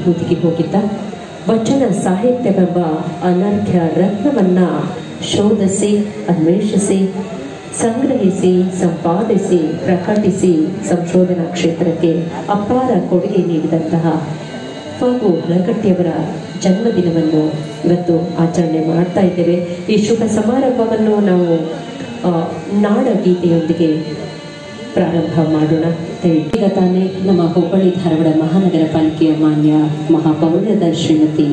ಅನುಭೂತಿಗೆ ಹೋಗಿದ್ದ. ವಚನ ಸಾಹಿತ್ಯವೆಂಬ ಅನರ್ಘ್ಯ ರತ್ನವನ್ನ ಶೋಧಿಸಿ, ಅನ್ವೇಷಿಸಿ, ಸಂಗ್ರಹಿಸಿ, ಸಂಪಾದಿಸಿ, ಪ್ರಕಟಿಸಿ ಸಂಶೋಧನಾ ಕ್ಷೇತ್ರಕ್ಕೆ ಅಪಾರ ಕೊಡುಗೆ ನೀಡಿದಂತಹ ಫಗು ಹಳಕಟ್ಟಿಯವರ ಜನ್ಮದಿನವನ್ನು ಇವತ್ತು ಆಚರಣೆ ಮಾಡ್ತಾ ಇದ್ದೇವೆ. ಈ ಶುಭ ಸಮಾರಂಭವನ್ನು ನಾವು ನಾಡಗೀತೆಯೊಂದಿಗೆ ಪ್ರಾರಂಭ ಮಾಡೋಣ. ಈಗ ತಾನೇ ನಮ್ಮ ಹುಬ್ಬಳ್ಳಿ ಧಾರವಾಡ ಮಹಾನಗರ ಪಾಲಿಕೆಯ ಮಾನ್ಯ ಮಹಾಪೌರದ ಶ್ರೀಮತಿ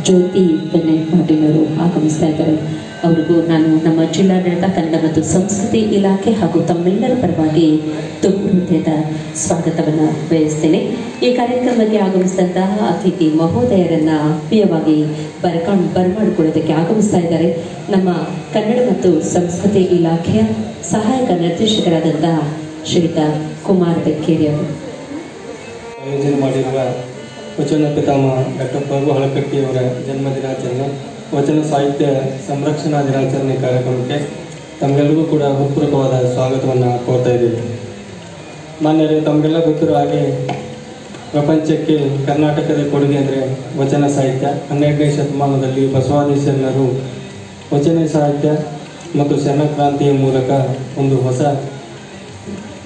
ಜ್ಯೋತಿ ವಿನಯ್ ಪಾಟೀಲ್ ಅವರು ಆಗಮಿಸ್ತಾ ಇದ್ದಾರೆ. ಅವರಿಗೂ ನಾನು ನಮ್ಮ ಜಿಲ್ಲಾಡಳಿತ ಕನ್ನಡ ಮತ್ತು ಸಂಸ್ಕೃತಿ ಇಲಾಖೆ ಹಾಗೂ ತಮ್ಮೆಲ್ಲರ ಪರವಾಗಿ ತುಂಬ ಹೃದಯದ ಸ್ವಾಗತವನ್ನು ಬಯಸ್ತೇನೆ. ಈ ಕಾರ್ಯಕ್ರಮಕ್ಕೆ ಆಗಮಿಸಿದಂತಹ ಅತಿಥಿ ಮಹೋದಯರನ್ನ ಪ್ರಿಯವಾಗಿ ಬರಮಾಡಿಕೊಳ್ಳೋದಕ್ಕೆ ಆಗಮಿಸ್ತಾ ಇದ್ದಾರೆ ನಮ್ಮ ಕನ್ನಡ ಮತ್ತು ಸಂಸ್ಕೃತಿ ಇಲಾಖೆಯ ಸಹಾಯಕ ನಿರ್ದೇಶಕರಾದಂತಹ ಶ್ರೀಯುತ ಕುಮಾರ್ ಬೆಕ್ಕೇರಿ ಅವರು. ಆಯೋಜನೆ ಮಾಡಿರುವ ವಚನ ಪಿತಾಮಹ ಡಾಕ್ಟರ್ ಫಗು ಹಳಕಟ್ಟಿಯವರ ಜನ್ಮದಿನಾಚರಣೆ, ವಚನ ಸಾಹಿತ್ಯ ಸಂರಕ್ಷಣಾ ದಿನಾಚರಣೆ ಕಾರ್ಯಕ್ರಮಕ್ಕೆ ತಮಗೆಲ್ಲರಿಗೂ ಕೂಡ ಹೃತ್ಪೂರ್ವಕವಾದ ಸ್ವಾಗತವನ್ನು ಕೋರ್ತಾ ಇದ್ದೀವಿ. ಮಾನ್ಯರೇ, ತಮಗೆಲ್ಲ ಗೊತ್ತಿರೋ ಹಾಗೆ ಪ್ರಪಂಚಕ್ಕೆ ಕರ್ನಾಟಕದ ಕೊಡುಗೆ ಅಂದರೆ ವಚನ ಸಾಹಿತ್ಯ. 12ನೇ ಶತಮಾನದಲ್ಲಿ ಬಸವಾದಿ ವಚನ ಸಾಹಿತ್ಯ ಮತ್ತು ಶರಣ ಕ್ರಾಂತಿಯ ಮೂಲಕ ಒಂದು ಹೊಸ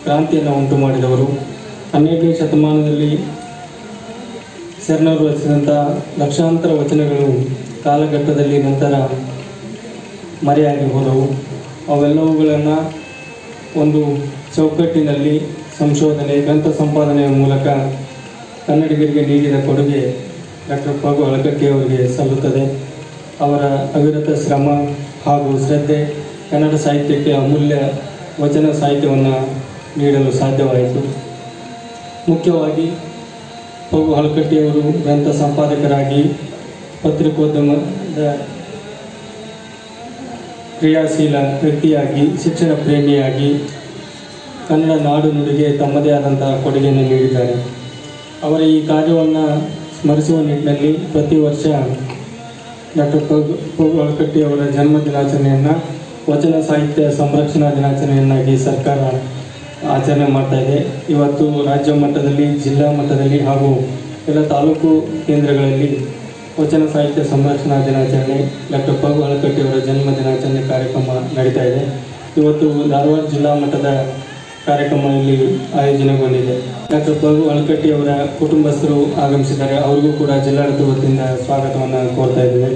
ಕ್ರಾಂತಿಯನ್ನು ಉಂಟು ಮಾಡಿದವರು. 12ನೇ ಶತಮಾನದಲ್ಲಿ ಶರಣರು ರಚಿಸಿದಂಥ ಲಕ್ಷಾಂತರ ವಚನಗಳು ಕಾಲಘಟ್ಟದಲ್ಲಿ ನಂತರ ಮರೆಯಾಗಿ ಹೋದವು. ಅವೆಲ್ಲವುಗಳನ್ನು ಒಂದು ಚೌಕಟ್ಟಿನಲ್ಲಿ ಸಂಶೋಧನೆ, ಗ್ರಂಥ ಸಂಪಾದನೆಯ ಮೂಲಕ ಕನ್ನಡಿಗರಿಗೆ ನೀಡಿದ ಕೊಡುಗೆ ಡಾಕ್ಟರ್ ಫಗು ಹಳಕಟ್ಟಿಯವರಿಗೆ ಸಲ್ಲುತ್ತದೆ. ಅವರ ಅವಿರತ ಶ್ರಮ ಹಾಗೂ ಶ್ರದ್ಧೆ ಕನ್ನಡ ಸಾಹಿತ್ಯಕ್ಕೆ ಅಮೂಲ್ಯ ವಚನ ಸಾಹಿತ್ಯವನ್ನು ನೀಡಲು ಸಾಧ್ಯವಾಯಿತು. ಮುಖ್ಯವಾಗಿ ಫಗು ಹಳಕಟ್ಟಿಯವರು ಗ್ರಂಥ ಸಂಪಾದಕರಾಗಿ, ಪತ್ರಿಕೋದ್ಯಮದ ಕ್ರಿಯಾಶೀಲ ವ್ಯಕ್ತಿಯಾಗಿ, ಶಿಕ್ಷಣ ಪ್ರೇಮಿಯಾಗಿ ಕನ್ನಡ ನಾಡು ನುಡಿಗೆ ತಮ್ಮದೇ ಆದಂತಹ ಕೊಡುಗೆಯನ್ನು ನೀಡಿದ್ದಾರೆ. ಅವರ ಈ ಕಾರ್ಯವನ್ನು ಸ್ಮರಿಸುವ ನಿಟ್ಟಿನಲ್ಲಿ ಪ್ರತಿ ವರ್ಷ ಡಾಕ್ಟರ್ ಫಗು ಹಳಕಟ್ಟಿಯವರ ಜನ್ಮ ದಿನಾಚರಣೆಯನ್ನು ವಚನ ಸಾಹಿತ್ಯ ಸಂರಕ್ಷಣಾ ದಿನಾಚರಣೆಯನ್ನಾಗಿ ಸರ್ಕಾರ ಆಚರಣೆ ಮಾಡ್ತಾ ಇದೆ. ಇವತ್ತು ರಾಜ್ಯ ಮಟ್ಟದಲ್ಲಿ, ಜಿಲ್ಲಾ ಮಟ್ಟದಲ್ಲಿ ಹಾಗೂ ಎಲ್ಲ ತಾಲೂಕು ಕೇಂದ್ರಗಳಲ್ಲಿ ವಚನ ಸಾಹಿತ್ಯ ಸಂರಕ್ಷಣಾ ದಿನಾಚರಣೆ, ಡಾಕ್ಟರ್ ಫಗು ಹಳಕಟ್ಟಿಯವರ ಜನ್ಮ ದಿನಾಚರಣೆ ಕಾರ್ಯಕ್ರಮ ನಡೀತಾ ಇದೆ. ಇವತ್ತು ಧಾರವಾಡ ಜಿಲ್ಲಾ ಮಟ್ಟದ ಕಾರ್ಯಕ್ರಮ ಇಲ್ಲಿ ಆಯೋಜನೆಗೊಂಡಿದೆ. ಡಾಕ್ಟರ್ ಫಗು ಹಳಕಟ್ಟಿಯವರ ಕುಟುಂಬಸ್ಥರು ಆಗಮಿಸಿದ್ದಾರೆ. ಅವರಿಗೂ ಕೂಡ ಜಿಲ್ಲಾಡಳಿತ ವತಿಯಿಂದ ಸ್ವಾಗತವನ್ನು ಕೋರ್ತಾ ಇದ್ದೇವೆ.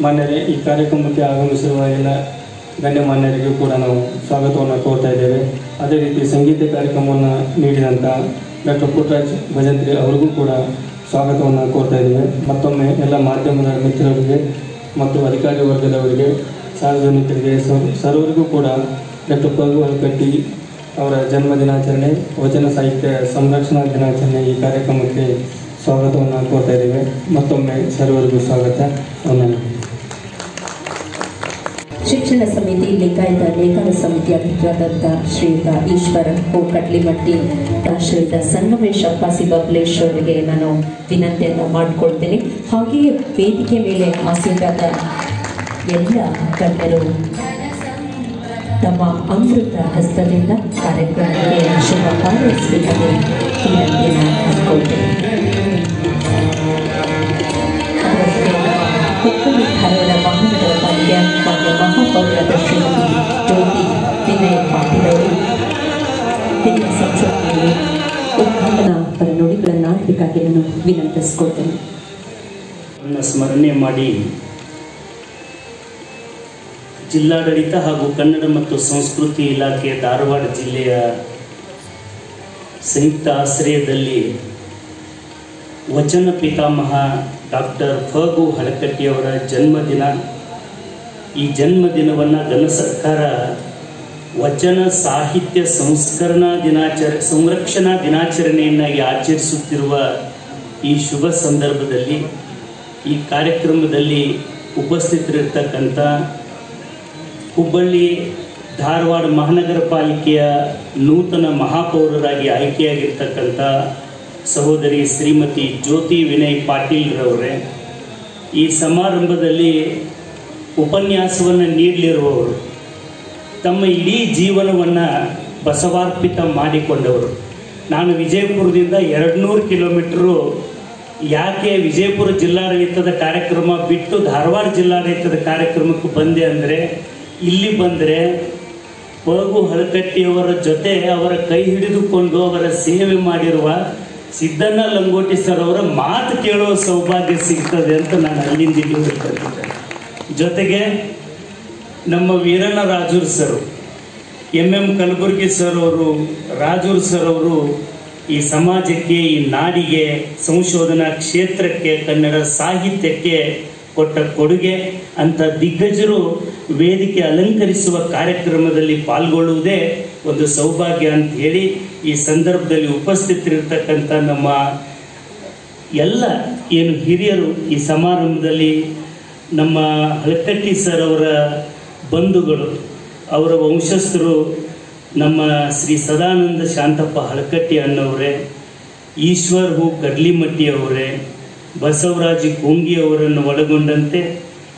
ಮಾನ್ಯರೇ, ಈ ಕಾರ್ಯಕ್ರಮಕ್ಕೆ ಆಗಮಿಸಿರುವ ಎಲ್ಲ ಗಣ್ಯಮಾನ್ಯರಿಗೂ ಕೂಡ ನಾವು ಸ್ವಾಗತವನ್ನು ಕೋರ್ತಾ ಇದ್ದೇವೆ. ಅದೇ ರೀತಿ ಸಂಗೀತ ಕಾರ್ಯಕ್ರಮವನ್ನು ನೀಡಿದಂಥ ಡಾಕ್ಟರ್ ಪುಟ್ಟರಾಜ್ ಭಜಂತ್ರಿ ಅವರಿಗೂ ಕೂಡ ಸ್ವಾಗತವನ್ನು ಕೋರ್ತಾ ಇದ್ದೇವೆ. ಮತ್ತೊಮ್ಮೆ ಎಲ್ಲ ಮಾಧ್ಯಮದ ಮಿತ್ರರಿಗೆ ಮತ್ತು ಅಧಿಕಾರಿ ವರ್ಗದವರಿಗೆ, ಸಾರ್ವಜನಿಕರಿಗೆ, ಸರ್ವರಿಗೂ ಕೂಡ ಡಾಕ್ಟರ್ ಫಗು ಹಳಕಟ್ಟಿ ಅವರ ಜನ್ಮ ದಿನಾಚರಣೆ, ವಚನ ಸಾಹಿತ್ಯ ಸಂರಕ್ಷಣಾ ದಿನಾಚರಣೆ ಈ ಕಾರ್ಯಕ್ರಮಕ್ಕೆ ಸ್ವಾಗತವನ್ನು ಕೋರ್ತಾ ಇದ್ದೇವೆ. ಮತ್ತೊಮ್ಮೆ ಸರ್ವರಿಗೂ ಸ್ವಾಗತ. ಶಿಕ್ಷಣ ಸಮಿತಿ ಲಿಂಗಾಯತ ಲೇಖನ ಸಮಿತಿ ಅಧ್ಯಕ್ಷರಾದಂಥ ಶ್ರೀಯುತ ಈಶ್ವರ ಕಟ್ಲಿಮಟ್ಟಿ, ಶ್ರೀಯುತ ಸಂಗಮೇಶ್ ಅಪ್ಪಾಸಿ ಬಬ್ಲೇಶ್ ಅವರಿಗೆ ನಾನು ವಿನಂತಿಯನ್ನು ಮಾಡಿಕೊಳ್ತೇನೆ. ಹಾಗೆಯೇ ವೇದಿಕೆ ಮೇಲೆ ಆಸೀನರಾದ ಎಲ್ಲ ಗಣ್ಯರು ತಮ್ಮ ಅಮೃತ ಹಸ್ತದಿಂದ ಕಾರ್ಯಕ್ರಮಕ್ಕೆ ಶುಭ ಹಾರೈಸಬೇಕಾಗಿ ವಿನಂತಿಯನ್ನು ಮಾಡಿಕೊಳ್ತೇನೆ. ಹುಬ್ಬಳ್ಳಿ ಧಾರವಾಡ ಮಹಾನಗರ ಪಾಲಿಕೆಯ ಮಾನ್ಯ ಮಹಾಪೌರದ ಶ್ರೀಮತಿ ಜ್ಯೋತಿ ವಿನಯ್ ಪಾಟೀಲ್ ಅವರು ಹಿರಿಯ ಸಂಸದರು ಉದ್ಘಾಟನಾ ನುಡಿಗಳನ್ನು ಆಡಬೇಕಾಗಿ ನಾನು ವಿನಂತಿಸಿಕೊಳ್ತೇನೆ. ಸ್ಮರಣೆ ಮಾಡಿ ಜಿಲ್ಲಾಡಳಿತ ಹಾಗೂ ಕನ್ನಡ ಮತ್ತು ಸಂಸ್ಕೃತಿ ಇಲಾಖೆ ಧಾರವಾಡ ಜಿಲ್ಲೆಯ ಸಂಯುಕ್ತ ಆಶ್ರಯದಲ್ಲಿ ವಚನ ಪಿತಾಮಹ ಡಾಕ್ಟರ್ ಫಗು ಹಳಕಟ್ಟಿಯವರ ಜನ್ಮದಿನ. ಈ ಜನ್ಮದಿನವನ್ನು ಘನ ಸರ್ಕಾರ ವಚನ ಸಾಹಿತ್ಯ ಸಂರಕ್ಷಣಾ ದಿನಾಚರಣೆಯನ್ನಾಗಿ ಆಚರಿಸುತ್ತಿರುವ ಈ ಶುಭ ಸಂದರ್ಭದಲ್ಲಿ ಈ ಕಾರ್ಯಕ್ರಮದಲ್ಲಿ ಉಪಸ್ಥಿತರಿರ್ತಕ್ಕಂಥ ಹುಬ್ಬಳ್ಳಿ ಧಾರವಾಡ ಮಹಾನಗರ ಪಾಲಿಕೆಯ ನೂತನ ಮಹಾಪೌರರಾಗಿ ಆಯ್ಕೆಯಾಗಿರ್ತಕ್ಕಂಥ ಸಹೋದರಿ ಶ್ರೀಮತಿ ಜ್ಯೋತಿ ವಿನಯ್ ಪಾಟೀಲ್ರವರೇ, ಈ ಸಮಾರಂಭದಲ್ಲಿ ಉಪನ್ಯಾಸವನ್ನು ನೀಡಲಿರುವವರು, ತಮ್ಮ ಇಡೀ ಜೀವನವನ್ನು ಬಸವಾರ್ಪಿತ ಮಾಡಿಕೊಂಡವರು. ನಾನು ವಿಜಯಪುರದಿಂದ 200 ಕಿಲೋಮೀಟರು ಯಾಕೆ ವಿಜಯಪುರ ಜಿಲ್ಲಾಡಳಿತದ ಕಾರ್ಯಕ್ರಮ ಬಿಟ್ಟು ಧಾರವಾಡ ಜಿಲ್ಲಾಡಳಿತದ ಕಾರ್ಯಕ್ರಮಕ್ಕೆ ಬಂದೆ ಅಂದರೆ, ಇಲ್ಲಿ ಬಂದರೆ ಪಗು ಹಳಕಟ್ಟಿಯವರ ಜೊತೆ ಅವರ ಕೈ ಹಿಡಿದುಕೊಂಡು ಅವರ ಸೇವೆ ಮಾಡಿರುವ ಸಿದ್ದಣ್ಣ ಲಂಗೋಟಿ ಸರ್ ಅವರ ಮಾತು ಕೇಳುವ ಸೌಭಾಗ್ಯ ಸಿಗ್ತದೆ ಅಂತ ನಾನು ಅಲ್ಲಿಂದ ಇಲ್ಲಿ ಹೋಗ್ತಿದ್ದೆ. ಜೊತೆಗೆ ನಮ್ಮ Veeranna Rajur sir, MM Kalaburgi sir ಅವರು, ರಾಜೂರ್ ಸರ್ ಅವರು ಈ ಸಮಾಜಕ್ಕೆ, ಈ ನಾಡಿಗೆ, ಸಂಶೋಧನಾ ಕ್ಷೇತ್ರಕ್ಕೆ, ಕನ್ನಡ ಸಾಹಿತ್ಯಕ್ಕೆ ಕೊಟ್ಟ ಕೊಡುಗೆ ಅಂತ ದಿಗ್ಗಜರು ವೇದಿಕೆ ಅಲಂಕರಿಸುವ ಕಾರ್ಯಕ್ರಮದಲ್ಲಿ ಪಾಲ್ಗೊಳ್ಳುವುದೇ ಒಂದು ಸೌಭಾಗ್ಯ ಅಂತ ಹೇಳಿ ಈ ಸಂದರ್ಭದಲ್ಲಿ ಉಪಸ್ಥಿತರಿರ್ತಕ್ಕಂಥ ನಮ್ಮ ಎಲ್ಲ ಏನು ಹಿರಿಯರು ಈ ಸಮಾರಂಭದಲ್ಲಿ ನಮ್ಮ ಹಳಕಟ್ಟಿ ಸರ್ ಅವರ ಬಂಧುಗಳು, ಅವರ ವಂಶಸ್ಥರು ನಮ್ಮ ಶ್ರೀ ಸದಾನಂದ ಶಾಂತಪ್ಪ ಹಳಕಟ್ಟಿ ಅನ್ನೋರೇ, ಈಶ್ವರ್ ಹೂ ಕಡ್ಲಿಮಟ್ಟಿ ಅವರೇ, ಬಸವರಾಜ ಕುಂಗಿ ಅವರನ್ನು ಒಳಗೊಂಡಂತೆ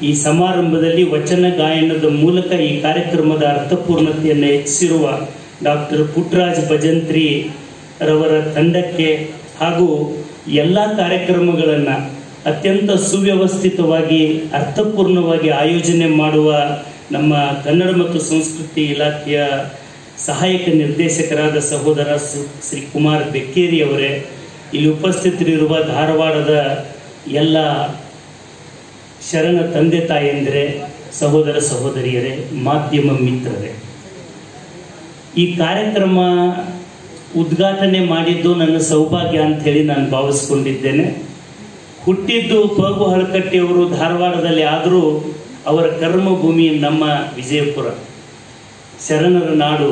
ಈ ಸಮಾರಂಭದಲ್ಲಿ ವಚನ ಗಾಯನದ ಮೂಲಕ ಈ ಕಾರ್ಯಕ್ರಮದ ಅರ್ಥಪೂರ್ಣತೆಯನ್ನು ಹೆಚ್ಚಿಸಿರುವ ಡಾಕ್ಟರ್ ಪುಟ್ಟರಾಜ್ ಭಜಂತ್ರಿ ರವರ ತಂಡಕ್ಕೆ ಹಾಗೂ ಎಲ್ಲ ಕಾರ್ಯಕ್ರಮಗಳನ್ನು ಅತ್ಯಂತ ಸುವ್ಯವಸ್ಥಿತವಾಗಿ ಅರ್ಥಪೂರ್ಣವಾಗಿ ಆಯೋಜನೆ ಮಾಡುವ ನಮ್ಮ ಕನ್ನಡ ಮತ್ತು ಸಂಸ್ಕೃತಿ ಇಲಾಖೆಯ ಸಹಾಯಕ ನಿರ್ದೇಶಕರಾದ ಸಹೋದರ ಶ್ರೀ ಕುಮಾರ್ ಬೆಕ್ಕೇರಿ ಅವರೇ, ಇಲ್ಲಿ ಉಪಸ್ಥಿತರಿರುವ ಧಾರವಾಡದ ಎಲ್ಲ ಶರಣ ತಂದೆ ತಾಯಂದಿರೇ, ಸಹೋದರ ಸಹೋದರಿಯರೇ, ಮಾಧ್ಯಮ ಮಿತ್ರರೇ, ಈ ಕಾರ್ಯಕ್ರಮ ಉದ್ಘಾಟನೆ ಮಾಡಿದ್ದು ನನ್ನ ಸೌಭಾಗ್ಯ ಅಂತ ಹೇಳಿ ನಾನು ಭಾವಿಸ್ಕೊಂಡಿದ್ದೇನೆ. ಹುಟ್ಟಿದ್ದು ಪಗು ಹಳಕಟ್ಟಿ ಅವರು ಧಾರವಾಡದಲ್ಲಿ, ಆದರೂ ಅವರ ಕರ್ಮಭೂಮಿ ನಮ್ಮ ವಿಜಯಪುರ, ಶರಣರ ನಾಡು,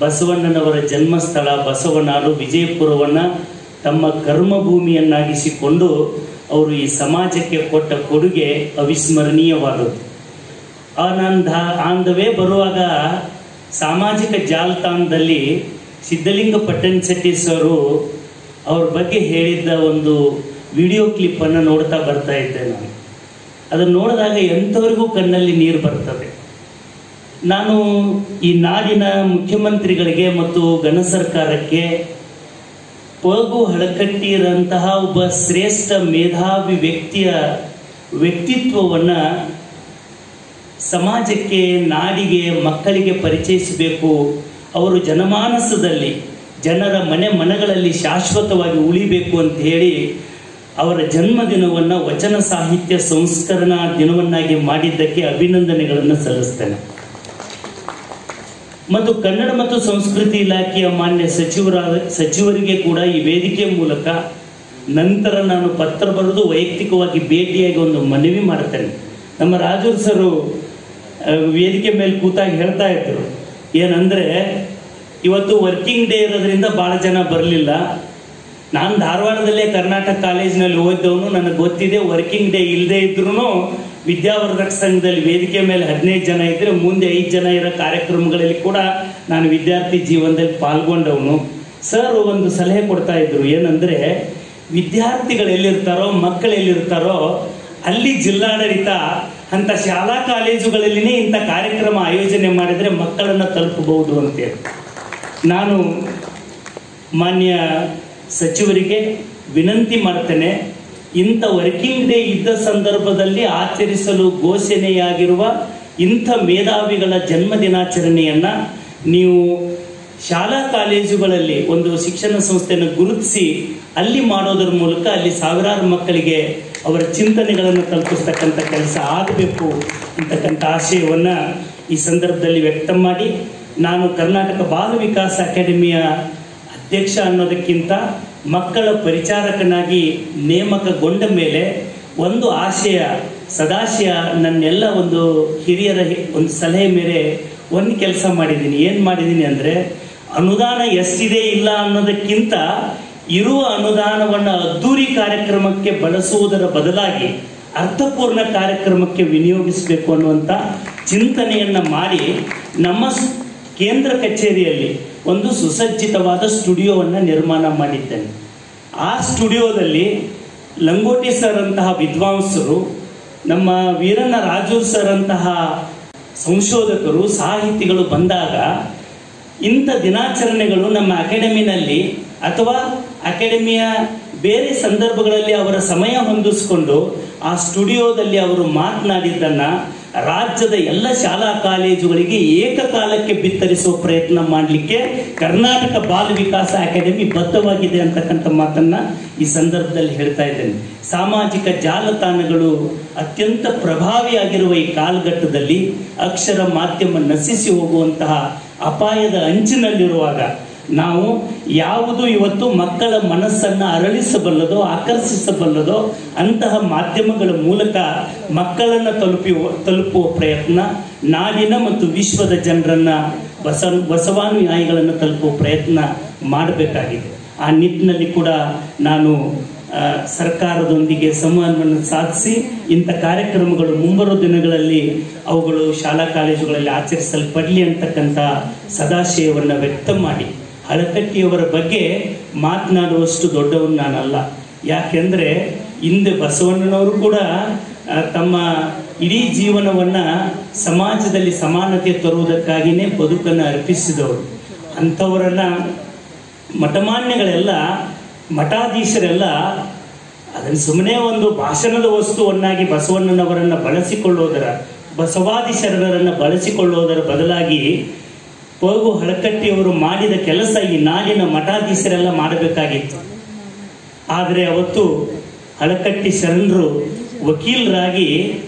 ಬಸವಣ್ಣನವರ ಜನ್ಮಸ್ಥಳ ಬಸವನಾಡು ವಿಜಯಪುರವನ್ನು ತಮ್ಮ ಕರ್ಮಭೂಮಿಯನ್ನಾಗಿಸಿಕೊಂಡು ಅವರು ಈ ಸಮಾಜಕ್ಕೆ ಕೊಟ್ಟ ಕೊಡುಗೆ ಅವಿಸ್ಮರಣೀಯವಾದದ್ದು. ಆಂದವೇ ಬರುವಾಗ ಸಾಮಾಜಿಕ ಜಾಲತಾಣದಲ್ಲಿ ಸಿದ್ಧಲಿಂಗ ಪಟ್ಟಣಶೆಟ್ಟಿ ಸರು ಅವ್ರ ಬಗ್ಗೆ ಹೇಳಿದ್ದ ಒಂದು ವಿಡಿಯೋ ಕ್ಲಿಪ್ಪನ್ನು ನೋಡ್ತಾ ಬರ್ತಾ ಇದ್ದೆ. ನಾನು ಅದನ್ನು ನೋಡಿದಾಗ ಎಂಥವರಿಗೂ ಕಣ್ಣಲ್ಲಿ ನೀರು ಬರ್ತದೆ. ನಾನು ಈ ನಾಡಿನ ಮುಖ್ಯಮಂತ್ರಿಗಳಿಗೆ ಮತ್ತು ಘನ ಸರ್ಕಾರಕ್ಕೆ ಪಗು ಹಳಕಟ್ಟಿರಂತಹ ಒಬ್ಬ ಶ್ರೇಷ್ಠ ಮೇಧಾವಿ ವ್ಯಕ್ತಿಯ ವ್ಯಕ್ತಿತ್ವವನ್ನು ಸಮಾಜಕ್ಕೆ, ನಾಡಿಗೆ, ಮಕ್ಕಳಿಗೆ ಪರಿಚಯಿಸಬೇಕು. ಅವರು ಜನಮಾನಸದಲ್ಲಿ, ಜನರ ಮನೆಗಳಲ್ಲಿ ಶಾಶ್ವತವಾಗಿ ಉಳಿಬೇಕು ಅಂತ ಹೇಳಿ ಅವರ ಜನ್ಮದಿನವನ್ನು ವಚನ ಸಾಹಿತ್ಯ ಸಂಸ್ಕರಣಾ ದಿನವನ್ನಾಗಿ ಮಾಡಿದ್ದಕ್ಕೆ ಅಭಿನಂದನೆಗಳನ್ನು ಸಲ್ಲಿಸ್ತೇನೆ. ಮತ್ತು ಕನ್ನಡ ಮತ್ತು ಸಂಸ್ಕೃತಿ ಇಲಾಖೆಯ ಮಾನ್ಯ ಸಚಿವರಿಗೆ ಕೂಡ ಈ ವೇದಿಕೆ ಮೂಲಕ ನಂತರ ನಾನು ಪತ್ರ ಬರೆದು ವೈಯಕ್ತಿಕವಾಗಿ ಭೇಟಿಯಾಗಿ ಒಂದು ಮನವಿ ಮಾಡ್ತೇನೆ. ನಮ್ಮ ರಾಜೂರ್ ಸರು ವೇದಿಕೆ ಮೇಲೆ ಕೂತಾಗ ಹೇಳ್ತಾ ಇದ್ರು, ಏನಂದರೆ ಇವತ್ತು ವರ್ಕಿಂಗ್ ಡೇ ಇರೋದ್ರಿಂದ ಭಾಳ ಜನ ಬರಲಿಲ್ಲ. ನಾನು ಧಾರವಾಡದಲ್ಲೇ ಕರ್ನಾಟಕ ಕಾಲೇಜಿನಲ್ಲಿ ಓದಿದವನು, ನನಗೆ ಗೊತ್ತಿದೆ ವರ್ಕಿಂಗ್ ಡೇ ಇಲ್ಲದೆ ಇದ್ರೂ ವಿದ್ಯಾವರ್ಧಕ ಸಂಘದಲ್ಲಿ ವೇದಿಕೆ ಮೇಲೆ 15 ಜನ ಇದ್ದರೆ ಮುಂದೆ 5 ಜನ ಇರೋ ಕಾರ್ಯಕ್ರಮಗಳಲ್ಲಿ ಕೂಡ ನಾನು ವಿದ್ಯಾರ್ಥಿ ಜೀವನದಲ್ಲಿ ಪಾಲ್ಗೊಂಡವನು. ಸರ್ ಒಂದು ಸಲಹೆ ಕೊಡ್ತಾ ಇದ್ರು, ಏನಂದರೆ ವಿದ್ಯಾರ್ಥಿಗಳು ಎಲ್ಲಿರ್ತಾರೋ, ಮಕ್ಕಳು ಎಲ್ಲಿರ್ತಾರೋ ಅಲ್ಲಿ ಜಿಲ್ಲಾಡಳಿತ ಅಂತ ಶಾಲಾ ಕಾಲೇಜುಗಳಲ್ಲಿನೇ ಇಂಥ ಕಾರ್ಯಕ್ರಮ ಆಯೋಜನೆ ಮಾಡಿದರೆ ಮಕ್ಕಳನ್ನು ತಲುಪಬಹುದು ಅಂತೇಳಿ. ನಾನು ಮಾನ್ಯ ಸಚಿವರಿಗೆ ವಿನಂತಿ ಮಾಡ್ತೇನೆ, ಇಂಥ ವರ್ಕಿಂಗ್ ಡೇ ಇದ್ದ ಸಂದರ್ಭದಲ್ಲಿ ಆಚರಿಸಲು ಘೋಷಣೆಯಾಗಿರುವ ಇಂಥ ಮೇಧಾವಿಗಳ ಜನ್ಮ ದಿನಾಚರಣೆಯನ್ನು ನೀವು ಶಾಲಾ ಕಾಲೇಜುಗಳಲ್ಲಿ ಒಂದು ಶಿಕ್ಷಣ ಸಂಸ್ಥೆಯನ್ನು ಗುರುತಿಸಿ ಅಲ್ಲಿ ಮಾಡೋದ್ರ ಮೂಲಕ ಅಲ್ಲಿ ಸಾವಿರಾರು ಮಕ್ಕಳಿಗೆ ಅವರ ಚಿಂತನೆಗಳನ್ನು ತಲುಪಿಸ್ತಕ್ಕಂಥ ಕೆಲಸ ಆಗಬೇಕು ಅಂತಕ್ಕಂಥ ಆಶಯವನ್ನು ಈ ಸಂದರ್ಭದಲ್ಲಿ ವ್ಯಕ್ತ ಮಾಡಿ, ನಾನು ಕರ್ನಾಟಕ ಬಾಲ ವಿಕಾಸ ಅಕಾಡೆಮಿಯ ಅಧ್ಯಕ್ಷ ಅನ್ನೋದಕ್ಕಿಂತ ಮಕ್ಕಳ ಪರಿಚಾರಕನಾಗಿ ನೇಮಕಗೊಂಡ ಮೇಲೆ ಒಂದು ಆಶಯ, ಸದಾಶಯ, ನನ್ನೆಲ್ಲ ಒಂದು ಹಿರಿಯರ ಒಂದು ಸಲಹೆ ಮೇರೆ ಒಂದು ಕೆಲಸ ಮಾಡಿದ್ದೀನಿ. ಏನು ಮಾಡಿದ್ದೀನಿ ಅಂದರೆ, ಅನುದಾನ ಎಷ್ಟಿದೆ ಇಲ್ಲ ಅನ್ನೋದಕ್ಕಿಂತ ಇರುವ ಅನುದಾನವನ್ನು ಅದ್ದೂರಿ ಕಾರ್ಯಕ್ರಮಕ್ಕೆ ಬಳಸುವುದರ ಬದಲಾಗಿ ಅರ್ಥಪೂರ್ಣ ಕಾರ್ಯಕ್ರಮಕ್ಕೆ ವಿನಿಯೋಗಿಸಬೇಕು ಅನ್ನುವಂಥ ಚಿಂತನೆಯನ್ನು ಮಾಡಿ ನಮ್ಮ ಕೇಂದ್ರ ಕಚೇರಿಯಲ್ಲಿ ಒಂದು ಸುಸಜ್ಜಿತವಾದ ಸ್ಟುಡಿಯೋವನ್ನು ನಿರ್ಮಾಣ ಮಾಡಿದ್ದೇನೆ. ಆ ಸ್ಟುಡಿಯೋದಲ್ಲಿ ಲಂಗೋಟಿ ಸರ್ ಅಂತಹ ವಿದ್ವಾಂಸರು, ನಮ್ಮ ವೀರಣ್ಣ ರಾಜೂರ್ ಸರ್ ಅಂತಹ ಸಂಶೋಧಕರು, ಸಾಹಿತಿಗಳು ಬಂದಾಗ ಇಂಥ ದಿನಾಚರಣೆಗಳು ನಮ್ಮ ಅಕಾಡೆಮಿನಲ್ಲಿ ಅಥವಾ ಅಕಾಡೆಮಿಯ ಬೇರೆ ಸಂದರ್ಭಗಳಲ್ಲಿ ಅವರ ಸಮಯ ಹೊಂದಿಸಿಕೊಂಡು ಆ ಸ್ಟುಡಿಯೋದಲ್ಲಿ ಅವರು ಮಾತನಾಡಿದ್ದನ್ನ ರಾಜ್ಯದ ಎಲ್ಲ ಶಾಲಾ ಕಾಲೇಜುಗಳಿಗೆ ಏಕಕಾಲಕ್ಕೆ ಬಿತ್ತರಿಸುವ ಪ್ರಯತ್ನ ಮಾಡಲಿಕ್ಕೆ ಕರ್ನಾಟಕ ಬಾಲ ವಿಕಾಸ ಅಕಾಡೆಮಿ ಬದ್ಧವಾಗಿದೆ ಅಂತಕ್ಕಂಥ ಮಾತನ್ನ ಈ ಸಂದರ್ಭದಲ್ಲಿ ಹೇಳ್ತಾ ಇದ್ದೇನೆ. ಸಾಮಾಜಿಕ ಜಾಲತಾಣಗಳು ಅತ್ಯಂತ ಪ್ರಭಾವಿಯಾಗಿರುವ ಈ ಕಾಲಘಟ್ಟದಲ್ಲಿ ಅಕ್ಷರ ಮಾಧ್ಯಮ ನಶಿಸಿ ಹೋಗುವಂತಹ ಅಪಾಯದ ಅಂಚಿನಲ್ಲಿರುವಾಗ ನಾವು ಯಾವುದು ಇವತ್ತು ಮಕ್ಕಳ ಮನಸ್ಸನ್ನು ಅರಳಿಸಬಲ್ಲದೋ ಆಕರ್ಷಿಸಬಲ್ಲದೋ ಅಂತಹ ಮಾಧ್ಯಮಗಳ ಮೂಲಕ ಮಕ್ಕಳನ್ನು ತಲುಪುವ ಪ್ರಯತ್ನ, ನಾಡಿನ ಮತ್ತು ವಿಶ್ವದ ಜನರನ್ನ ಬಸವಾನುಯಾಯಿಗಳನ್ನು ತಲುಪುವ ಪ್ರಯತ್ನ ಮಾಡಬೇಕಾಗಿದೆ. ಆ ನಿಟ್ಟಿನಲ್ಲಿ ಕೂಡ ನಾನು ಸರ್ಕಾರದೊಂದಿಗೆ ಸಂವಹನವನ್ನು ಸಾಧಿಸಿ ಇಂಥ ಕಾರ್ಯಕ್ರಮಗಳು ಮುಂಬರುವ ದಿನಗಳಲ್ಲಿ ಅವುಗಳು ಶಾಲಾ ಕಾಲೇಜುಗಳಲ್ಲಿ ಆಚರಿಸಲ್ಪಡಲಿ ಅಂತಕ್ಕಂಥ ಸದಾಶಯವನ್ನು ವ್ಯಕ್ತ ಮಾಡಿ, ಹಳಕಟ್ಟಿಯವರ ಬಗ್ಗೆ ಮಾತನಾಡುವಷ್ಟು ದೊಡ್ಡವನು ನಾನಲ್ಲ. ಯಾಕೆಂದ್ರೆ ಹಿಂದೆ ಬಸವಣ್ಣನವರು ಕೂಡ ತಮ್ಮ ಇಡೀ ಜೀವನವನ್ನ ಸಮಾಜದಲ್ಲಿ ಸಮಾನತೆ ತರುವುದಕ್ಕಾಗಿಯೇ ಬದುಕನ್ನು ಅರ್ಪಿಸಿದವರು. ಅಂಥವರನ್ನ ಮಠಮಾನ್ಯಗಳೆಲ್ಲ, ಮಠಾಧೀಶರೆಲ್ಲ ಅದನ್ನು ಸುಮ್ಮನೆ ಒಂದು ಭಾಷಣದ ವಸ್ತುವನ್ನಾಗಿ ಬಸವಣ್ಣನವರನ್ನ ಬಳಸಿಕೊಳ್ಳೋದರ, ಬಸವಾದಿಶರನ್ನ ಬಳಸಿಕೊಳ್ಳೋದರ ಬದಲಾಗಿ ಪಗು ಹಳಕಟ್ಟಿಯವರು ಮಾಡಿದ ಕೆಲಸ ಈ ನಾಡಿನ ಮಠಾಧೀಶರೆಲ್ಲ ಮಾಡಬೇಕಾಗಿತ್ತು. ಆದರೆ ಅವತ್ತು ಹಳಕಟ್ಟಿ ಶರಣರು ವಕೀಲರಾಗಿ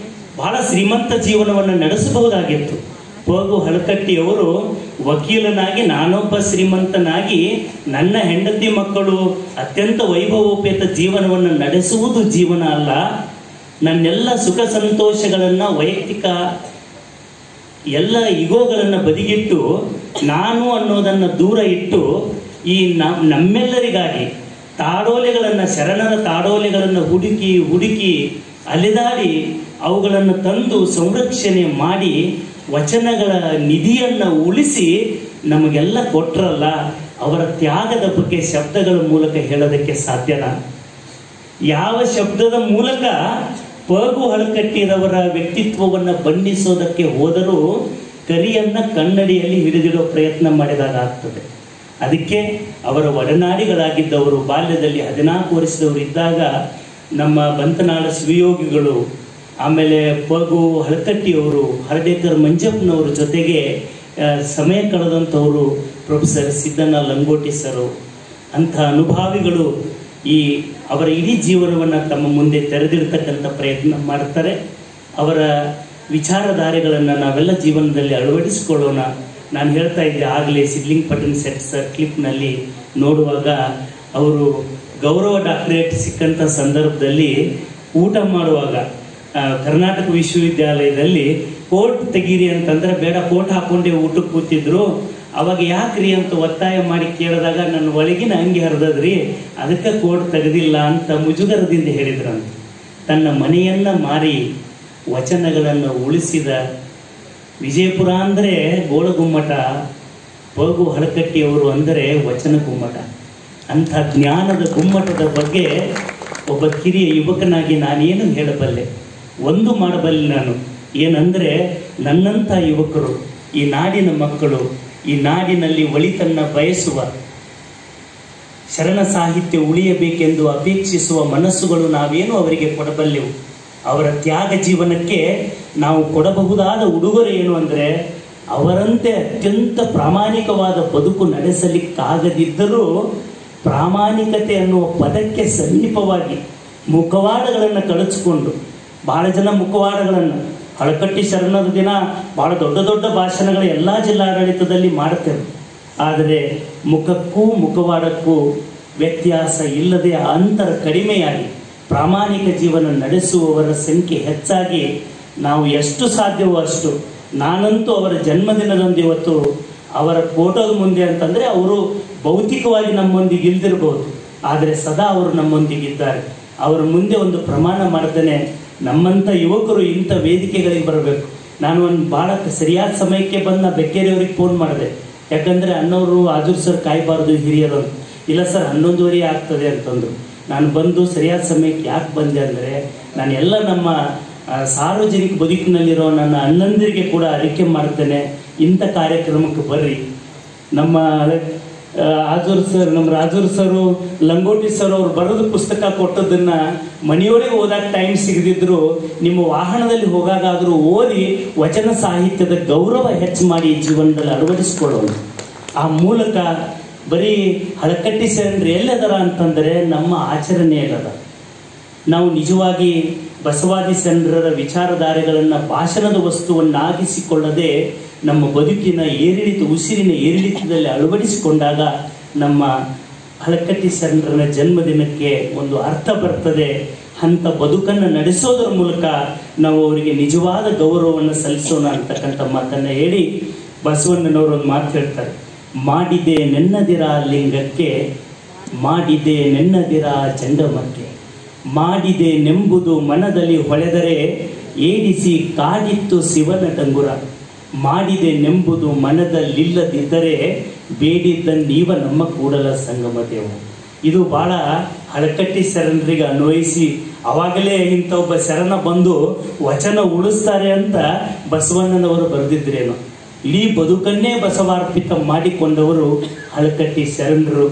ಬಹಳ ಶ್ರೀಮಂತ ಜೀವನವನ್ನು ನಡೆಸಬಹುದಾಗಿತ್ತು. ಪಗು ಹಳಕಟ್ಟಿಯವರು ವಕೀಲನಾಗಿ, ನಾನೊಬ್ಬ ಶ್ರೀಮಂತನಾಗಿ ನನ್ನ ಹೆಂಡತಿ ಮಕ್ಕಳು ಅತ್ಯಂತ ವೈಭವೋಪೇತ ಜೀವನವನ್ನು ನಡೆಸುವುದು ಜೀವನ ಅಲ್ಲ, ನನ್ನೆಲ್ಲ ಸುಖ ಸಂತೋಷಗಳನ್ನ, ವೈಯಕ್ತಿಕ ಎಲ್ಲ ಇಗೋಗಳನ್ನು ಬದಿಗಿಟ್ಟು ನಾನು ಅನ್ನೋದನ್ನು ದೂರ ಇಟ್ಟು ಈ ನಮ್ಮೆಲ್ಲರಿಗಾಗಿ ತಾಡೋಲೆಗಳನ್ನು, ಶರಣರ ತಾಡೋಲೆಗಳನ್ನು ಹುಡುಕಿ ಅಲೆದಾಡಿ ಅವುಗಳನ್ನು ತಂದು ಸಂರಕ್ಷಣೆ ಮಾಡಿ ವಚನಗಳ ನಿಧಿಯನ್ನು ಉಳಿಸಿ ನಮಗೆಲ್ಲ ಕೊಟ್ರಲ್ಲ, ಅವರ ತ್ಯಾಗದ ಬಗ್ಗೆ ಶಬ್ದಗಳ ಮೂಲಕ ಹೇಳೋದಕ್ಕೆ ಸಾಧ್ಯನಾ? ಯಾವ ಶಬ್ದದ ಮೂಲಕ ಪಗು ಹಳಕಟ್ಟಿರವರ ವ್ಯಕ್ತಿತ್ವವನ್ನು ಬಣ್ಣಿಸೋದಕ್ಕೆ ಹೋದರೂ ಕರಿಯನ್ನ ಕನ್ನಡಿಯಲ್ಲಿ ಹಿಡಿದಿಡೋ ಪ್ರಯತ್ನ ಮಾಡಿದಾಗ ಆಗ್ತದೆ. ಅದಕ್ಕೆ ಅವರ ಒಡನಾಡಿಗಳಾಗಿದ್ದವರು ಬಾಲ್ಯದಲ್ಲಿ 14 ವರ್ಷದವರು ಇದ್ದಾಗ ನಮ್ಮ ಬಂತನಾಳ ಶಿವಯೋಗಿಗಳು, ಆಮೇಲೆ ಪಗು ಹಳಕಟ್ಟಿಯವರು, ಹರ್ಡೇಕರ್ ಮಂಜಪ್ಪನವರು ಜೊತೆಗೆ ಸಮಯ ಕಳೆದಂಥವರು ಪ್ರೊಫೆಸರ್ ಸಿದ್ದಣ್ಣ ಲಂಗೋಟಿ ಸರು. ಅಂಥ ಅನುಭಾವಿಗಳು ಈ ಅವರ ಇಡೀ ಜೀವನವನ್ನು ತಮ್ಮ ಮುಂದೆ ತೆರೆದಿಡ್ತಕ್ಕಂಥ ಪ್ರಯತ್ನ ಮಾಡ್ತಾರೆ. ಅವರ ವಿಚಾರಧಾರೆಗಳನ್ನು ನಾವೆಲ್ಲ ಜೀವನದಲ್ಲಿ ಅಳವಡಿಸಿಕೊಳ್ಳೋಣ. ನಾನು ಹೇಳ್ತಾ ಇದ್ದೆ ಆಗಲೇ ಸಿದ್ಲಿಂಗ್ ಪಟನ್ ಸೆಟ್ ಸರ್ ಕ್ಲಿಪ್ನಲ್ಲಿ ನೋಡುವಾಗ, ಅವರು ಗೌರವ ಡಾಕ್ಟರೇಟ್ ಸಿಕ್ಕಂಥ ಸಂದರ್ಭದಲ್ಲಿ ಊಟ ಮಾಡುವಾಗ ಕರ್ನಾಟಕ ವಿಶ್ವವಿದ್ಯಾಲಯದಲ್ಲಿ ಕೋಟ್ ತೆಗೀರಿ ಅಂತಂದ್ರೆ ಬೇಡ, ಕೋಟ್ ಹಾಕೊಂಡೇ ಊಟಕ್ಕೆ ಕೂತಿದ್ರು. ಅವಾಗ ಯಾಕ್ರಿ ಅಂತ ಒತ್ತಾಯ ಮಾಡಿ ಕೇಳಿದಾಗ ನನ್ನ ಒಳಗಿನ ಅಂಗಿ ಹರಿದದ್ರಿ, ಅದಕ್ಕೆ ಕೋಟ್ ತೆಗೆದಿಲ್ಲ ಅಂತ ಮುಜುಗರದಿಂದ ಹೇಳಿದ್ರಂತ. ತನ್ನ ಮನೆಯನ್ನ ಮಾರಿ ವಚನಗಳನ್ನು ಉಳಿಸಿದ ವಿಜಯಪುರ ಅಂದರೆ ಗೋಳಗುಮ್ಮಟ, ಪಗು ಹಳಕಟ್ಟಿಯವರು ಅಂದರೆ ವಚನ ಗುಮ್ಮಟ. ಅಂಥ ಜ್ಞಾನದ ಗುಮ್ಮಟದ ಬಗ್ಗೆ ಒಬ್ಬ ಕಿರಿಯ ಯುವಕನಾಗಿ ನಾನೇನು ಹೇಳಬಲ್ಲೆ? ಒಂದು ಮಾಡಬಲ್ಲೆ ನಾನು, ಏನಂದರೆ ನನ್ನಂಥ ಯುವಕರು, ಈ ನಾಡಿನ ಮಕ್ಕಳು, ಈ ನಾಡಿನಲ್ಲಿ ಒಳಿತನ್ನ ಬಯಸುವ, ಶರಣ ಸಾಹಿತ್ಯ ಉಳಿಯಬೇಕೆಂದು ಅಪೇಕ್ಷಿಸುವ ಮನಸ್ಸುಗಳು ನಾವೇನು ಅವರಿಗೆ ಕೊಡಬಲ್ಲೆವು? ಅವರ ತ್ಯಾಗ ಜೀವನಕ್ಕೆ ನಾವು ಕೊಡಬಹುದಾದ ಉಡುಗೊರೆ ಏನು ಅಂದರೆ, ಅವರಂತೆ ಅತ್ಯಂತ ಪ್ರಾಮಾಣಿಕವಾದ ಬದುಕು ನಡೆಸಲಿಕ್ಕಾಗದಿದ್ದರೂ ಪ್ರಾಮಾಣಿಕತೆ ಅನ್ನುವ ಪದಕ್ಕೆ ಸಮೀಪವಾಗಿ ಮುಖವಾಡಗಳನ್ನು ಕಳಚಿಕೊಂಡು, ಬಹಳ ಜನ ಮುಖವಾಡಗಳನ್ನು, ಹಳಕಟ್ಟಿ ಶರಣರ ದಿನ ಬಹಳ ದೊಡ್ಡ ದೊಡ್ಡ ಭಾಷಣಗಳು ಎಲ್ಲ ಜಿಲ್ಲಾಡಳಿತದಲ್ಲಿ ಮಾಡ್ತೇವೆ. ಆದರೆ ಮುಖಕ್ಕೂ ಮುಖವಾಡಕ್ಕೂ ವ್ಯತ್ಯಾಸ ಇಲ್ಲದೆ ಅಂತರ ಕಡಿಮೆಯಾಗಿ ಪ್ರಾಮಾಣಿಕ ಜೀವನ ನಡೆಸುವವರ ಸಂಖ್ಯೆ ಹೆಚ್ಚಾಗಿ ನಾವು ಎಷ್ಟು ಸಾಧ್ಯವೋ ಅಷ್ಟು, ನಾನಂತೂ ಅವರ ಜನ್ಮದಿನದಂದು ಇವತ್ತು ಅವರ ಫೋಟೋದ ಮುಂದೆ ಅಂತಂದರೆ ಅವರು ಭೌತಿಕವಾಗಿ ನಮ್ಮೊಂದಿಗೆ ಇಲ್ದಿರಬಹುದು, ಆದರೆ ಸದಾ ಅವರು ನಮ್ಮೊಂದಿಗಿದ್ದಾರೆ. ಅವರ ಮುಂದೆ ಒಂದು ಪ್ರಮಾಣ ಮಾಡ್ತೇನೆ, ನಮ್ಮಂಥ ಯುವಕರು ಇಂಥ ವೇದಿಕೆಗಳಿಗೆ ಬರಬೇಕು. ನಾನು ಒಂದು ಭಾಳ ಸರಿಯಾದ ಸಮಯಕ್ಕೆ ಬಂದು ಬೆಕ್ಕೇರಿಯವ್ರಿಗೆ ಫೋನ್ ಮಾಡಿದೆ. ಯಾಕಂದರೆ ಅನ್ನೋರು ಆಜೂರ್ ಸರ್ ಕಾಯಬಾರ್ದು ಹಿರಿಯರು ಅಂತ. ಇಲ್ಲ ಸರ್ 11:30 ಆಗ್ತದೆ ಅಂತಂದರು. ನಾನು ಬಂದು ಸರಿಯಾದ ಸಮಯಕ್ಕೆ ಯಾಕೆ ಬಂದೆ ಅಂದರೆ, ನಾನು ಎಲ್ಲ ನಮ್ಮ ಸಾರ್ವಜನಿಕ ಬದುಕಿನಲ್ಲಿರೋ ನನ್ನ ಅಣ್ಣಂದಿರಿಗೆ ಕೂಡ ಅರಿಕೆ ಮಾಡ್ತೇನೆ, ಇಂಥ ಕಾರ್ಯಕ್ರಮಕ್ಕೆ ಬರ್ರಿ. ನಮ್ಮ ನಮ್ಮ ರಾಜೂರ್ ಸರು, ಲಂಗೋಟಿ ಸರ್ ಅವ್ರು ಬರೆದು ಪುಸ್ತಕ ಕೊಟ್ಟದನ್ನ ಮನೆಯೊಳಗೆ ಓದಾಕ ಟೈಮ್ ಸಿಗದಿದ್ರು ನಿಮ್ಮ ವಾಹನದಲ್ಲಿ ಹೋಗಾಗಾದ್ರೂ ಓದಿ ವಚನ ಸಾಹಿತ್ಯದ ಗೌರವ ಹೆಚ್ಚು ಮಾಡಿ ಜೀವನದಲ್ಲಿ ಅಳವಡಿಸಿಕೊಳ್ಳೋಣ. ಆ ಮೂಲಕ ಬರೀ ಹಳಕಟ್ಟಿ ಶರಣರು ಎಲ್ಲದರ ಅಂತಂದರೆ ನಮ್ಮ ಆಚರಣೆಯಲ್ಲದ. ನಾವು ನಿಜವಾಗಿ ಬಸವಾದಿ ಶರಣರ ವಿಚಾರಧಾರೆಗಳನ್ನು ಭಾಷಣದ ವಸ್ತುವನ್ನಾಗಿಸಿಕೊಳ್ಳದೆ ನಮ್ಮ ಬದುಕಿನ ಏರಿಳಿತ, ಉಸಿರಿನ ಏರಿಳಿತದಲ್ಲಿ ಅಳವಡಿಸಿಕೊಂಡಾಗ ನಮ್ಮ ಹಳಕಟ್ಟಿ ಶರಣರ ಜನ್ಮದಿನಕ್ಕೆ ಒಂದು ಅರ್ಥ ಬರ್ತದೆ. ಅಂಥ ಬದುಕನ್ನು ನಡೆಸೋದರ ಮೂಲಕ ನಾವು ಅವರಿಗೆ ನಿಜವಾದ ಗೌರವವನ್ನು ಸಲ್ಲಿಸೋಣ ಅಂತಕ್ಕಂಥ ಮಾತನ್ನು ಹೇಳಿ ಬಸವಣ್ಣನವರು ಒಂದು ಮಾತು ಹೇಳ್ತಾರೆ. ಮಾಡಿದೆ ನೆನ್ನದಿರ ಲಿಂಗಕ್ಕೆ, ಮಾಡಿದೆ ನೆನ್ನದಿರ ಚಂಡಮಕ್ಕೆ, ಮಾಡಿದೆ ನೆಂಬುದು ಮನದಲ್ಲಿ ಹೊಳೆದರೆ ಏಡಿಸಿ ಕಾಡಿತ್ತು ಶಿವನ ಡಂಗುರ, ಮಾಡಿದೆ ನೆಂಬುದು ಮನದಲ್ಲಿಲ್ಲದಿದ್ದರೆ ಬೇಡಿದ್ದ ನೀವ ನಮ್ಮ ಕೂಡಲ ಸಂಗಮ ದೇವ. ಇದು ಬಹಳ ಹಳಕಟ್ಟಿ ಶರಣರಿಗೆ ಅನ್ವಯಿಸಿ ಅವಾಗಲೇ ಇಂಥ ಒಬ್ಬ ಶರಣ ಬಂದು ವಚನ ಉಳಿಸ್ತಾರೆ ಅಂತ ಬಸವಣ್ಣನವರು ಬರೆದಿದ್ರೇನು. ಇಡೀ ಬದುಕನ್ನೇ ಬಸವಾರ್ಪಿತ ಮಾಡಿಕೊಂಡವರು ಹಳಕಟ್ಟಿ ಶರಣರು.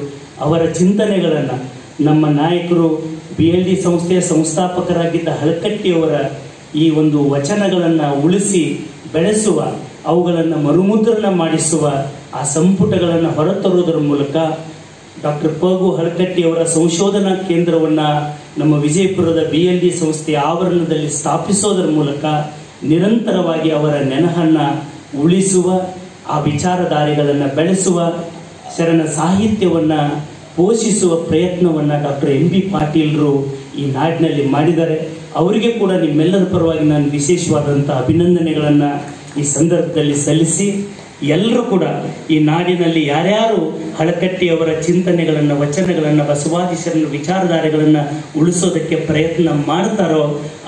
ಅವರ ಚಿಂತನೆಗಳನ್ನು ನಮ್ಮ ನಾಯಕರು BLD ಸಂಸ್ಥೆಯ ಸಂಸ್ಥಾಪಕರಾಗಿದ್ದ ಹಳಕಟ್ಟಿಯವರ ಈ ಒಂದು ವಚನಗಳನ್ನು ಉಳಿಸಿ ಬೆಳೆಸುವ, ಅವುಗಳನ್ನು ಮರುಮುದ್ರಣ ಮಾಡಿಸುವ, ಆ ಸಂಪುಟಗಳನ್ನು ಹೊರತರುವುದರ ಮೂಲಕ ಡಾಕ್ಟರ್ ಪಗು ಹಳಕಟ್ಟಿಯವರ ಸಂಶೋಧನಾ ಕೇಂದ್ರವನ್ನು ನಮ್ಮ ವಿಜಯಪುರದ BLD ಸಂಸ್ಥೆಯ ಆವರಣದಲ್ಲಿ ಸ್ಥಾಪಿಸೋದರ ಮೂಲಕ ನಿರಂತರವಾಗಿ ಅವರ ನೆನಹನ್ನು ಉಳಿಸುವ, ಆ ವಿಚಾರಧಾರೆಗಳನ್ನು ಬೆಳೆಸುವ, ಶರಣ ಸಾಹಿತ್ಯವನ್ನು ಪೋಷಿಸುವ ಪ್ರಯತ್ನವನ್ನು ಡಾಕ್ಟರ್ MB ಪಾಟೀಲರು ಈ ನಾಡಿನಲ್ಲಿ ಮಾಡಿದ್ದಾರೆ. ಅವರಿಗೆ ಕೂಡ ನಿಮ್ಮೆಲ್ಲರ ಪರವಾಗಿ ನಾನು ವಿಶೇಷವಾದಂಥ ಅಭಿನಂದನೆಗಳನ್ನು ಈ ಸಂದರ್ಭದಲ್ಲಿ ಸಲ್ಲಿಸಿ, ಎಲ್ಲರೂ ಕೂಡ ಈ ನಾಡಿನಲ್ಲಿ ಯಾರ್ಯಾರು ಹಳಕಟ್ಟಿಯವರ ಚಿಂತನೆಗಳನ್ನು, ವಚನಗಳನ್ನು, ಬಸವಾದಿ ಶರಣರ ವಿಚಾರಧಾರೆಗಳನ್ನು ಉಳಿಸೋದಕ್ಕೆ ಪ್ರಯತ್ನ ಮಾಡ್ತಾರೋ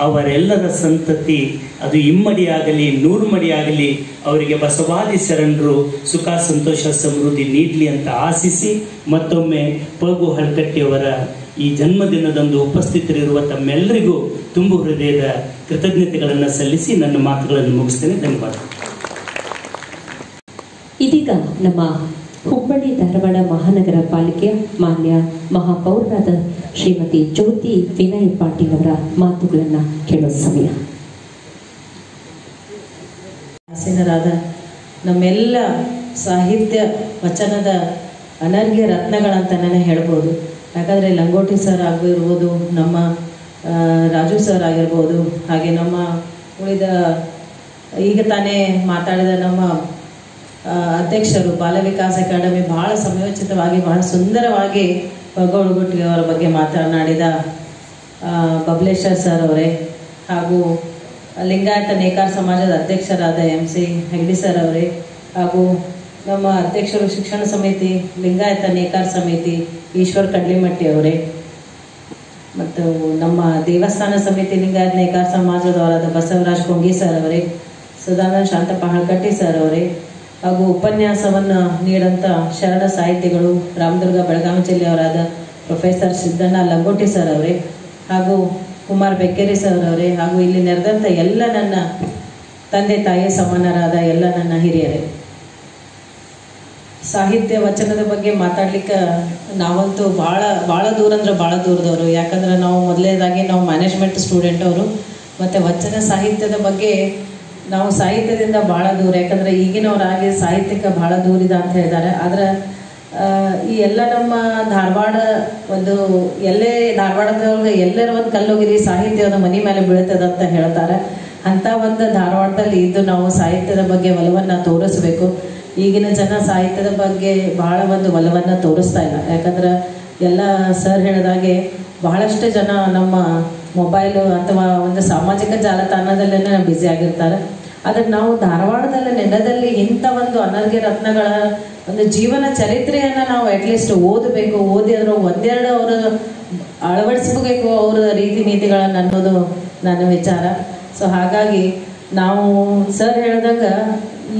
ಅವರೆಲ್ಲರ ಸಂತತಿ ಅದು ಇಮ್ಮಡಿಯಾಗಲಿ ನೂರ್ಮಡಿಯಾಗಲಿ ಅವರಿಗೆ ಬಸವಾದಿ ಶರಣರು ಸುಖ ಸಂತೋಷ ಸಮೃದ್ಧಿ ನೀಡಲಿ ಅಂತ ಆಶಿಸಿ, ಮತ್ತೊಮ್ಮೆ ಪಗು ಹಳಕಟ್ಟಿಯವರ ಈ ಜನ್ಮದಿನದಂದು ಉಪಸ್ಥಿತರಿರುವ ತಮ್ಮೆಲ್ಲರಿಗೂ ತುಂಬು ಹೃದಯದ ಕೃತಜ್ಞತೆಗಳನ್ನು ಸಲ್ಲಿಸಿ ನನ್ನ ಮಾತುಗಳನ್ನು ಮುಗಿಸ್ತೇನೆ. ಧನ್ಯವಾದ. ಇದೀಗ ನಮ್ಮ ಹುಬ್ಬಳ್ಳಿ ಧಾರವಾಡ ಮಹಾನಗರ ಪಾಲಿಕೆಯ ಮಾನ್ಯ ಮಹಾಪೌರರಾದ ಶ್ರೀಮತಿ ಜ್ಯೋತಿ ವಿನಯ್ ಪಾಟೀಲ್ ಅವರ ಮಾತುಗಳನ್ನು ಕೇಳೋ ಸಮಯ. ಆಸೀನರಾದ ನಮ್ಮೆಲ್ಲ ಸಾಹಿತ್ಯ ವಚನದ ಅನರ್ಘ್ಯ ರತ್ನಗಳಂತ ನಾನು ಹೇಳ್ಬೋದು. ಯಾಕಂದರೆ ಲಂಗೋಟಿ ಸರ್ ಆಗಿರ್ಬೋದು, ನಮ್ಮ ರಾಜು ಸರ್ ಆಗಿರ್ಬೋದು, ಹಾಗೆ ನಮ್ಮ ಉಳಿದ ಈಗ ತಾನೇ ಮಾತಾಡಿದ ನಮ್ಮ ಅಧ್ಯಕ್ಷರು ಬಾಲ ವಿಕಾಸ ಅಕಾಡೆಮಿ ಬಹಳ ಸಮಯೋಚಿತವಾಗಿ ಬಹಳ ಸುಂದರವಾಗಿ ಪಗೋಳುಗುಟ್ಟಿಗೆ ಅವರ ಬಗ್ಗೆ ಮಾತನಾಡಿದ ಬಬಲೇಶ್ವರ್ ಸರ್ ಅವರೇ, ಹಾಗೂ ಲಿಂಗಾಯತ ನೇಕಾರ ಸಮಾಜದ ಅಧ್ಯಕ್ಷರಾದ MC ಹೆಗ್ಡಿ ಸರ್ ಅವರೇ, ಹಾಗೂ ನಮ್ಮ ಅಧ್ಯಕ್ಷರು ಶಿಕ್ಷಣ ಸಮಿತಿ ಲಿಂಗಾಯತ ನೇಕಾರ ಸಮಿತಿ ಈಶ್ವರ್ ಕಡ್ಲಿಮಟ್ಟಿ ಅವರೇ, ಮತ್ತು ನಮ್ಮ ದೇವಸ್ಥಾನ ಸಮಿತಿ ಲಿಂಗಾಯತ ನೇಕಾರ ಸಮಾಜದವರಾದ ಬಸವರಾಜ್ ಕೊಂಗಿ ಸರ್ ಅವರೇ, ಸದಾನಂದ ಶಾಂತಪ್ಪ ಹಳಕಟ್ಟಿ ಸರ್ ಅವರೇ, ಹಾಗೂ ಉಪನ್ಯಾಸವನ್ನು ನೀಡಂಥ ಶರಣ ಸಾಹಿತಿಗಳು ರಾಮದುರ್ಗ ಬೆಳಗಾವಿ ಜಿಲ್ಲೆಯವರಾದ ಪ್ರೊಫೆಸರ್ ಸಿದ್ದಣ್ಣ ಲಂಗೋಟಿ ಸರ್ ಅವರೇ, ಹಾಗೂ ಕುಮಾರ್ ಬೆಕ್ಕೇರಿ ಸರ್ ಅವರೇ, ಹಾಗೂ ಇಲ್ಲಿ ನೆರೆದಂಥ ಎಲ್ಲ ನನ್ನ ತಂದೆ ತಾಯಿ ಸಮಾನರಾದ ಎಲ್ಲ ನನ್ನ ಹಿರಿಯರೇ. ಸಾಹಿತ್ಯ ವಚನದ ಬಗ್ಗೆ ಮಾತಾಡ್ಲಿಕ್ಕೆ ನಾವಂತೂ ಭಾಳ ದೂರ ಅಂದ್ರೆ ಭಾಳ ದೂರದವರು. ಯಾಕಂದ್ರೆ ನಾವು ಮೊದಲನೇದಾಗಿ ನಾವು ಮ್ಯಾನೇಜ್ಮೆಂಟ್ ಸ್ಟೂಡೆಂಟ್ ಅವರು, ಮತ್ತು ವಚನ ಸಾಹಿತ್ಯದ ಬಗ್ಗೆ ನಾವು ಸಾಹಿತ್ಯದಿಂದ ಭಾಳ ದೂರ. ಯಾಕಂದರೆ ಈಗಿನವರಾಗಿ ಸಾಹಿತ್ಯಕ್ಕೆ ಭಾಳ ದೂರಿದ ಅಂತ ಹೇಳಿದ್ದಾರೆ. ಆದರೆ ಈ ಎಲ್ಲ ನಮ್ಮ ಧಾರವಾಡ ಒಂದು ಎಲ್ಲೇ ಧಾರವಾಡದವ್ರಿಗೆ ಎಲ್ಲರ ಒಂದು ಕಲ್ಲೋಗಿರಿ ಸಾಹಿತ್ಯದ ಮನೆ ಮೇಲೆ ಬೀಳ್ತದೆ ಅಂತ ಹೇಳ್ತಾರೆ. ಅಂಥ ಒಂದು ಧಾರವಾಡದಲ್ಲಿ ಇದ್ದು ನಾವು ಸಾಹಿತ್ಯದ ಬಗ್ಗೆ ಒಲವನ್ನು ತೋರಿಸ್ಬೇಕು. ಈಗಿನ ಜನ ಸಾಹಿತ್ಯದ ಬಗ್ಗೆ ಬಹಳ ಒಂದು ಒಲವನ್ನು ತೋರಿಸ್ತಾ ಇಲ್ಲ. ಯಾಕಂದ್ರೆ ಎಲ್ಲ ಸರ್ ಹೇಳಿದಾಗೆ ಬಹಳಷ್ಟು ಜನ ನಮ್ಮ ಮೊಬೈಲು ಅಥವಾ ಒಂದು ಸಾಮಾಜಿಕ ಜಾಲತಾಣದಲ್ಲೇ ಬ್ಯುಸಿ ಆಗಿರ್ತಾರೆ. ಆದರೆ ನಾವು ಧಾರವಾಡದಲ್ಲಿ ನೆಲದಲ್ಲಿ ಇಂಥ ಒಂದು ಅನರ್ಘ್ಯ ರತ್ನಗಳ ಒಂದು ಜೀವನ ಚರಿತ್ರೆಯನ್ನು ನಾವು ಅಟ್ಲೀಸ್ಟ್ ಓದಬೇಕು. ಓದಿ ಅದರ ಒಂದೆರಡು ಅವರು ಅಳವಡಿಸ್ಬೇಕು ಅವರ ರೀತಿ ನೀತಿಗಳನ್ನು ಅನ್ನೋದು ನನ್ನ ವಿಚಾರ. ಸೊ ಹಾಗಾಗಿ ನಾವು ಸರ್ ಹೇಳ್ದಂಗೆ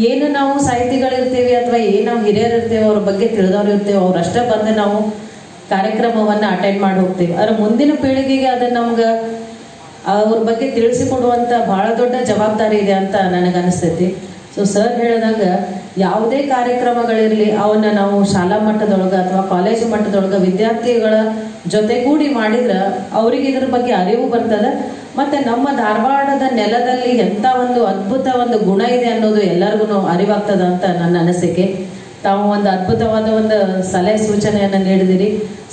ಏನು ನಾವು ಸಾಹಿತಿಗಳಿರ್ತೀವಿ ಅಥವಾ ಏನು ನಾವು ಹಿರಿಯರು ಇರ್ತೀವಿ, ಅವ್ರ ಬಗ್ಗೆ ತಿಳಿದವ್ರು ಇರ್ತೀವಿ, ಅವ್ರಷ್ಟೇ ಬಂದು ನಾವು ಕಾರ್ಯಕ್ರಮವನ್ನು ಅಟೆಂಡ್ ಮಾಡಿ ಹೋಗ್ತೀವಿ. ಆದರೆ ಮುಂದಿನ ಪೀಳಿಗೆಗೆ ಅದನ್ನು ನಮ್ಗೆ ಅವ್ರ ಬಗ್ಗೆ ತಿಳಿಸಿಕೊಡುವಂಥ ಭಾಳ ದೊಡ್ಡ ಜವಾಬ್ದಾರಿ ಇದೆ ಅಂತ ನನಗನ್ನಿಸ್ತೈತಿ. ಸೊ ಸರ್ ಹೇಳಿದಾಗ ಯಾವುದೇ ಕಾರ್ಯಕ್ರಮಗಳಿರಲಿ ಅವನ್ನ ನಾವು ಶಾಲಾ ಮಟ್ಟದೊಳಗೆ ಅಥವಾ ಕಾಲೇಜು ಮಟ್ಟದೊಳಗೆ ವಿದ್ಯಾರ್ಥಿಗಳ ಜೊತೆಗೂಡಿ ಮಾಡಿದ್ರೆ ಅವ್ರಿಗೆ ಇದ್ರ ಬಗ್ಗೆ ಅರಿವು ಬರ್ತದೆ. ಮತ್ತೆ ನಮ್ಮ ಧಾರವಾಡದ ನೆಲದಲ್ಲಿ ಎಂಥ ಒಂದು ಅದ್ಭುತ ಒಂದು ಗುಣ ಇದೆ ಅನ್ನೋದು ಎಲ್ಲರಿಗೂ ಅರಿವಾಗ್ತದ ಅಂತ ನನ್ನ ಅನಿಸಿಕೆ. ತಾವು ಒಂದು ಅದ್ಭುತವಾದ ಒಂದು ಸಲಹೆ ಸೂಚನೆಯನ್ನು ನೀಡಿದಿರಿ.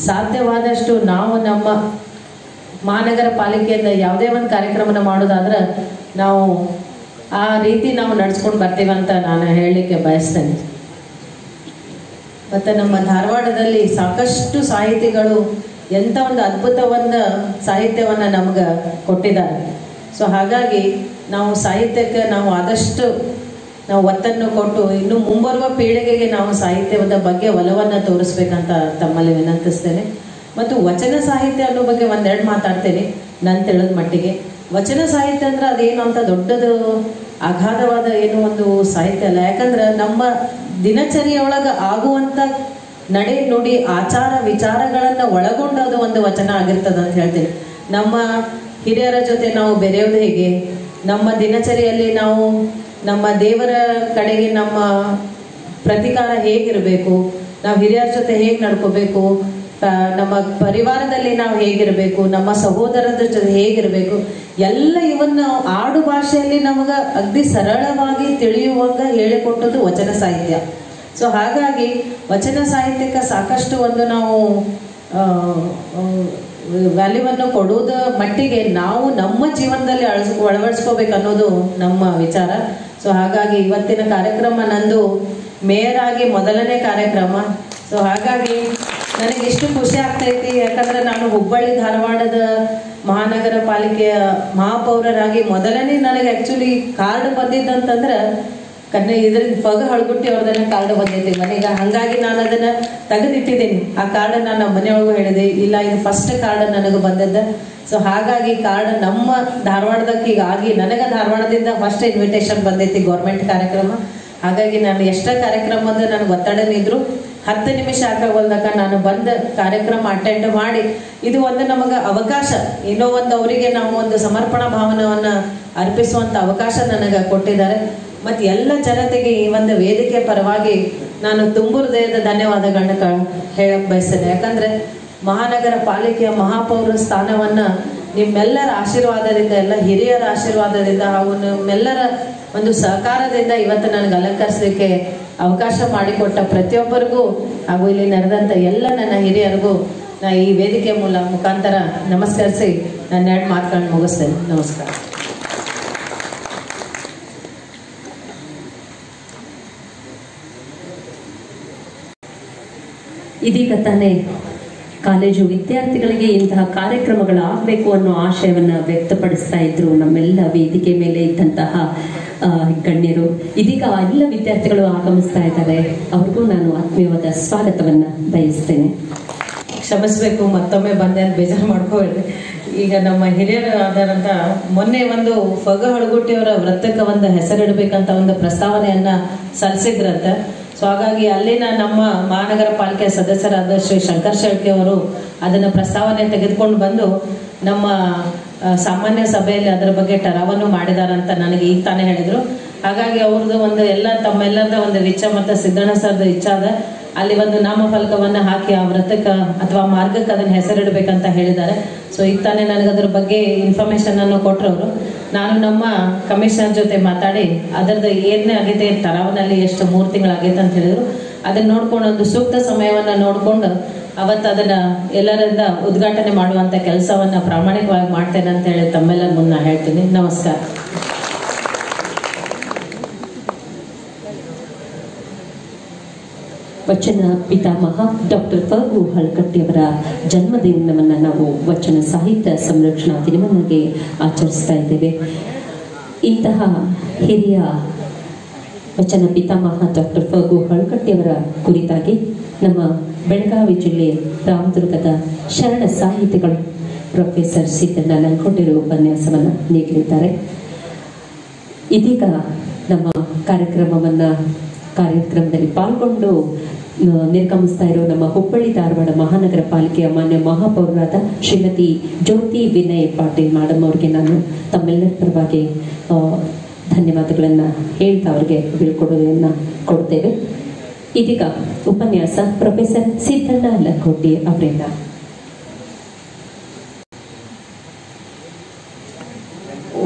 ಸಾಧ್ಯವಾದಷ್ಟು ನಾವು ನಮ್ಮ ಮಹಾನಗರ ಪಾಲಿಕೆಯಿಂದ ಯಾವುದೇ ಒಂದು ಕಾರ್ಯಕ್ರಮನ ಮಾಡೋದಾದ್ರೆ ನಾವು ಆ ರೀತಿ ನಾವು ನಡೆಸ್ಕೊಂಡು ಬರ್ತೀವಿ ಅಂತ ನಾನು ಹೇಳಲಿಕ್ಕೆ ಬಯಸ್ತೇನೆ. ಮತ್ತು ನಮ್ಮ ಧಾರವಾಡದಲ್ಲಿ ಸಾಕಷ್ಟು ಸಾಹಿತಿಗಳು ಎಂಥ ಒಂದು ಅದ್ಭುತವಾದ ಸಾಹಿತ್ಯವನ್ನು ನಮ್ಗೆ ಕೊಟ್ಟಿದ್ದಾರೆ. ಸೊ ಹಾಗಾಗಿ ನಾವು ಸಾಹಿತ್ಯಕ್ಕೆ ನಾವು ಆದಷ್ಟು ನಾವು ಒತ್ತನ್ನು ಕೊಟ್ಟು ಇನ್ನು ಮುಂಬರುವ ಪೀಳಿಗೆಗೆ ನಾವು ಸಾಹಿತ್ಯದ ಬಗ್ಗೆ ಒಲವನ್ನು ತೋರಿಸ್ಬೇಕಂತ ತಮ್ಮಲ್ಲಿ ವಿನಂತಿಸ್ತೇನೆ. ಮತ್ತು ವಚನ ಸಾಹಿತ್ಯ ಅನ್ನೋ ಬಗ್ಗೆ ಒಂದೆರಡು ಮಾತಾಡ್ತೇನೆ ನಾನು ತಿಳಿದ ಮಟ್ಟಿಗೆ. ವಚನ ಸಾಹಿತ್ಯ ಅಂದ್ರೆ ಅದೇನು ಅಂತ ದೊಡ್ಡದು ಅಗಾಧವಾದ ಏನು ಒಂದು ಸಾಹಿತ್ಯ ಅಲ್ಲ. ಯಾಕಂದ್ರೆ ನಮ್ಮ ದಿನಚರಿಯೊಳಗೆ ಆಗುವಂಥ ನಡೆ ನುಡಿ ಆಚಾರ ವಿಚಾರಗಳನ್ನು ಒಳಗೊಂಡದು ಒಂದು ವಚನ ಆಗಿರ್ತದೆ ಅಂತ ಹೇಳ್ತೀನಿ. ನಮ್ಮ ಹಿರಿಯರ ಜೊತೆ ನಾವು ಬೆರೆಯೋದು ಹೇಗೆ, ನಮ್ಮ ದಿನಚರಿಯಲ್ಲಿ ನಾವು ನಮ್ಮ ದೇವರ ಕಡೆಗೆ ನಮ್ಮ ಪ್ರತಿಕಾರ ಹೇಗಿರಬೇಕು, ನಾವು ಹಿರಿಯರ ಜೊತೆ ಹೇಗೆ ನಡ್ಕೋಬೇಕು, ನಮ್ಮ ಪರಿವಾರದಲ್ಲಿ ನಾವು ಹೇಗಿರಬೇಕು, ನಮ್ಮ ಸಹೋದರರ ಜೊತೆ ಹೇಗಿರಬೇಕು, ಎಲ್ಲ ಇವನ್ನ ಆಡು ಭಾಷೆಯಲ್ಲಿ ನಮಗೆ ಅಗ್ದಿ ಸರಳವಾಗಿ ತಿಳಿಯುವಂಗ ಹೇಳಿಕೊಟ್ಟದ್ದು ವಚನ ಸಾಹಿತ್ಯ. ಸೊ ಹಾಗಾಗಿ ವಚನ ಸಾಹಿತ್ಯಕ್ಕೆ ಸಾಕಷ್ಟು ಒಂದು ನಾವು ವ್ಯಾಲ್ಯೂವನ್ನು ಕೊಡುವುದ ಮಟ್ಟಿಗೆ ನಾವು ನಮ್ಮ ಜೀವನದಲ್ಲಿ ಅಳವಡಿಸ್ಕೋಬೇಕು ಅನ್ನೋದು ನಮ್ಮ ವಿಚಾರ. ಸೊ ಹಾಗಾಗಿ ಇವತ್ತಿನ ಕಾರ್ಯಕ್ರಮ ನಂದು ಮೇಯರ್ ಆಗಿ ಮೊದಲನೇ ಕಾರ್ಯಕ್ರಮ. ಸೊ ಹಾಗಾಗಿ ನನಗೆ ಇಷ್ಟು ಖುಷಿ ಆಗ್ತೈತಿ. ಯಾಕಂದ್ರೆ ನಾನು ಹುಬ್ಬಳ್ಳಿ ಧಾರವಾಡದ ಮಹಾನಗರ ಪಾಲಿಕೆಯ ಮಹಾಪೌರರಾಗಿ ಮೊದಲನೇ ನನಗೆ ಆ್ಯಕ್ಚುಲಿ ಕಾರ್ಡ್ ಬಂದಿದ್ದಂತಂದ್ರೆ ಇದರಿಂದ ಫಗ ಹಳಗುಟ್ಟಿ ಅವ್ರದನ್ನ ಕಾರ್ಡ್ ಬಂದೈತಿ ಮನೆಗೆ. ಹಾಗಾಗಿ ನಾನು ಅದನ್ನ ತೆಗೆದಿಟ್ಟಿದ್ದೀನಿ. ಆ ಕಾರ್ಡ್ ನಾನು ನಮ್ಮ ಮನೆಯೊಳಗೂ ಹೇಳಿದೆ, ಇಲ್ಲ ಇದು ಫಸ್ಟ್ ಕಾರ್ಡ್ ನನಗೆ ಬಂದದ್ದು. ಸೊ ಹಾಗಾಗಿ ಕಾರ್ಡ್ ನಮ್ಮ ಧಾರವಾಡದಕ್ಕೆ ಈಗ ಆಗಿ ನನಗೆ ಧಾರವಾಡದಿಂದ ಫಸ್ಟ್ ಇನ್ವಿಟೇಷನ್ ಬಂದೈತಿ ಗೌರ್ಮೆಂಟ್ ಕಾರ್ಯಕ್ರಮ. ಹಾಗಾಗಿ ನಾನು ಎಷ್ಟೇ ಕಾರ್ಯಕ್ರಮದ ನನಗೆ ಒತ್ತಡನಿದ್ರು 10 ನಿಮಿಷ ಆಗವಲ್ದಾಗ ನಾನು ಬಂದ ಕಾರ್ಯಕ್ರಮ ಅಟೆಂಡ್ ಮಾಡಿ ಇದು ಒಂದು ನಮಗೆ ಅವಕಾಶ, ಇನ್ನೂ ಒಂದು ಅವರಿಗೆ ನಾವು ಒಂದು ಸಮರ್ಪಣಾ ಭಾವನವನ್ನು ಅರ್ಪಿಸುವಂಥ ಅವಕಾಶ ನನಗೆ ಕೊಟ್ಟಿದ್ದಾರೆ. ಮತ್ತು ಎಲ್ಲ ಜನತೆಗೆ ಈ ಒಂದು ವೇದಿಕೆ ಪರವಾಗಿ ನಾನು ತುಂಬು ಹೃದಯದ ಧನ್ಯವಾದಗಳನ್ನ ಹೇಳಕ್ಕೆ ಬಯಸ್ತೇನೆ. ಯಾಕಂದರೆ ಮಹಾನಗರ ಪಾಲಿಕೆಯ ಮಹಾಪೌರ ಸ್ಥಾನವನ್ನು ನಿಮ್ಮೆಲ್ಲರ ಆಶೀರ್ವಾದದಿಂದ, ಎಲ್ಲ ಹಿರಿಯರ ಆಶೀರ್ವಾದದಿಂದ ಹಾಗೂ ನಿಮ್ಮೆಲ್ಲರ ಒಂದು ಸಹಕಾರದಿಂದ ಇವತ್ತು ನನಗೆ ಅಲಂಕರಿಸಲಿಕ್ಕೆ ಅವಕಾಶ ಮಾಡಿಕೊಟ್ಟ ಪ್ರತಿಯೊಬ್ಬರಿಗೂ ಹಾಗೂ ಇಲ್ಲಿ ನಡೆದಂಥ ಎಲ್ಲ ನನ್ನ ಹಿರಿಯರಿಗೂ ನಾ ಈ ವೇದಿಕೆ ಮುಖಾಂತರ ನಮಸ್ಕರಿಸಿ ನನ್ನ 2 ಮಾತುಗಳನ್ನು ಮುಗಿಸ್ತೇನೆ. ನಮಸ್ಕಾರ. ಇದೀಗ ತಾನೇ ಕಾಲೇಜು ವಿದ್ಯಾರ್ಥಿಗಳಿಗೆ ಇಂತಹ ಕಾರ್ಯಕ್ರಮಗಳು ಆಗಬೇಕು ಅನ್ನೋ ಆಶಯವನ್ನು ವ್ಯಕ್ತಪಡಿಸ್ತಾ ಇದ್ರು ನಮ್ಮೆಲ್ಲ ವೇದಿಕೆ ಮೇಲೆ ಇದ್ದಂತಹ ಗಣ್ಯರು. ಇದೀಗ ಎಲ್ಲ ವಿದ್ಯಾರ್ಥಿಗಳು ಆಗಮಿಸ್ತಾ ಇದ್ದಾರೆ. ಅವ್ರಿಗೂ ನಾನು ಆತ್ಮೀಯವಾದ ಸ್ವಾಗತವನ್ನು ಬಯಸ್ತೇನೆ. ಕ್ಷಮಿಸಬೇಕು, ಮತ್ತೊಮ್ಮೆ ಬಂದೆ ಅಂತ ಬೇಜಾರು ಮಾಡ್ಕೋಬೇಡ್ರಿ. ಈಗ ನಮ್ಮ ಹಿರಿಯರು ಆದಂತ ಮೊನ್ನೆ ಒಂದು ಫಗ ಹಳಗುಟ್ಟಿಯವರ ವೃತ್ತಕ್ಕೆ ಒಂದು ಹೆಸರಿಡಬೇಕಂತ ಒಂದು ಪ್ರಸ್ತಾವನೆಯನ್ನ ಸಲ್ಲಿಸಿದ್ರಂತೆ. ಸೊ ಹಾಗಾಗಿ ಅಲ್ಲಿನ ನಮ್ಮ ಮಹಾನಗರ ಪಾಲಿಕೆ ಸದಸ್ಯರಾದ ಶ್ರೀ ಶಂಕರ್ ಶೆಟ್ಟಿ ಅವರು ಅದನ್ನು ಪ್ರಸ್ತಾವನೆ ತೆಗೆದುಕೊಂಡು ಬಂದು ನಮ್ಮ ಸಾಮಾನ್ಯ ಸಭೆಯಲ್ಲಿ ಅದರ ಬಗ್ಗೆ ಟರಾವನ್ನು ಮಾಡಿದಾರಂತ ನನಗೆ ಈಗ ತಾನೇ ಹೇಳಿದ್ರು. ಹಾಗಾಗಿ ಅವ್ರದ್ದು ಒಂದು ಎಲ್ಲ ತಮ್ಮೆಲ್ಲರದ ಒಂದು ಇಚ್ಛೆ ಮತ್ತು ಸಿದ್ದಣ್ಣ ಸರ್ದ ಇಚ್ಛೆ ಅದ ಅಲ್ಲಿ ಒಂದು ನಾಮಫಲಕವನ್ನು ಹಾಕಿ ಆ ವ್ರತಕ್ಕೆ ಅಥವಾ ಮಾರ್ಗಕ್ಕೆ ಅದನ್ನ ಹೆಸರಿಡಬೇಕಂತ ಹೇಳಿದ್ದಾರೆ. ಸೊ ಈಗ ತಾನೇ ನನಗೆ ಅದ್ರ ಬಗ್ಗೆ ಇನ್ಫಾರ್ಮೇಶನ್ ಅನ್ನು ಕೊಟ್ಟರವರು. ನಾನು ನಮ್ಮ ಕಮಿಷನರ್ ಜೊತೆ ಮಾತಾಡಿ ಅದರದ್ದು ಏನೇ ಆಗೈತೆ ತರಾವನಲ್ಲಿ ಎಷ್ಟು 3 ತಿಂಗಳಾಗೈತೆ ಅಂತ ಹೇಳಿದ್ರು. ಅದನ್ನ ನೋಡ್ಕೊಂಡು ಒಂದು ಸೂಕ್ತ ಸಮಯವನ್ನು ನೋಡ್ಕೊಂಡು ಅವತ್ತು ಅದನ್ನ ಎಲ್ಲರಿಂದ ಉದ್ಘಾಟನೆ ಮಾಡುವಂತ ಕೆಲಸವನ್ನ ಪ್ರಾಮಾಣಿಕವಾಗಿ ಮಾಡ್ತೇನೆ ಅಂತ ಹೇಳಿ ತಮ್ಮೆಲ್ಲರ ಮುನ್ನ ಹೇಳ್ತೀನಿ. ನಮಸ್ಕಾರ. ವಚನ ಪಿತಾಮಹ ಡಾಕ್ಟರ್ ಫಗು ಹಳಕಟ್ಟಿಯವರ ಜನ್ಮದಿನವನ್ನು ನಾವು ವಚನ ಸಾಹಿತ್ಯ ಸಂರಕ್ಷಣಾ ದಿನವನ್ನಾಗಿ ಆಚರಿಸ್ತಾ ಇದ್ದೇವೆ. ಇಂತಹ ಹಿರಿಯ ವಚನ ಪಿತಾಮಹ ಡಾಕ್ಟರ್ ಫಗು ಹಳಕಟ್ಟಿಯವರ ಕುರಿತಾಗಿ ನಮ್ಮ ಬೆಳಗಾವಿ ಜಿಲ್ಲೆ ರಾಮದುರ್ಗದ ಶರಣ ಸಾಹಿತಿಗಳು ಪ್ರೊಫೆಸರ್ ಸಿದ್ದಣ್ಣ ನಂಕೋಟೆರು ಉಪನ್ಯಾಸವನ್ನು ನೀಡಲಿದ್ದಾರೆ. ಇದೀಗ ನಮ್ಮ ಕಾರ್ಯಕ್ರಮದಲ್ಲಿ ಪಾಲ್ಗೊಂಡು ನಿರ್ಗಮಿಸ್ತಾ ಇರೋ ನಮ್ಮ ಹುಬ್ಬಳ್ಳಿ ಧಾರವಾಡ ಮಹಾನಗರ ಪಾಲಿಕೆಯ ಮಾನ್ಯ ಮಹಾಪೌರರಾದ ಶ್ರೀಮತಿ ಜ್ಯೋತಿ ವಿನಯ್ ಪಾಟೀಲ್ ಮೇಡಮ್ ಅವರಿಗೆ ನಾನು ತಮ್ಮೆಲ್ಲರ ಪರವಾಗಿ ಧನ್ಯವಾದಗಳನ್ನು ಹೇಳ್ತಾ ಅವರಿಗೆ ಬೀಳ್ಕೊಡುಗೆಯನ್ನು ಕೊಡ್ತೇವೆ. ಇದೀಗ ಉಪನ್ಯಾಸ ಪ್ರೊಫೆಸರ್ ಸಿದ್ದಣ್ಣ ಲಕ್ಕೋಟಿ ಅವರಿಂದ.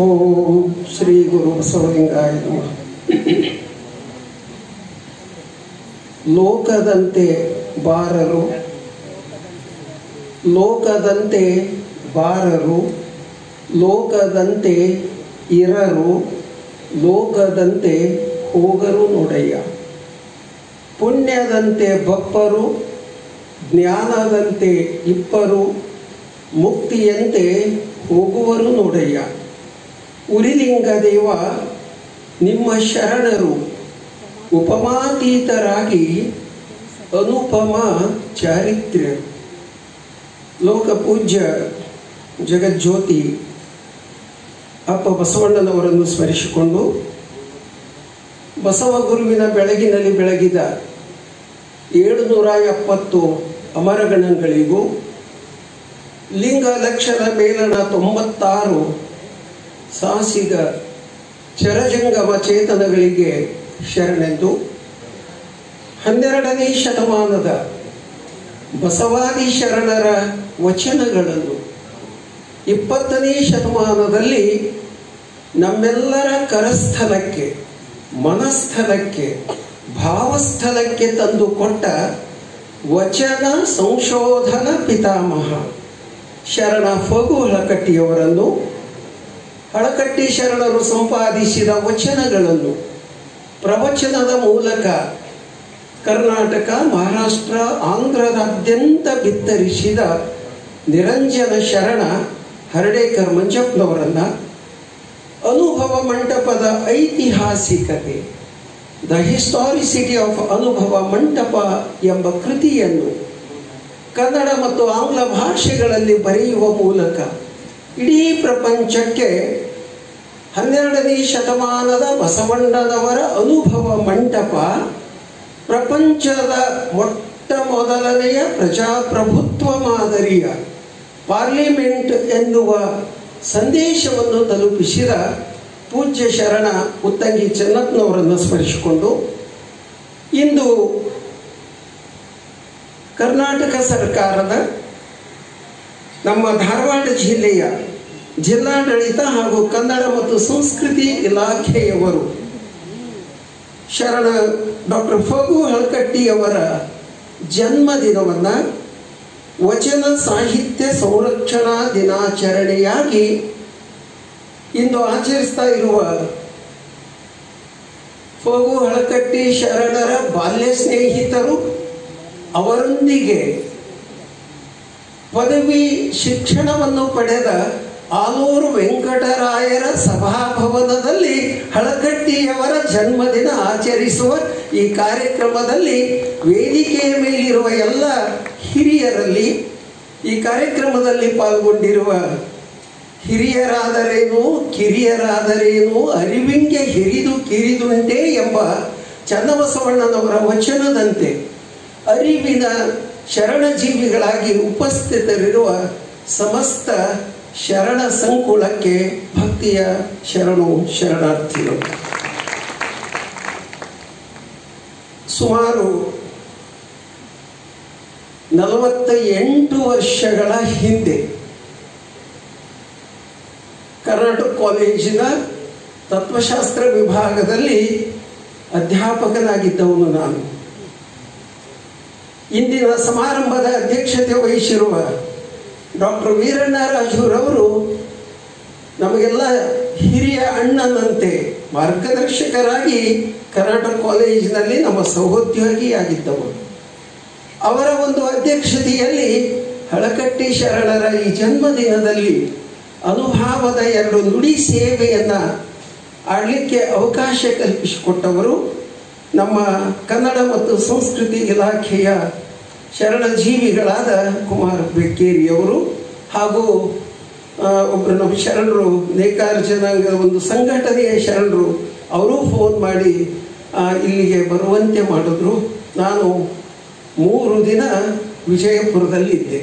ಓಂ ಶ್ರೀ ಗುರು ಬಸವಲಿಂಗಾಯ ನಮಃ. ಲೋಕದಂತೆ ಬಾರರು, ಲೋಕದಂತೆ ಬಾರರು, ಲೋಕದಂತೆ ಇರರು, ಲೋಕದಂತೆ ಹೋಗರು ನೋಡಯ್ಯ. ಪುಣ್ಯದಂತೆ ಬಪ್ಪರು, ಜ್ಞಾನದಂತೆ ಇಪ್ಪರು, ಮುಕ್ತಿಯಂತೆ ಹೋಗುವರು ನೋಡಯ್ಯ. ಉರಿಲಿಂಗ ದೇವ ನಿಮ್ಮ ಶರಣರು ಉಪಮಾತೀತರಾಗಿ ಅನುಪಮ ಚಾರಿತ್ರ್ಯ. ಲೋಕಪೂಜ್ಯ ಜಗಜ್ಯೋತಿ ಅಪ್ಪ ಬಸವಣ್ಣನವರನ್ನು ಸ್ಮರಿಸಿಕೊಂಡು ಬಸವ ಗುರುವಿನ ಬೆಳಗಿನಲ್ಲಿ ಬೆಳಗಿದ 770 ಅಮರಗಣಗಳಿಗೂ ಲಿಂಗ ಲಕ್ಷದ ಮೇಲಣ 96 ಸಾಹಸಿಗ ಚರಜಂಗಮ ಚೇತನಗಳಿಗೆ ಶರಣೆಂದು 12ನೇ ಶತಮಾನದ ಬಸವಾದಿ ಶರಣರ ವಚನಗಳನ್ನು 20ನೇ ಶತಮಾನದಲ್ಲಿ ನಮ್ಮೆಲ್ಲರ ಕರಸ್ಥಲಕ್ಕೆ, ಮನಸ್ಥಲಕ್ಕೆ, ಭಾವಸ್ಥಲಕ್ಕೆ ತಂದುಕೊಟ್ಟ ವಚನ ಸಂಶೋಧನ ಪಿತಾಮಹ ಶರಣ ಫಗು ಹಳಕಟ್ಟಿಯವರನ್ನು, ಹಳಕಟ್ಟಿ ಶರಣರು ಸಂಪಾದಿಸಿದ ವಚನಗಳನ್ನು ಪ್ರವಚನದ ಮೂಲಕ ಕರ್ನಾಟಕ, ಮಹಾರಾಷ್ಟ್ರ, ಆಂಧ್ರದಾದ್ಯಂತ ಬಿತ್ತರಿಸಿದ ನಿರಂಜನ ಶರಣ ಹರ್ಡೇಕರ್ ಮಂಜಪ್ಪನವರನ್ನ ಅನುಭವ ಮಂಟಪದ ಐತಿಹಾಸಿಕತೆ, ದ ಹಿಸ್ಟಾರಿಸಿಟಿ ಆಫ್ ಅನುಭವ ಮಂಟಪ ಎಂಬ ಕೃತಿಯನ್ನು ಕನ್ನಡ ಮತ್ತು ಆಂಗ್ಲ ಭಾಷೆಗಳಲ್ಲಿ ಬರೆಯುವ ಮೂಲಕ ಇಡೀ ಪ್ರಪಂಚಕ್ಕೆ 12ನೇ ಶತಮಾನದ ಬಸವಣ್ಣನವರ ಅನುಭವ ಮಂಟಪ ಪ್ರಪಂಚದ ಮೊಟ್ಟ ಮೊದಲನೆಯ ಪ್ರಜಾಪ್ರಭುತ್ವ ಮಾದರಿಯ ಪಾರ್ಲಿಮೆಂಟ್ ಎನ್ನುವ ಸಂದೇಶವನ್ನು ತಲುಪಿಸಿದ ಪೂಜ್ಯ ಶರಣ ಉತ್ತಂಗಿ ಚೆನ್ನಪ್ಪನವರನ್ನು ಸ್ಮರಿಸಿಕೊಂಡು ಇಂದು ಕರ್ನಾಟಕ ಸರ್ಕಾರದ ನಮ್ಮ ಧಾರವಾಡ ಜಿಲ್ಲೆಯ ಜಿಲ್ಲಾಡಳಿತ ಹಾಗೂ ಕನ್ನಡ ಮತ್ತು ಸಂಸ್ಕೃತಿ ಇಲಾಖೆಯವರು ಶರಣ ಡಾಕ್ಟರ್ ಫಗು ಹಳಕಟ್ಟಿಯವರ ಜನ್ಮದಿನವನ್ನು ವಚನ ಸಾಹಿತ್ಯ ಸಂರಕ್ಷಣಾ ದಿನಾಚರಣೆಯಾಗಿ ಇಂದು ಆಚರಿಸ್ತಾ ಇರುವ ಫಗು ಹಳಕಟ್ಟಿ ಶರಣರ ಬಾಲ್ಯ ಸ್ನೇಹಿತರು, ಅವರೊಂದಿಗೆ ಪದವಿ ಶಿಕ್ಷಣವನ್ನು ಪಡೆದ ಆಲೂರು ವೆಂಕಟರಾಯರ ಸಭಾಭವನದಲ್ಲಿ ಹಳಕಟ್ಟಿಯವರ ಜನ್ಮದಿನ ಆಚರಿಸುವ ಈ ಕಾರ್ಯಕ್ರಮದಲ್ಲಿ ವೇದಿಕೆಯ ಮೇಲಿರುವ ಎಲ್ಲ ಹಿರಿಯರಲ್ಲಿ, ಈ ಕಾರ್ಯಕ್ರಮದಲ್ಲಿ ಪಾಲ್ಗೊಂಡಿರುವ ಹಿರಿಯರಾದರೇನು ಕಿರಿಯರಾದರೇನು ಅರಿವಿಂಗೆ ಹಿರಿದು ಕಿರಿದುಂಟೆ ಎಂಬ ಚನ್ನಬಸವಣ್ಣನವರ ವಚನದಂತೆ ಅರಿವಿನ ಶರಣಜೀವಿಗಳಾಗಿ ಉಪಸ್ಥಿತರಿರುವ ಸಮಸ್ತ ಶರಣ ಸಂಕುಲಕ್ಕೆ ಭಕ್ತಿಯ ಶರಣು ಶರಣಾರ್ಥಿಗಳು. ಸುಮಾರು 48 ವರ್ಷಗಳ ಹಿಂದೆ ಕರ್ನಾಟಕ ಕಾಲೇಜಿನ ತತ್ವಶಾಸ್ತ್ರ ವಿಭಾಗದಲ್ಲಿ ಅಧ್ಯಾಪಕನಾಗಿದ್ದವನು ನಾನು. ಇಂದಿನ ಸಮಾರಂಭದ ಅಧ್ಯಕ್ಷತೆ ವಹಿಸಿರುವ ಡಾಕ್ಟರ್ ವೀರಣ್ಣರಾಜುರವರು ನಮಗೆಲ್ಲ ಹಿರಿಯ ಅಣ್ಣನಂತೆ ಮಾರ್ಗದರ್ಶಕರಾಗಿ ಕರ್ನಾಟಕ ಕಾಲೇಜಿನಲ್ಲಿ ನಮ್ಮ ಸಹೋದ್ಯೋಗಿಯಾಗಿದ್ದವರು. ಅವರ ಒಂದು ಅಧ್ಯಕ್ಷತೆಯಲ್ಲಿ ಹಳಕಟ್ಟಿ ಶರಣರ ಈ ಜನ್ಮದಿನದಲ್ಲಿ ಅನುಭಾವದ 2 ನುಡಿ ಸೇವೆಯನ್ನು ಆಡಲಿಕ್ಕೆ ಅವಕಾಶ ಕಲ್ಪಿಸಿಕೊಟ್ಟವರು ನಮ್ಮ ಕನ್ನಡ ಮತ್ತು ಸಂಸ್ಕೃತಿ ಇಲಾಖೆಯ ಶರಣಜೀವಿಗಳಾದ ಕುಮಾರ ಬೆಕ್ಕೇರಿಯವರು ಹಾಗೂ ಒಬ್ಬರು ನಮ್ಮ ಶರಣರು ನೇಕಾರ ಜನಾಂಗದ ಒಂದು ಸಂಘಟನೆಯ ಶರಣರು ಅವರು ಫೋನ್ ಮಾಡಿ ಇಲ್ಲಿಗೆ ಬರುವಂತೆ ಮಾಡಿದ್ರು. ನಾನು 3 ದಿನ ವಿಜಯಪುರದಲ್ಲಿದ್ದೆ.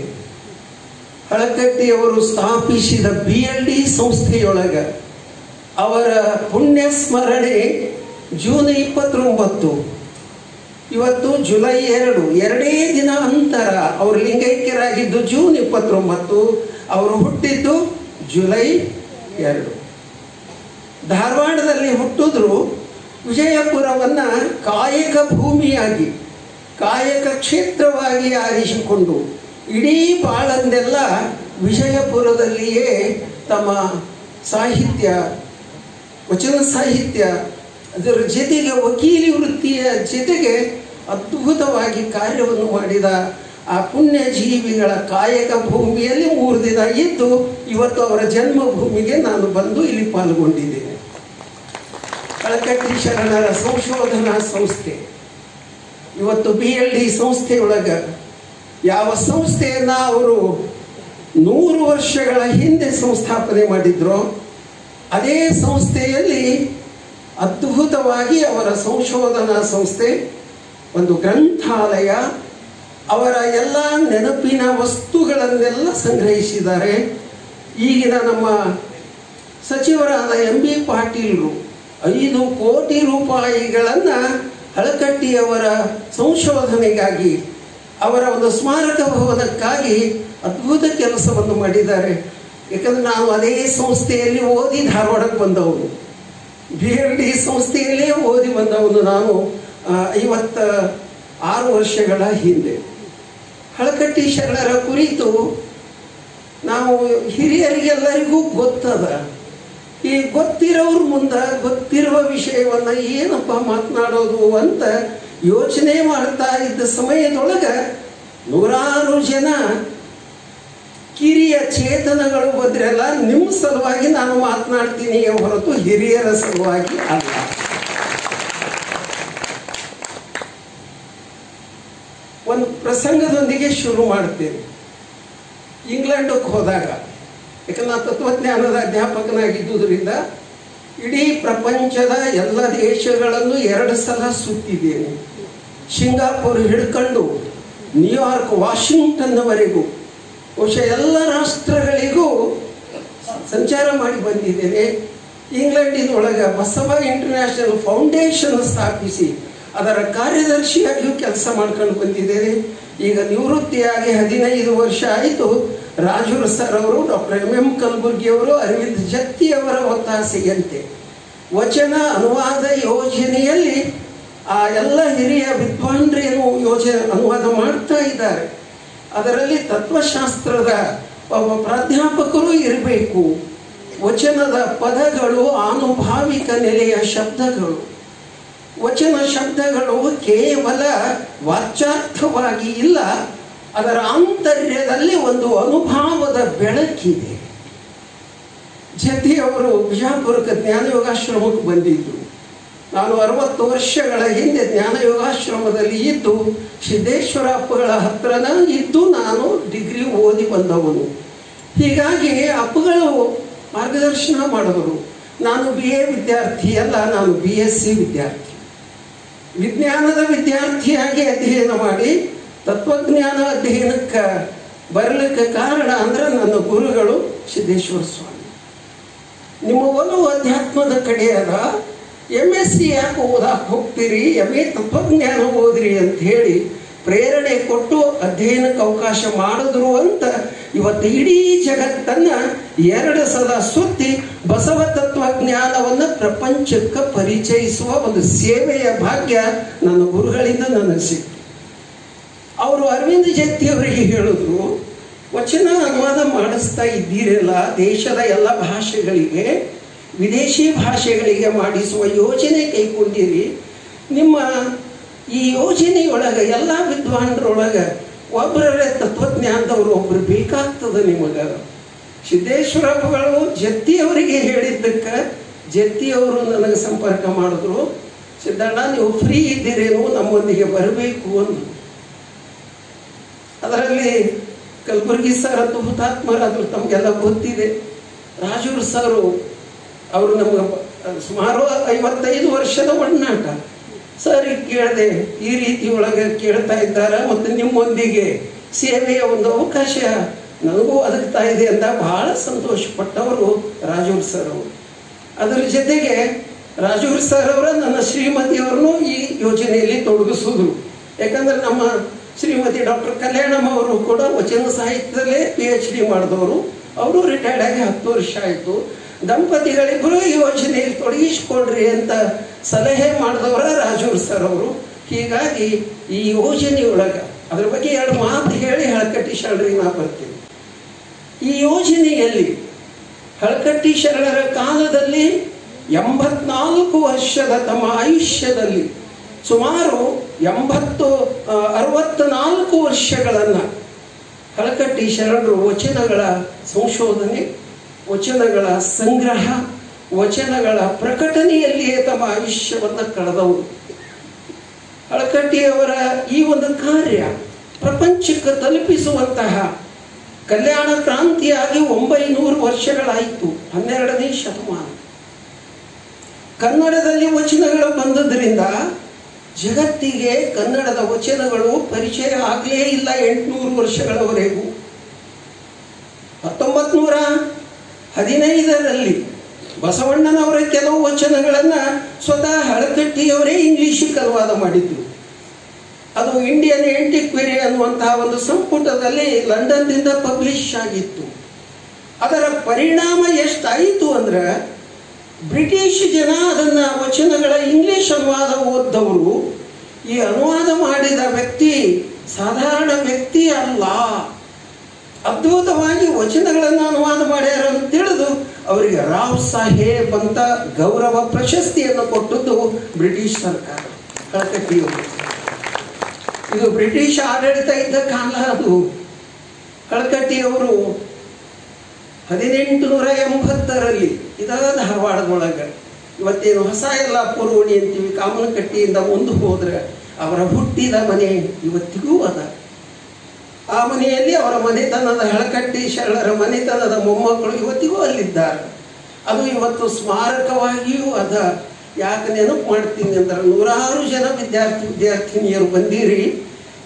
ಹಳಕಟ್ಟಿಯವರು ಸ್ಥಾಪಿಸಿದ BLD ಸಂಸ್ಥೆಯೊಳಗೆ ಅವರ ಪುಣ್ಯ ಸ್ಮರಣೆ ಜೂನ್ 29. ಇವತ್ತು ಜುಲೈ 2, ಎರಡೇ ದಿನ ಅಂತರ. ಅವರು ಲಿಂಗೈಕ್ಯರಾಗಿದ್ದು ಜೂನ್ 29, ಅವರು ಹುಟ್ಟಿದ್ದು ಜುಲೈ 2. ಧಾರವಾಡದಲ್ಲಿ ಹುಟ್ಟಿದ್ರು. ವಿಜಯಪುರವನ್ನು ಕಾಯಕ ಭೂಮಿಯಾಗಿ, ಕಾಯಕ ಕ್ಷೇತ್ರವಾಗಿ ಆರಿಸಿಕೊಂಡು ಇಡೀ ಬಾಳನ್ನೆಲ್ಲ ವಿಜಯಪುರದಲ್ಲಿಯೇ ತಮ್ಮ ಸಾಹಿತ್ಯ, ವಚನ ಸಾಹಿತ್ಯ, ಅದರ ಜೊತೆಗೆ ವಕೀಲಿ ವೃತ್ತಿಯ ಜೊತೆಗೆ ಅದ್ಭುತವಾಗಿ ಕಾರ್ಯವನ್ನು ಮಾಡಿದ ಆ ಪುಣ್ಯ ಜೀವಿಗಳ ಕಾಯಕ ಭೂಮಿಯಲ್ಲಿ 3 ದಿನ ಇದ್ದು ಇವತ್ತು ಅವರ ಜನ್ಮಭೂಮಿಗೆ ನಾನು ಬಂದು ಇಲ್ಲಿ ಪಾಲ್ಗೊಂಡಿದ್ದೇನೆ. ಹಳಕಟ್ಟಿ ಶರಣರ ಸಂಶೋಧನಾ ಸಂಸ್ಥೆ ಇವತ್ತು BLD ಸಂಸ್ಥೆಯೊಳಗೆ ಯಾವ ಸಂಸ್ಥೆಯನ್ನು ಅವರು 100 ವರ್ಷಗಳ ಹಿಂದೆ ಸಂಸ್ಥಾಪನೆ ಮಾಡಿದ್ರು, ಅದೇ ಸಂಸ್ಥೆಯಲ್ಲಿ ಅದ್ಭುತವಾಗಿ ಅವರ ಸಂಶೋಧನಾ ಸಂಸ್ಥೆ, ಒಂದು ಗ್ರಂಥಾಲಯ, ಅವರ ಎಲ್ಲ ನೆನಪಿನ ವಸ್ತುಗಳನ್ನೆಲ್ಲ ಸಂಗ್ರಹಿಸಿದ್ದಾರೆ. ಈಗಿನ ನಮ್ಮ ಸಚಿವರಾದ MB ಪಾಟೀಲರು 5 ಕೋಟಿ ರೂಪಾಯಿಗಳನ್ನು ಹಳಕಟ್ಟಿಯವರ ಸಂಶೋಧನೆಗಾಗಿ, ಅವರ ಒಂದು ಸ್ಮಾರಕ ಭವನಕ್ಕಾಗಿ ಅದ್ಭುತ ಕೆಲಸವನ್ನು ಮಾಡಿದ್ದಾರೆ. ಯಾಕಂದರೆ ನಾವು ಅದೇ ಸಂಸ್ಥೆಯಲ್ಲಿ ಓದಿ ಧಾರವಾಡಕ್ಕೆ ಬಂದವನು, BLD ಸಂಸ್ಥೆಯಲ್ಲೇ ಓದಿ ಬಂದವನು ನಾನು 56 ವರ್ಷಗಳ ಹಿಂದೆ. ಹಳಕಟ್ಟಿ ಶರಣರ ಕುರಿತು ನಾವು ಹಿರಿಯರಿಗೆಲ್ಲರಿಗೂ ಗೊತ್ತದ. ಈ ಗೊತ್ತಿರೋರ ಮುಂದೆ ಗೊತ್ತಿರುವ ವಿಷಯವನ್ನು ಏನಪ್ಪ ಮಾತನಾಡೋದು ಅಂತ ಯೋಚನೆ ಮಾಡ್ತಾ ಇದ್ದ ಸಮಯದೊಳಗೆ 100 ಜನ ಕಿರಿಯ ಚೇತನಗಳು ಬಂದ್ರಲ್ಲ, ನಿಮ್ಮ ಸಲುವಾಗಿ ನಾನು ಮಾತನಾಡ್ತೀನಿ ಹೊರತು ಹಿರಿಯರ ಸಲುವಾಗಿ ಅಲ್ಲ. ಒಂದು ಪ್ರಸಂಗದೊಂದಿಗೆ ಶುರು ಮಾಡ್ತೇನೆ. ಇಂಗ್ಲೆಂಡಕ್ಕೆ ಹೋದಾಗ, ಯಾಕಂದ್ರೆ ನಾನು ತತ್ವಜ್ಞಾನದ ಅಧ್ಯಾಪಕನಾಗಿದ್ದುದರಿಂದ ಇಡೀ ಪ್ರಪಂಚದ ಎಲ್ಲ ದೇಶಗಳನ್ನು 2 ಸಲ ಸುತ್ತಿದ್ದೇನೆ. ಸಿಂಗಾಪುರ್ ಹಿಡ್ಕೊಂಡು ನ್ಯೂಯಾರ್ಕ್, ವಾಷಿಂಗ್ಟನ್ನವರೆಗೂ ಬಹುಶಃ ಎಲ್ಲ ರಾಷ್ಟ್ರಗಳಿಗೂ ಸಂಚಾರ ಮಾಡಿ ಬಂದಿದ್ದೇನೆ. ಇಂಗ್ಲೆಂಡಿನೊಳಗೆ ಬಸವ ಇಂಟರ್ನ್ಯಾಷನಲ್ ಫೌಂಡೇಶನ್ ಸ್ಥಾಪಿಸಿ ಅದರ ಕಾರ್ಯದರ್ಶಿಯಾಗಿಯೂ ಕೆಲಸ ಮಾಡ್ಕೊಂಡು ಬಂದಿದ್ದೇನೆ. ಈಗ ನಿವೃತ್ತಿಯಾಗಿ 15 ವರ್ಷ ಆಯಿತು. ರಾಜೂರ್ ಸರ್ ಅವರು, ಡಾಕ್ಟರ್ MM ಕಲಬುರ್ಗಿಯವರು, ಅರವಿಂದ್ ಜತ್ತಿಯವರ ಒತ್ತಾಸೆಯಂತೆ ವಚನ ಅನುವಾದ ಯೋಜನೆಯಲ್ಲಿ ಆ ಎಲ್ಲ ಹಿರಿಯ ವಿದ್ವಾಂಸರೇನು ಅನುವಾದ ಮಾಡ್ತಾ ಇದ್ದಾರೆ. ಅದರಲ್ಲಿ ತತ್ವಶಾಸ್ತ್ರದ ಒಬ್ಬ ಪ್ರಾಧ್ಯಾಪಕರು ಇರಬೇಕು. ವಚನದ ಪದಗಳು ಆನುಭಾವಿಕ ನೆಲೆಯ ಶಬ್ದಗಳು. ವಚನ ಶಬ್ದಗಳು ಕೇವಲ ವಾಚ್ಯಾರ್ಥವಾಗಿ ಇಲ್ಲ, ಅದರ ಆಂತರ್ಯದಲ್ಲಿ ಒಂದು ಅನುಭಾವದ ಬೆಳಕಿದೆ. ಜತಿಯವರು ಬಿಜಾಪುರಕ್ಕೆ ಜ್ಞಾನಯೋಗಾಶ್ರಮಕ್ಕೆ ಬಂದಿದ್ದರು. ನಾನು 60 ವರ್ಷಗಳ ಹಿಂದೆ ಜ್ಞಾನಯೋಗಾಶ್ರಮದಲ್ಲಿ ಇದ್ದು ಸಿದ್ದೇಶ್ವರಪ್ಪಗಳ ಹತ್ರನ ಇದ್ದು ನಾನು ಡಿಗ್ರಿ ಓದಿ ಬಂದವನು. ಹೀಗಾಗಿ ಅಪ್ಪಗಳು ಮಾರ್ಗದರ್ಶನ ಮಾಡೋರು. ನಾನು BA ವಿದ್ಯಾರ್ಥಿ ಅಲ್ಲ, ನಾನು BSc ವಿದ್ಯಾರ್ಥಿ. ವಿಜ್ಞಾನದ ವಿದ್ಯಾರ್ಥಿಯಾಗಿ ಅಧ್ಯಯನ ಮಾಡಿ ತತ್ವಜ್ಞಾನ ಅಧ್ಯಯನಕ್ಕೆ ಬರಲಿಕ್ಕೆ ಕಾರಣ ಅಂದರೆ ನನ್ನ ಗುರುಗಳು ಸಿದ್ದೇಶ್ವರ ಸ್ವಾಮಿ. ನಿಮ್ಮ ಒಲವು ಅಧ್ಯಾತ್ಮದ ಕಡೆ ಅದ, MSc ಯಾಕೆ ಓದಾಕೆ ಹೋಗ್ತೀರಿ, MA ತತ್ವಜ್ಞಾನ ಓದ್ರಿ ಅಂತ ಹೇಳಿ ಪ್ರೇರಣೆ ಕೊಟ್ಟು ಅಧ್ಯಯನಕ್ಕೆ ಅವಕಾಶ ಮಾಡಿದ್ರು ಅಂತ ಇವತ್ತು ಇಡೀ ಜಗತ್ತನ್ನು 2 ಸಲ ಸುತ್ತಿ ಬಸವ ತತ್ವಜ್ಞಾನವನ್ನು ಪ್ರಪಂಚಕ್ಕೆ ಪರಿಚಯಿಸುವ ಒಂದು ಸೇವೆಯ ಭಾಗ್ಯ ನನ್ನ ಗುರುಗಳಿಂದ ನನಗೆ ಸಿಕ್ತು. ಅವರು ಅರವಿಂದ್ ಜತ್ತಿಯವರಿಗೆ ಹೇಳಿದ್ರು, ವಚನ ಅನುವಾದ ಮಾಡಿಸ್ತಾ ಇದ್ದೀರಲ್ಲ ದೇಶದ ಎಲ್ಲ ಭಾಷೆಗಳಿಗೆ, ವಿದೇಶಿ ಭಾಷೆಗಳಿಗೆ ಮಾಡಿಸುವ ಯೋಜನೆ ಕೈಗೊಂಡಿರಿ. ನಿಮ್ಮ ಈ ಯೋಜನೆಯೊಳಗೆ ಎಲ್ಲ ವಿದ್ವಾಂಸರೊಳಗೆ ಒಬ್ಬರೇ ತತ್ವಜ್ಞಾನದವರು ಒಬ್ಬರು ಬೇಕಾಗ್ತದೆ ನಿಮಗೆ. ಸಿದ್ದೇಶ್ವರಪ್ಪಗಳು ಜತ್ತಿಯವರಿಗೆ ಹೇಳಿದ್ದಕ್ಕೆ ಜತ್ತಿಯವರು ನನಗೆ ಸಂಪರ್ಕ ಮಾಡಿದ್ರು. ಸಿದ್ದಣ್ಣ, ನೀವು ಫ್ರೀ ಇದ್ದೀರೇನು, ನಮ್ಮೊಂದಿಗೆ ಬರಬೇಕು ಅಂದರು. ಅದರಲ್ಲಿ ಕಲಬುರ್ಗಿ ಸರ್ ಅಂತೂ ಹುತಾತ್ಮರಾದ್ರು, ತಮಗೆಲ್ಲ ಗೊತ್ತಿದೆ. ರಾಜೂರ್ ಸರು ಅವರು ನಮ್ಗೆ ಸುಮಾರು 55 ವರ್ಷದ ಒಡನಾಟ. ಸರ್ ಕೇಳಿದೆ, ಈ ರೀತಿ ಒಳಗೆ ಕೇಳ್ತಾ ಇದ್ದಾರೆ ಮತ್ತು ನಿಮ್ಮೊಂದಿಗೆ ಸೇವೆಯ ಒಂದು ಅವಕಾಶ ನನಗೂ ಒದಗ್ತಾ ಇದೆ ಅಂತ ಬಹಳ ಸಂತೋಷಪಟ್ಟವರು ರಾಜೂರ್ ಸರ್ ಅವರು. ಅದರ ಜೊತೆಗೆ ರಾಜೂರ್ ಸರ್ ಅವರ ನನ್ನ ಶ್ರೀಮತಿಯವರನ್ನು ಈ ಯೋಜನೆಯಲ್ಲಿ ತೊಡಗಿಸುವುದು. ಯಾಕಂದ್ರೆ ನಮ್ಮ ಶ್ರೀಮತಿ ಡಾಕ್ಟರ್ ಕಲ್ಯಾಣಮ್ಮ ಅವರು ಕೂಡ ವಚನ ಸಾಹಿತ್ಯದಲ್ಲೇ PhD ಮಾಡಿದವರು. ಅವರು ರಿಟೈರ್ಡ್ ಆಗಿ 10 ವರ್ಷ ಆಯಿತು. ದಂಪತಿಗಳಿಬ್ಬರು ಈ ಯೋಜನೆಯಲ್ಲಿ ತೊಡಗಿಸಿಕೊಡ್ರಿ ಅಂತ ಸಲಹೆ ಮಾಡಿದವರ ರಾಜೂರ್ ಸರ್ ಅವರು. ಹೀಗಾಗಿ ಈ ಯೋಜನೆಯೊಳಗೆ ಅದ್ರ ಬಗ್ಗೆ 2 ಮಾತು ಹೇಳಿ ಹಳಕಟ್ಟಿ ಶರಣರಿಗೆ ನಾ ಬರ್ತೀನಿ. ಈ ಯೋಜನೆಯಲ್ಲಿ ಹಳಕಟ್ಟಿ ಶರಣರ ಕಾಲದಲ್ಲಿ 84 ವರ್ಷದ ತಮ್ಮ ಆಯುಷ್ಯದಲ್ಲಿ ಸುಮಾರು 64 ವರ್ಷಗಳನ್ನು ಹಳಕಟ್ಟಿ ಶರಣರು ವಚನಗಳ ಸಂಶೋಧನೆ, ವಚನಗಳ ಸಂಗ್ರಹ, ವಚನಗಳ ಪ್ರಕಟಣೆಯಲ್ಲಿಯೇ ತಮ್ಮ ಆಯುಷ್ಯವನ್ನು ಕಳೆದವರು. ಹಳಕಟ್ಟಿಯವರ ಈ ಒಂದು ಕಾರ್ಯ ಪ್ರಪಂಚಕ್ಕೆ ತಲುಪಿಸುವಂತಹ ಕಲ್ಯಾಣ ಕ್ರಾಂತಿಯಾಗಿ 900 ವರ್ಷಗಳಾಯಿತು. 12ನೇ ಶತಮಾನ ಕನ್ನಡದಲ್ಲಿ ವಚನಗಳು ಬಂದದ್ರಿಂದ ಜಗತ್ತಿಗೆ ಕನ್ನಡದ ವಚನಗಳು ಪರಿಚಯ ಆಗಲೇ ಇಲ್ಲ 800 ವರ್ಷಗಳವರೆಗೂ. 1915ರಲ್ಲಿ ಬಸವಣ್ಣನವರ ಕೆಲವು ವಚನಗಳನ್ನು ಸ್ವತಃ ಹಳಕಟ್ಟಿಯವರೇ ಇಂಗ್ಲಿಷಿಗೆ ಅನುವಾದ ಮಾಡಿದ್ರು. ಅದು ಇಂಡಿಯನ್ ಆಂಟಿಕ್ವೇರಿ ಅನ್ನುವಂತಹ ಒಂದು ಸಂಪುಟದಲ್ಲಿ ಲಂಡನ್ನಿಂದ ಪಬ್ಲಿಷ್ ಆಗಿತ್ತು. ಅದರ ಪರಿಣಾಮ ಎಷ್ಟಾಯಿತು ಅಂದ್ರೆ ಬ್ರಿಟಿಷ್ ಜನ ಅದನ್ನ ವಚನಗಳ ಇಂಗ್ಲಿಷ್ ಅನುವಾದ ಓದ್ದವರು ಈ ಅನುವಾದ ಮಾಡಿದ ವ್ಯಕ್ತಿ ಸಾಧಾರಣ ವ್ಯಕ್ತಿ ಅಲ್ಲ, ಅದ್ಭುತವಾಗಿ ವಚನಗಳನ್ನು ಅನುವಾದ ಮಾಡ್ಯಾರ ಅಂತ ತಿಳಿದು ಅವರಿಗೆ ರಾವ್ ಸಾಹೇಬ್ ಅಂತ ಗೌರವ ಪ್ರಶಸ್ತಿಯನ್ನು ಕೊಟ್ಟದ್ದು ಬ್ರಿಟಿಷ್ ಸರ್ಕಾರ. ಹಳಕಟ್ಟಿಯವರು ಇದು ಬ್ರಿಟಿಷ್ ಆಡಳಿತ ಇದ್ದ ಕಾಲ. ಅದು ಹಳಕಟ್ಟಿಯವರು 1880ರಲ್ಲಿ ಇದಾಗ ಧಾರವಾಡದೊಳಗೆ ಇವತ್ತೇನು ಹೊಸ ಯಲ್ಲಾಪುರ ಓಣಿ ಅಂತೀವಿ, ಕಾಮನಕಟ್ಟಿಯಿಂದ ಮುಂದೆ ಹೋದ್ರೆ ಅವರ ಹುಟ್ಟಿದ ಮನೆ ಇವತ್ತಿಗೂ ಅದ. ಆ ಮನೆಯಲ್ಲಿ ಅವರ ಮನೆತನದ ಹಳಕಟ್ಟಿ ಶರಣರ ಮನೆತನದ ಮೊಮ್ಮಕ್ಕಳು ಇವತ್ತಿಗೂ ಅಲ್ಲಿದ್ದಾರೆ. ಅದು ಇವತ್ತು ಸ್ಮಾರಕವಾಗಿಯೂ ಅದ. ಯಾಕೆ ನೆನಪು ಮಾಡ್ತೀನಿ ಅಂದ್ರೆ 100 ಜನ ವಿದ್ಯಾರ್ಥಿನಿಯರು ಬಂದಿರಿ,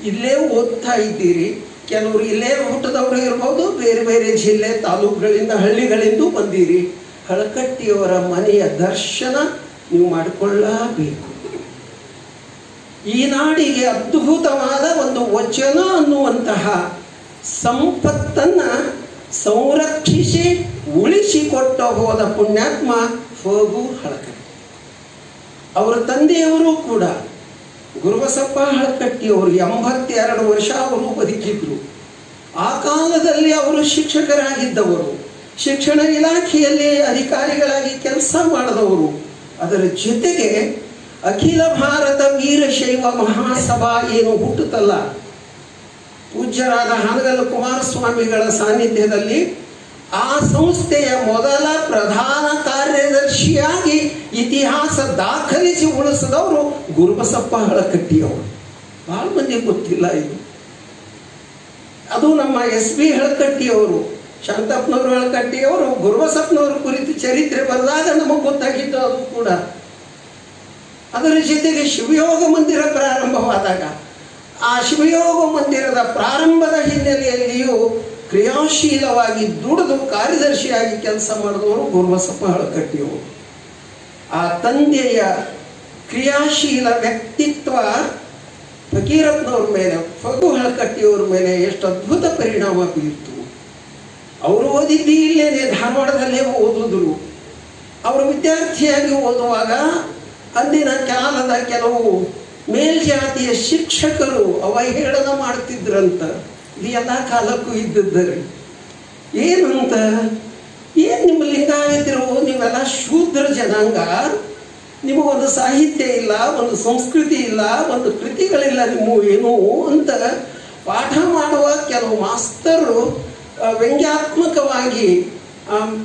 ಇಲ್ಲೇ ಓದ್ತಾ ಇದ್ದೀರಿ. ಕೆಲವರು ಇಲ್ಲೇ ಹುಟ್ಟದವರು ಇರ್ಬೋದು, ಬೇರೆ ಬೇರೆ ಜಿಲ್ಲೆ ತಾಲೂಕುಗಳಿಂದ ಹಳ್ಳಿಗಳಿಂದ ಬಂದಿರಿ. ಹಳಕಟ್ಟಿಯವರ ಮನೆಯ ದರ್ಶನ ನೀವು ಮಾಡಿಕೊಳ್ಳಬೇಕು. ಈ ನಾಡಿಗೆ ಅದ್ಭುತವಾದ ಒಂದು ವಚನ ಅನ್ನುವಂತಹ ಸಂಪತ್ತನ್ನ ಸಂರಕ್ಷಿಸಿ ಉಳಿಸಿಕೊಟ್ಟ ಹೋದ ಪುಣ್ಯಾತ್ಮ ಫಗು ಹಳಕಟ್ಟಿ. ಅವರ ತಂದೆಯವರು ಕೂಡ ಗುರುಬಸಪ್ಪ ಹಳಕಟ್ಟಿಯವರು 82 ವರ್ಷ ಅವರು ಬದುಕಿದ್ರು. ಆ ಕಾಲದಲ್ಲಿ ಅವರು ಶಿಕ್ಷಕರಾಗಿದ್ದವರು, ಶಿಕ್ಷಣ ಇಲಾಖೆಯಲ್ಲಿ ಅಧಿಕಾರಿಗಳಾಗಿ ಕೆಲಸ ಮಾಡಿದವರು. ಅದರ ಜೊತೆಗೆ ಅಖಿಲ ಭಾರತ ವೀರಶೈವ ಮಹಾಸಭಾ ಏನು ಹುಟ್ಟುತ್ತಲ್ಲ, ಪೂಜ್ಯರಾದ ಹಾನಗಲ್ ಕುಮಾರಸ್ವಾಮಿಗಳ ಸಾನ್ನಿಧ್ಯದಲ್ಲಿ ಆ ಸಂಸ್ಥೆಯ ಮೊದಲ ಪ್ರಧಾನ ಕಾರ್ಯದರ್ಶಿಯಾಗಿ ಇತಿಹಾಸ ದಾಖಲಿಸಿ ಉಳಿಸಿದವರು ಗುರುಬಸಪ್ಪ ಹಳಕಟ್ಟಿಯವರು. ಬಹಳ ಮಂದಿ ಗೊತ್ತಿಲ್ಲ ಇದು. ಅದು ನಮ್ಮ SB ಹಳಕಟ್ಟಿಯವರು, ಶಾಂತಪ್ಪನವರು ಹಳಕಟ್ಟಿಯವರು ಗುರುಬಸಪ್ಪನವರ ಕುರಿತು ಚರಿತ್ರೆ ಬರೆದಾಗ ನಮಗೆ ಗೊತ್ತಾಗಿತ್ತು ಅದು ಕೂಡ. ಅದರ ಜೊತೆಗೆ ಶಿವಯೋಗ ಮಂದಿರ ಪ್ರಾರಂಭವಾದಾಗ ಆ ಶಿವಯೋಗ ಮಂದಿರದ ಪ್ರಾರಂಭದ ಹಿನ್ನೆಲೆಯಲ್ಲಿಯೂ ಕ್ರಿಯಾಶೀಲವಾಗಿ ದುಡಿದು ಕಾರ್ಯದರ್ಶಿಯಾಗಿ ಕೆಲಸ ಮಾಡಿದವರು ಗುರುಬಸಪ್ಪ ಹಳಕಟ್ಟಿಯವರು. ಆ ತಂದೆಯ ಕ್ರಿಯಾಶೀಲ ವ್ಯಕ್ತಿತ್ವ ಫಕೀರಪ್ಪನವ್ರ ಮೇಲೆ, ಫಗು ಹಳಕಟ್ಟಿಯವ್ರ ಮೇಲೆ ಎಷ್ಟು ಅದ್ಭುತ ಪರಿಣಾಮ ಬೀರ್ತು. ಅವರು ಓದಿದ್ದು ಇಲ್ಲೇನೆ ಧಾರವಾಡದಲ್ಲೇ ಓದಿದ್ರು. ಅವರು ವಿದ್ಯಾರ್ಥಿಯಾಗಿ ಓದುವಾಗ ಅಂದಿನ ಕಾಲದ ಕೆಲವು ಮೇಲ್ಜಾತಿಯ ಶಿಕ್ಷಕರು ಅವಹೇಳನ ಮಾಡ್ತಿದ್ರಂತ. ಇದು ಎಲ್ಲ ಕಾಲಕ್ಕೂ ಇದ್ದದ್ದರೆ ಏನಂತ, ಏನು ನಿಮ್ಮ ಲಿಂಗಾಯತರು ನೀವೆಲ್ಲ ಶೂದ್ರ ಜನಾಂಗ, ನಿಮಗೊಂದು ಸಾಹಿತ್ಯ ಇಲ್ಲ, ಒಂದು ಸಂಸ್ಕೃತಿ ಇಲ್ಲ, ಒಂದು ಕೃತಿಗಳಿಲ್ಲ, ನಿಮ್ಮ ಏನು ಅಂತ ಪಾಠ ಮಾಡುವ ಕೆಲವು ಮಾಸ್ತರು ವ್ಯಂಗ್ಯಾತ್ಮಕವಾಗಿ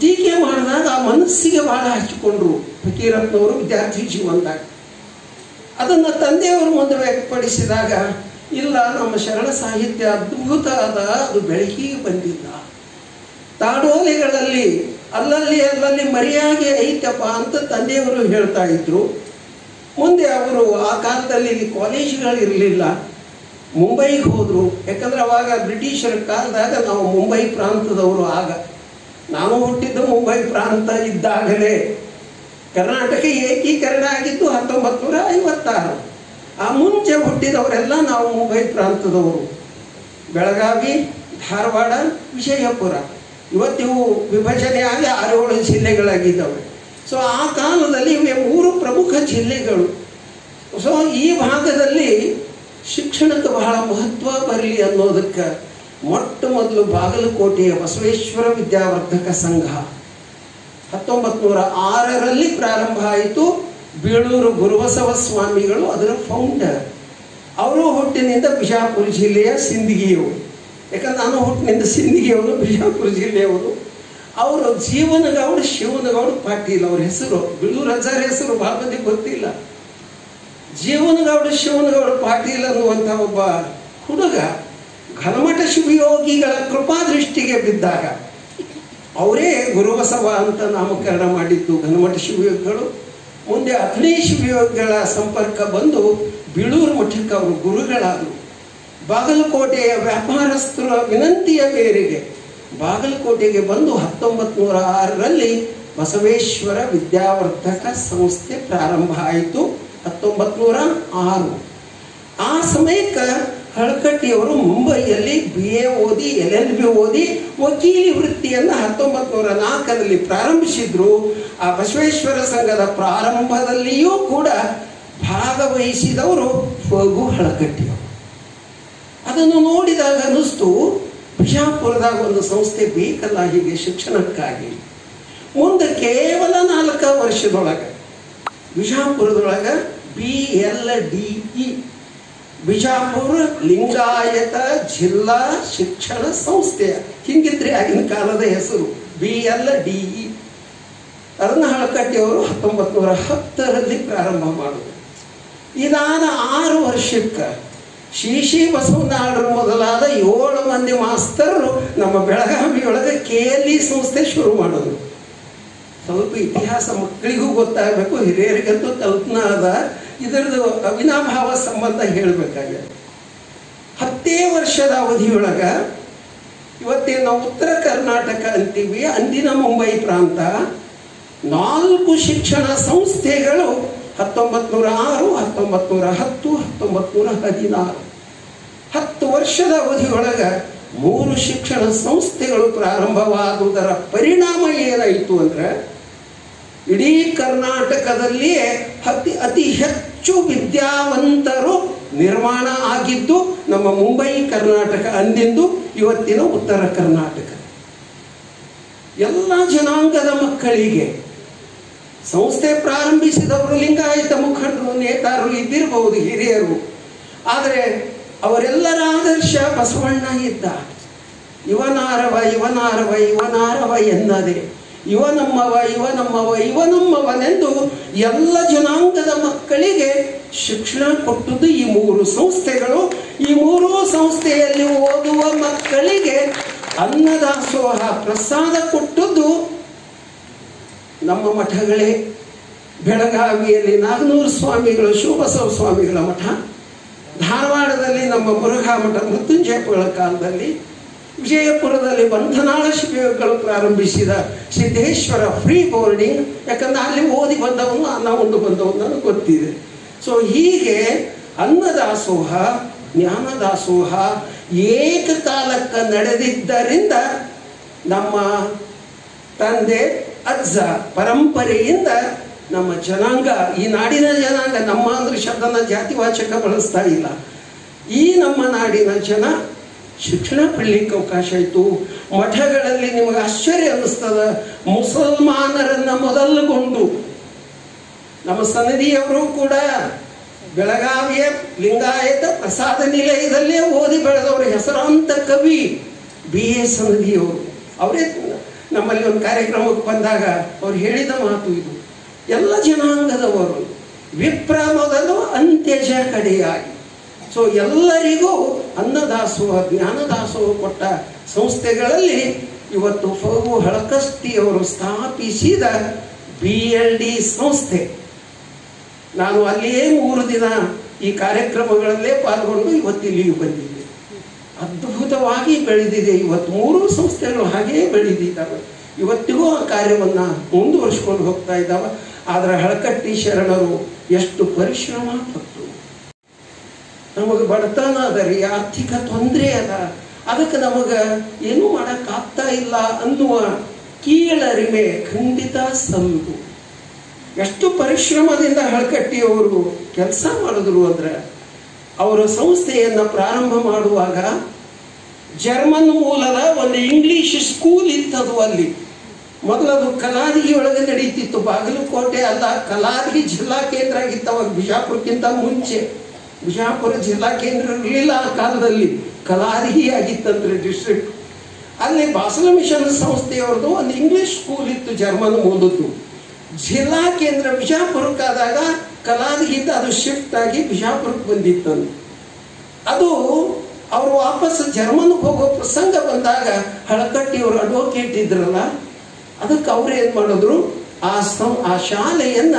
ಟೀಕೆ ಮಾಡಿದಾಗ ಆ ಮನಸ್ಸಿಗೆ ಬಹಳ ಹಚ್ಚಿಕೊಂಡ್ರು ಫಕೀರಪ್ಪನವರು ವಿದ್ಯಾರ್ಥಿ ಜೀವನದಾಗ. ಅದನ್ನು ತಂದೆಯವರು ಮುಂದೆ ವ್ಯಕ್ತಪಡಿಸಿದಾಗ, ಇಲ್ಲ ನಮ್ಮ ಶರಣ ಸಾಹಿತ್ಯ ಅದ್ಭುತ ಅದ, ಅದು ಬೆಳಕಿಗೆ ಬಂದಿಲ್ಲ, ತಾಡೋಲೆಗಳಲ್ಲಿ ಅಲ್ಲಲ್ಲಿ ಮರೆಯಾಗಿ ಐತಪ್ಪ ಅಂತ ತಂದೆಯವರು ಹೇಳ್ತಾ ಇದ್ರು. ಮುಂದೆ ಅವರು ಆ ಕಾಲದಲ್ಲಿ ಕಾಲೇಜುಗಳಿರಲಿಲ್ಲ, ಮುಂಬೈಗೆ ಹೋದರು. ಯಾಕಂದ್ರೆ ಅವಾಗ ಬ್ರಿಟಿಷರ ಕಾಲದಾಗ ನಾವು ಮುಂಬೈ ಪ್ರಾಂತದವರು. ಆಗ ನಾನು ಹುಟ್ಟಿದ್ದು ಮುಂಬೈ ಪ್ರಾಂತ ಇದ್ದಾಗಲೇ ಕರ್ನಾಟಕ ಏಕೀಕರಣ ಆಗಿದ್ದು 1956. ಆ ಮುಂಚೆ ಹುಟ್ಟಿದವರೆಲ್ಲ ನಾವು ಮುಂಬೈ ಪ್ರಾಂತದವರು. ಬೆಳಗಾವಿ, ಧಾರವಾಡ, ವಿಜಯಪುರ, ಇವತ್ತಿವು ವಿಭಜನೆ ಆಗಿ 6-7 ಜಿಲ್ಲೆಗಳಾಗಿದ್ದಾವೆ. ಸೊ ಆ ಕಾಲದಲ್ಲಿ ಇವೆ 3 ಪ್ರಮುಖ ಜಿಲ್ಲೆಗಳು. ಸೊ ಈ ಭಾಗದಲ್ಲಿ ಶಿಕ್ಷಣಕ್ಕೆ ಬಹಳ ಮಹತ್ವ ಬರಲಿ ಅನ್ನೋದಕ್ಕೆ ಮೊಟ್ಟ ಮೊದಲು ಬಾಗಲಕೋಟೆಯ ಬಸವೇಶ್ವರ ವಿದ್ಯಾವರ್ಧಕ ಸಂಘ 1906ರಲ್ಲಿ ಪ್ರಾರಂಭ ಆಯಿತು. ಬೀಳೂರು ಗುರುಬಸವ ಸ್ವಾಮಿಗಳು ಅದರ ಫೌಂಡರ್. ಅವರು ಹುಟ್ಟಿನಿಂದ ಬಿಜಾಪುರ ಜಿಲ್ಲೆಯ ಸಿಂದಗಿಯವರು. ಯಾಕಂದ್ರೆ ನಾನು ಹುಟ್ಟಿನಿಂದ ಸಿಂದಗಿಯವರು, ಬಿಜಾಪುರ ಜಿಲ್ಲೆಯವರು. ಅವರು ಜೀವನಗೌಡ ಶಿವನಗೌಡ ಪಾಟೀಲ್ ಅವ್ರ ಹೆಸರು. ಬೀಳೂರು ಅಜ್ಜಾರ ಹೆಸರು ಭಾಳ ಮಂದಿಗೆ ಗೊತ್ತಿಲ್ಲ. ಜೀವನಗೌಡ ಶಿವನಗೌಡ ಪಾಟೀಲ್ ಅನ್ನುವಂಥ ಒಬ್ಬ ಹುಡುಗ ಘನಮಠ ಶಿವಯೋಗಿಗಳ ಕೃಪಾದೃಷ್ಟಿಗೆ ಬಿದ್ದಾಗ ಅವರೇ ಗುರುಬಸವ ಅಂತ ನಾಮಕರಣ ಮಾಡಿದ್ದು ಘನಮಠ ಶಿವಯೋಗಿಗಳು. ಮುಂದೆ ಅಥಣಿ ಶಿವಯೋಗಿಗಳ ಸಂಪರ್ಕ ಬಂದು ಬೀಳೂರು ಮಠಕ್ಕೆ ಅವರು ಗುರುಗಳಾದರು. ಬಾಗಲಕೋಟೆಯ ವ್ಯಾಪಾರಸ್ಥರ ವಿನಂತಿಯ ಮೇರೆಗೆ ಬಾಗಲಕೋಟೆಗೆ ಬಂದು 1906ರಲ್ಲಿ ಬಸವೇಶ್ವರ ವಿದ್ಯಾವರ್ಧಕ ಸಂಸ್ಥೆ ಪ್ರಾರಂಭ ಆಯಿತು. 1906 ಆ ಸಮಯಕ್ಕೆ ಹಳಕಟ್ಟಿಯವರು ಮುಂಬೈಯಲ್ಲಿ BA ಓದಿ LLB ಓದಿ ವಕೀಲಿ ವೃತ್ತಿಯನ್ನು 1904ರಲ್ಲಿ ಪ್ರಾರಂಭಿಸಿದ್ರು. ಆ ಬಸವೇಶ್ವರ ಸಂಘದ ಪ್ರಾರಂಭದಲ್ಲಿಯೂ ಕೂಡ ಭಾಗವಹಿಸಿದವರು ಫಗು ಹಳಕಟ್ಟಿಯವರು. ಅದನ್ನು ನೋಡಿದಾಗ ಅನ್ನಿಸ್ತು, ಬಿಜಾಪುರದಾಗ ಒಂದು ಸಂಸ್ಥೆ ಬೇಕಲ್ಲ ಹೀಗೆ ಶಿಕ್ಷಣಕ್ಕಾಗಿ. ಮುಂದೆ ಕೇವಲ 4 ವರ್ಷದೊಳಗೆ ಬಿಜಾಪುರದೊಳಗೆ BLDE ಬಿಜಾಪುರ ಲಿಂಗಾಯತ ಜಿಲ್ಲಾ ಶಿಕ್ಷಣ ಸಂಸ್ಥೆ ಹಿಂಗಿದ್ರಿ ಆಗಿನ ಕಾಲದ ಹೆಸರು BLDE. ಅದನ್ನು ಹಳಕಟ್ಟಿಯವರು 1910ರಲ್ಲಿ ಪ್ರಾರಂಭ ಮಾಡಿದ್ರು. ಇದಾದ 6 ವರ್ಷಕ್ಕೆ ಶ್ರೀ ಬಸವನಾಳರು ಮೊದಲಾದ 7 ಮಂದಿ ಮಾಸ್ತರರು ನಮ್ಮ ಬೆಳಗಾವಿಯೊಳಗೆ KLE ಸಂಸ್ಥೆ ಶುರು ಮಾಡಿದ್ರು. ಸ್ವಲ್ಪ ಇತಿಹಾಸ ಮಕ್ಕಳಿಗೂ ಗೊತ್ತಾಗಬೇಕು, ಹಿರಿಯರಿಗಂತೂ ಕಲ್ಪನಾ ಅದ. ಇದರದ್ದು ಅವಿನಾಭಾವ ಸಂಬಂಧ ಹೇಳಬೇಕಾಗಿದೆ. 10 ವರ್ಷದ ಅವಧಿಯೊಳಗೆ ಇವತ್ತೇನು ನಾವು ಉತ್ತರ ಕರ್ನಾಟಕ ಅಂತೀವಿ, ಅಂದಿನ ಮುಂಬೈ ಪ್ರಾಂತ 4 ಶಿಕ್ಷಣ ಸಂಸ್ಥೆಗಳು 1906, 1910, 1916 10 ವರ್ಷದ ಅವಧಿಯೊಳಗೆ 3 ಶಿಕ್ಷಣ ಸಂಸ್ಥೆಗಳು ಪ್ರಾರಂಭವಾದುದರ ಪರಿಣಾಮ ಏನಾಯಿತು ಅಂದರೆ ಇಡೀ ಕರ್ನಾಟಕದಲ್ಲಿಯೇ ಅತಿ ಹೆಚ್ಚು ವಿದ್ಯಾವಂತರು ನಿರ್ಮಾಣ ಆಗಿದ್ದು ನಮ್ಮ ಮುಂಬೈ ಕರ್ನಾಟಕ, ಅಂದಿಂದು ಇವತ್ತಿನ ಉತ್ತರ ಕರ್ನಾಟಕ. ಎಲ್ಲ ಜನಾಂಗದ ಮಕ್ಕಳಿಗೆ ಸಂಸ್ಥೆ ಪ್ರಾರಂಭಿಸಿದವರು ಲಿಂಗಾಯತ ಮುಖಂಡರು, ನೇತಾರರು ಇದ್ದಿರಬಹುದು, ಹಿರಿಯರು. ಆದರೆ ಅವರೆಲ್ಲರ ಆದರ್ಶ ಬಸವಣ್ಣ ಇದ್ದ. ಇವನಾರವ ಇವನಾರವ ಇವನಾರವ ಎನ್ನದೆ ಇವನಮ್ಮವ ಇವನಮ್ಮವ ಇವನಮ್ಮವನೆಂದು ಎಲ್ಲ ಜನಾಂಗದ ಮಕ್ಕಳಿಗೆ ಶಿಕ್ಷಣ ಕೊಟ್ಟದ್ದು ಈ 3 ಸಂಸ್ಥೆಗಳು. ಈ 3 ಸಂಸ್ಥೆಯಲ್ಲಿ ಓದುವ ಮಕ್ಕಳಿಗೆ ಅನ್ನದಾಸೋಹ ಪ್ರಸಾದ ಕೊಟ್ಟದ್ದು ನಮ್ಮ ಮಠಗಳೇ. ಬೆಳಗಾವಿಯಲ್ಲಿ ನಾಗನೂರು ಸ್ವಾಮಿಗಳು ಶಿವಬಸವ ಸ್ವಾಮಿಗಳ ಮಠ, ಧಾರವಾಡದಲ್ಲಿ ನಮ್ಮ ಮುರುಘಾ ಮಠ ಮೃತ್ಯುಂಜಯಗಳ ಕಾಲದಲ್ಲಿ, ವಿಜಯಪುರದಲ್ಲಿ ಬಂಧನಾಳ ಶಿಬಿರಗಳು ಪ್ರಾರಂಭಿಸಿದ ಸಿದ್ದೇಶ್ವರ ಫ್ರೀ ಬೋರ್ಡಿಂಗ್. ಯಾಕಂದ್ರೆ ಅಲ್ಲಿ ಓದಿ ಬಂದವನು ಅನ್ನ ಉಂಡು ಬಂದವನು ನನಗೆ ಗೊತ್ತಿದೆ. ಸೊ ಹೀಗೆ ಅನ್ನದಾಸೋಹ, ಜ್ಞಾನದಾಸೋಹ ಏಕಕಾಲಕ್ಕೆ ನಡೆದಿದ್ದರಿಂದ ನಮ್ಮ ತಂದೆ ಅಜ್ಜ ಪರಂಪರೆಯಿಂದ ನಮ್ಮ ಜನಾಂಗ, ಈ ನಾಡಿನ ಜನಾಂಗ, ನಮ್ಮ ಅಂದ್ರೆ ಶಬ್ದನ ಜಾತಿವಾಚಕ ಬಳಸ್ತಾ ಇಲ್ಲ, ಈ ನಮ್ಮ ನಾಡಿನ ಜನ ಶಿಕ್ಷಣ ಪಡಲಿಕ್ಕೆ ಅವಕಾಶ ಆಯಿತು. ಮಠಗಳಲ್ಲಿ ನಿಮಗೆ ಆಶ್ಚರ್ಯ ಅನ್ನಿಸ್ತದ, ಮುಸಲ್ಮಾನರನ್ನ ಮೊದಲುಗೊಂಡು ನಮ್ಮ ಸನದಿಯವರು ಕೂಡ ಬೆಳಗಾವಿಯ ಲಿಂಗಾಯತ ಪ್ರಸಾದ ನಿಲಯದಲ್ಲೇ ಓದಿ ಬೆಳೆದವರು. ಹೆಸರಾಂತ ಕವಿ BA ಸನದಿಯವರು. ಅವರೇ ನಮ್ಮಲ್ಲಿ ಒಂದು ಕಾರ್ಯಕ್ರಮಕ್ಕೆ ಬಂದಾಗ ಅವ್ರು ಹೇಳಿದ ಮಾತು ಇದು. ಎಲ್ಲ ಜನಾಂಗದವರು ವಿಪ್ರ ಮೊದಲು ಅಂತ್ಯಜ ಕಡೆಯಾಗಿ. ಸೊ ಎಲ್ಲರಿಗೂ ಅನ್ನದಾಸೋಹ, ಜ್ಞಾನದಾಸೋಹ ಕೊಟ್ಟ ಸಂಸ್ಥೆಗಳಲ್ಲಿ ಇವತ್ತು ಫಗು ಹಳಕಟ್ಟಿಯವರು ಸ್ಥಾಪಿಸಿದ BLD ಸಂಸ್ಥೆ. ನಾನು ಅಲ್ಲಿಯೇ 3 ದಿನ ಈ ಕಾರ್ಯಕ್ರಮಗಳಲ್ಲೇ ಪಾಲ್ಗೊಂಡು ಇವತ್ತಿಲ್ಲಿಯೂ ಬಂದಿದ್ದೆ. ಅದ್ಭುತವಾಗಿ ಬೆಳೆದಿದೆ. ಇವತ್ತು 3 ಸಂಸ್ಥೆಗಳು ಹಾಗೆಯೇ ಬೆಳೆದಿದ್ದಾವೆ. ಇವತ್ತಿಗೂ ಆ ಕಾರ್ಯವನ್ನು ಮುಂದುವರಿಸ್ಕೊಂಡು ಹೋಗ್ತಾ ಇದ್ದಾವೆ. ಆದ್ರೆ ಹಳಕಟ್ಟಿ ಶರಣರು ಎಷ್ಟು ಪರಿಶ್ರಮ ಪಟ್ಟರು. ನಮಗೆ ಬಡತನ ಅದ ರೀ, ಆರ್ಥಿಕ ತೊಂದರೆ ಅದ, ಅದಕ್ಕೆ ನಮಗೆ ಏನೂ ಮಾಡೋಕ್ಕಾಗ್ತಾ ಇಲ್ಲ ಅನ್ನುವ ಕೀಳರಿಮೆ ಖಂಡಿತ ಸಲ್ಲದು. ಎಷ್ಟು ಪರಿಶ್ರಮದಿಂದ ಹಳಕಟ್ಟಿಯವರು ಕೆಲಸ ಮಾಡಿದ್ರು ಅಂದ್ರೆ, ಅವರ ಸಂಸ್ಥೆಯನ್ನು ಪ್ರಾರಂಭ ಮಾಡುವಾಗ ಜರ್ಮನ್ ಮೂಲದ ಒಂದು ಇಂಗ್ಲಿಷ್ ಸ್ಕೂಲ್ ಇತ್ತದು. ಅಲ್ಲಿ ಮೊದಲದು ಕಲಾದಗಿ ಒಳಗೆ ನಡೀತಿತ್ತು. ಬಾಗಲಕೋಟೆ ಅಲ್ಲ, ಕಲಾದಗಿ ಜಿಲ್ಲಾ ಕೇಂದ್ರ ಆಗಿತ್ತು ಅವಾಗ, ಬಿಜಾಪುರಕ್ಕಿಂತ ಮುಂಚೆ. ಬಿಜಾಪುರ ಜಿಲ್ಲಾ ಕೇಂದ್ರ ಇರಲಿಲ್ಲ ಆ ಕಾಲದಲ್ಲಿ, ಕಲಾದಗಿ ಆಗಿತ್ತಂದ್ರೆ ಡಿಸ್ಟ್ರಿಕ್ಟ್. ಅಲ್ಲಿ ಬಾಸಲ ಮಿಷನ್ ಸಂಸ್ಥೆಯವ್ರದ್ದು ಒಂದು ಇಂಗ್ಲಿಷ್ ಸ್ಕೂಲ್ ಇತ್ತು ಜರ್ಮನ್ ಮೂಲದ್ದು. ಜಿಲ್ಲಾ ಕೇಂದ್ರ ಬಿಜಾಪುರಕ್ಕಾದಾಗ ಕಲಾದಗಿಂದ ಅದು ಶಿಫ್ಟ್ ಆಗಿ ಬಿಜಾಪುರಕ್ಕೆ ಬಂದಿತ್ತಂದು. ಅದು ಅವರು ವಾಪಸ್ ಜರ್ಮನ್ಗೆ ಹೋಗೋ ಪ್ರಸಂಗ ಬಂದಾಗ ಹಳಕಟ್ಟಿಯವರು ಅಡ್ವೊಕೇಟ್ ಇದ್ರಲ್ಲ, ಅದಕ್ಕೆ ಅವ್ರು ಏನು ಮಾಡಿದ್ರು, ಆ ಶಾಲೆಯನ್ನ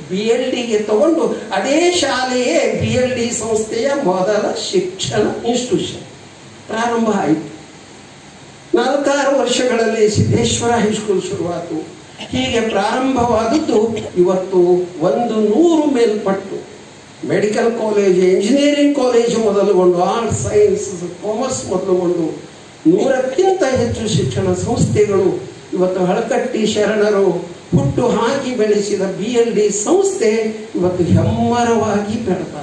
BLD ತಗೊಂಡು, ಅದೇ ಶಾಲೆಯೇ BLD ಸಂಸ್ಥೆಯ ಮೊದಲ ಶಿಕ್ಷಣ ಇನ್ಸ್ಟಿಟ್ಯೂಷನ್ ಪ್ರಾರಂಭ ಆಯಿತು. 4-6 ವರ್ಷಗಳಲ್ಲಿ ಸಿದ್ದೇಶ್ವರ ಹೈಸ್ಕೂಲ್ ಶುರುವಾಯಿತು. ಹೀಗೆ ಪ್ರಾರಂಭವಾದದ್ದು ಇವತ್ತು 100 ಮೇಲ್ಪಟ್ಟು ಮೆಡಿಕಲ್ ಕಾಲೇಜ್, ಇಂಜಿನಿಯರಿಂಗ್ ಕಾಲೇಜು ಮೊದಲುಗೊಂಡು, ಆರ್ಟ್ಸ್, ಸೈನ್ಸ್, ಕಾಮರ್ಸ್ ಮೊದಲುಗೊಂಡು 100ಕ್ಕಿಂತ ಹೆಚ್ಚು ಶಿಕ್ಷಣ ಸಂಸ್ಥೆಗಳು ಇವತ್ತು ಹಳಕಟ್ಟಿ ಶರಣರು ಹುಟ್ಟು ಹಾಕಿ ಬೆಳೆಸಿದ BLD ಸಂಸ್ಥೆ ಇವತ್ತು ಹೆಮ್ಮರವಾಗಿ ಬೆಳೆದ.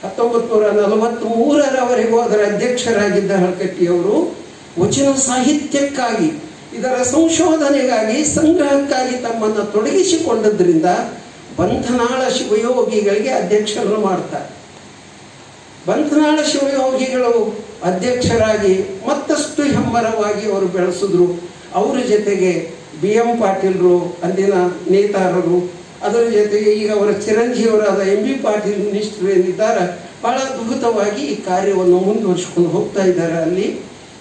1943ರವರೆಗೂ ಅದರ ಅಧ್ಯಕ್ಷರಾಗಿದ್ದ ಹಳಕಟ್ಟಿಯವರು ವಚನ ಸಾಹಿತ್ಯಕ್ಕಾಗಿ, ಇದರ ಸಂಶೋಧನೆಗಾಗಿ, ಸಂಗ್ರಹಕ್ಕಾಗಿ ತಮ್ಮನ್ನು ತೊಡಗಿಸಿಕೊಂಡದ್ರಿಂದ ಬಂಧನಾಳ ಶಿವಯೋಗಿಗಳಿಗೆ ಅಧ್ಯಕ್ಷರನ್ನು ಮಾಡ್ತಾರೆ. ಬಂಧನಾಳ ಶಿವಯೋಗಿಗಳು ಅಧ್ಯಕ್ಷರಾಗಿ ಮತ್ತಷ್ಟು ಹೆಮ್ಮರವಾಗಿ ಅವರು ಬೆಳೆಸಿದ್ರು. ಅವರ ಜೊತೆಗೆ BM ಪಾಟೀಲರು, ಅಂದಿನ ನೇತಾರರು, ಅದರ ಜೊತೆಗೆ ಈಗ ಅವರ ಚಿರಂಜೀವರಾದ MB ಪಾಟೀಲ್ ಮಿನಿಸ್ಟರ್ ಏನಿದ್ದಾರೆ, ಬಹಳ ಅದ್ಭುತವಾಗಿ ಈ ಕಾರ್ಯವನ್ನು ಮುಂದುವರಿಸಿಕೊಂಡು ಹೋಗ್ತಾ ಇದ್ದಾರೆ. ಅಲ್ಲಿ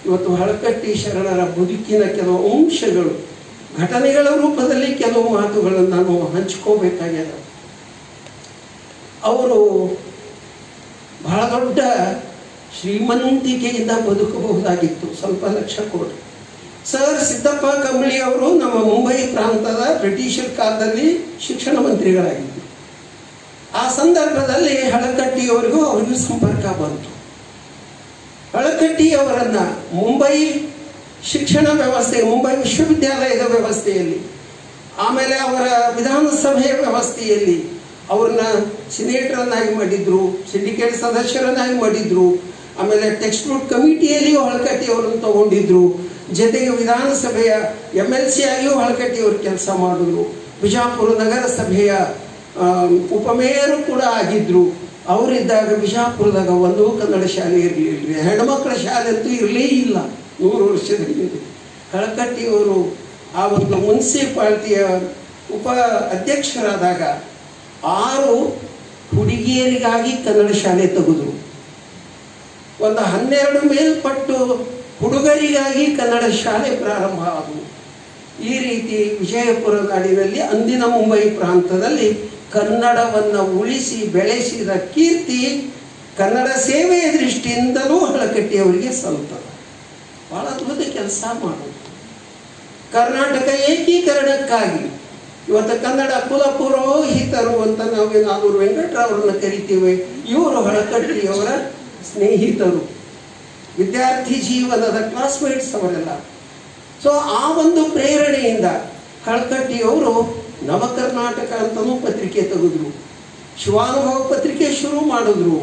ಇವತ್ತು ಹಳಕಟ್ಟಿ ಶರಣರ ಬದುಕಿನ ಕೆಲವು ಅಂಶಗಳು, ಘಟನೆಗಳ ರೂಪದಲ್ಲಿ ಕೆಲವು ಮಾತುಗಳನ್ನು ನಾನು ಹಂಚ್ಕೋಬೇಕಾಗ್ಯದ. ಅವರು ಬಹಳ ದೊಡ್ಡ ಶ್ರೀಮಂತಿಕೆಯಿಂದ ಬದುಕಬಹುದಾಗಿತ್ತು, ಸ್ವಲ್ಪ ಲಕ್ಷ್ಯ ಕೊಡಿ. ಸರ್ ಸಿದ್ದಪ್ಪ ಕಂಬಳಿ ಅವರು ನಮ್ಮ ಮುಂಬೈ ಪ್ರಾಂತದ ಬ್ರಿಟಿಷರ ಕಾಲದಲ್ಲಿ ಶಿಕ್ಷಣ ಮಂತ್ರಿಗಳಾಗಿದ್ದರು. ಆ ಸಂದರ್ಭದಲ್ಲಿ ಹಳಕಟ್ಟಿಯವರಿಗೂ ಅವರಿಗೂ ಸಂಪರ್ಕ ಬಂತು. ಹಳಕಟ್ಟಿಯವರನ್ನ ಮುಂಬೈ ಶಿಕ್ಷಣ ವ್ಯವಸ್ಥೆ, ಮುಂಬೈ ವಿಶ್ವವಿದ್ಯಾಲಯದ ವ್ಯವಸ್ಥೆಯಲ್ಲಿ, ಆಮೇಲೆ ಅವರ ವಿಧಾನಸಭೆಯ ವ್ಯವಸ್ಥೆಯಲ್ಲಿ ಅವ್ರನ್ನ ಸಿನೇಟರನ್ನಾಗಿ ಮಾಡಿದ್ರು, ಸಿಂಡಿಕೇಟ್ ಸದಸ್ಯರನ್ನಾಗಿ ಮಾಡಿದ್ರು. ಆಮೇಲೆ ಟೆಕ್ಸ್ಟ್ ಬುಕ್ ಕಮಿಟಿಯಲ್ಲಿಯೂ ಹಳಕಟ್ಟಿಯವರನ್ನು ತಗೊಂಡಿದ್ರು. ಜೊತೆಗೆ ವಿಧಾನಸಭೆಯ MLC ಆಗಿಯೂ ಹಳಕಟ್ಟಿಯವರು ಕೆಲಸ ಮಾಡಿದ್ರು. ಬಿಜಾಪುರ ನಗರ ಸಭೆಯ ಉಪಮೇಯರು ಕೂಡ ಆಗಿದ್ರು. ಅವರಿದ್ದಾಗ ಬಿಜಾಪುರದಾಗ ಒಂದು ಕನ್ನಡ ಶಾಲೆ ಇರಲಿಲ್ಲ, ಹೆಣ್ಮಕ್ಳ ಶಾಲೆ ಅಂತೂ ಇರಲೇ ಇಲ್ಲ 100 ವರ್ಷದ ಹಿಂದೆ. ಹಳಕಟ್ಟಿಯವರು ಆ ಒಂದು ಮುನ್ಸಿಪಾಲ್ಟಿಯ ಉಪ ಅಧ್ಯಕ್ಷರಾದಾಗ 6 ಹುಡುಗಿಯರಿಗಾಗಿ ಕನ್ನಡ ಶಾಲೆ ತೆಗೆದ್ರು. ಒಂದು 12 ಮೇಲ್ಪಟ್ಟು ಹುಡುಗರಿಗಾಗಿ ಕನ್ನಡ ಶಾಲೆ ಪ್ರಾರಂಭ ಆದವು. ಈ ರೀತಿ ವಿಜಯಪುರ ನಾಡಿನಲ್ಲಿ, ಅಂದಿನ ಮುಂಬೈ ಪ್ರಾಂತದಲ್ಲಿ ಕನ್ನಡವನ್ನು ಉಳಿಸಿ ಬೆಳೆಸಿದ ಕೀರ್ತಿ ಕನ್ನಡ ಸೇವೆಯ ದೃಷ್ಟಿಯಿಂದಲೂ ಹಳಕಟ್ಟಿಯವರಿಗೆ ಸಲ್ಲುತ್ತದೆ. ಬಹಳ ಅದ್ಭುತ ಕೆಲಸ ಮಾಡೋದು. ಕರ್ನಾಟಕ ಏಕೀಕರಣಕ್ಕಾಗಿ ಇವತ್ತು ಕನ್ನಡ ಕುಲ ಪುರೋಹಿತರು ಅಂತ ನಾವು ನಾಗೂರು ವೆಂಕಟರಾವ್ರನ್ನ ಕರಿತೀವಿ. ಇವರು ಹಳಕಟ್ಟಿಯವರ ಸ್ನೇಹಿತರು, ವಿದ್ಯಾರ್ಥಿ ಜೀವನದ ಕ್ಲಾಸ್ಮೇಟ್ಸ್ ಅವರೆಲ್ಲ. ಸೊ ಆ ಒಂದು ಪ್ರೇರಣೆಯಿಂದ ಹಳಕಟ್ಟಿಯವರು ನವ ಕರ್ನಾಟಕ ಅಂತಲೂ ಪತ್ರಿಕೆ ತೆಗೆದ್ರು, ಶಿವಾನುಭವ ಪತ್ರಿಕೆ ಶುರು ಮಾಡಿದ್ರು.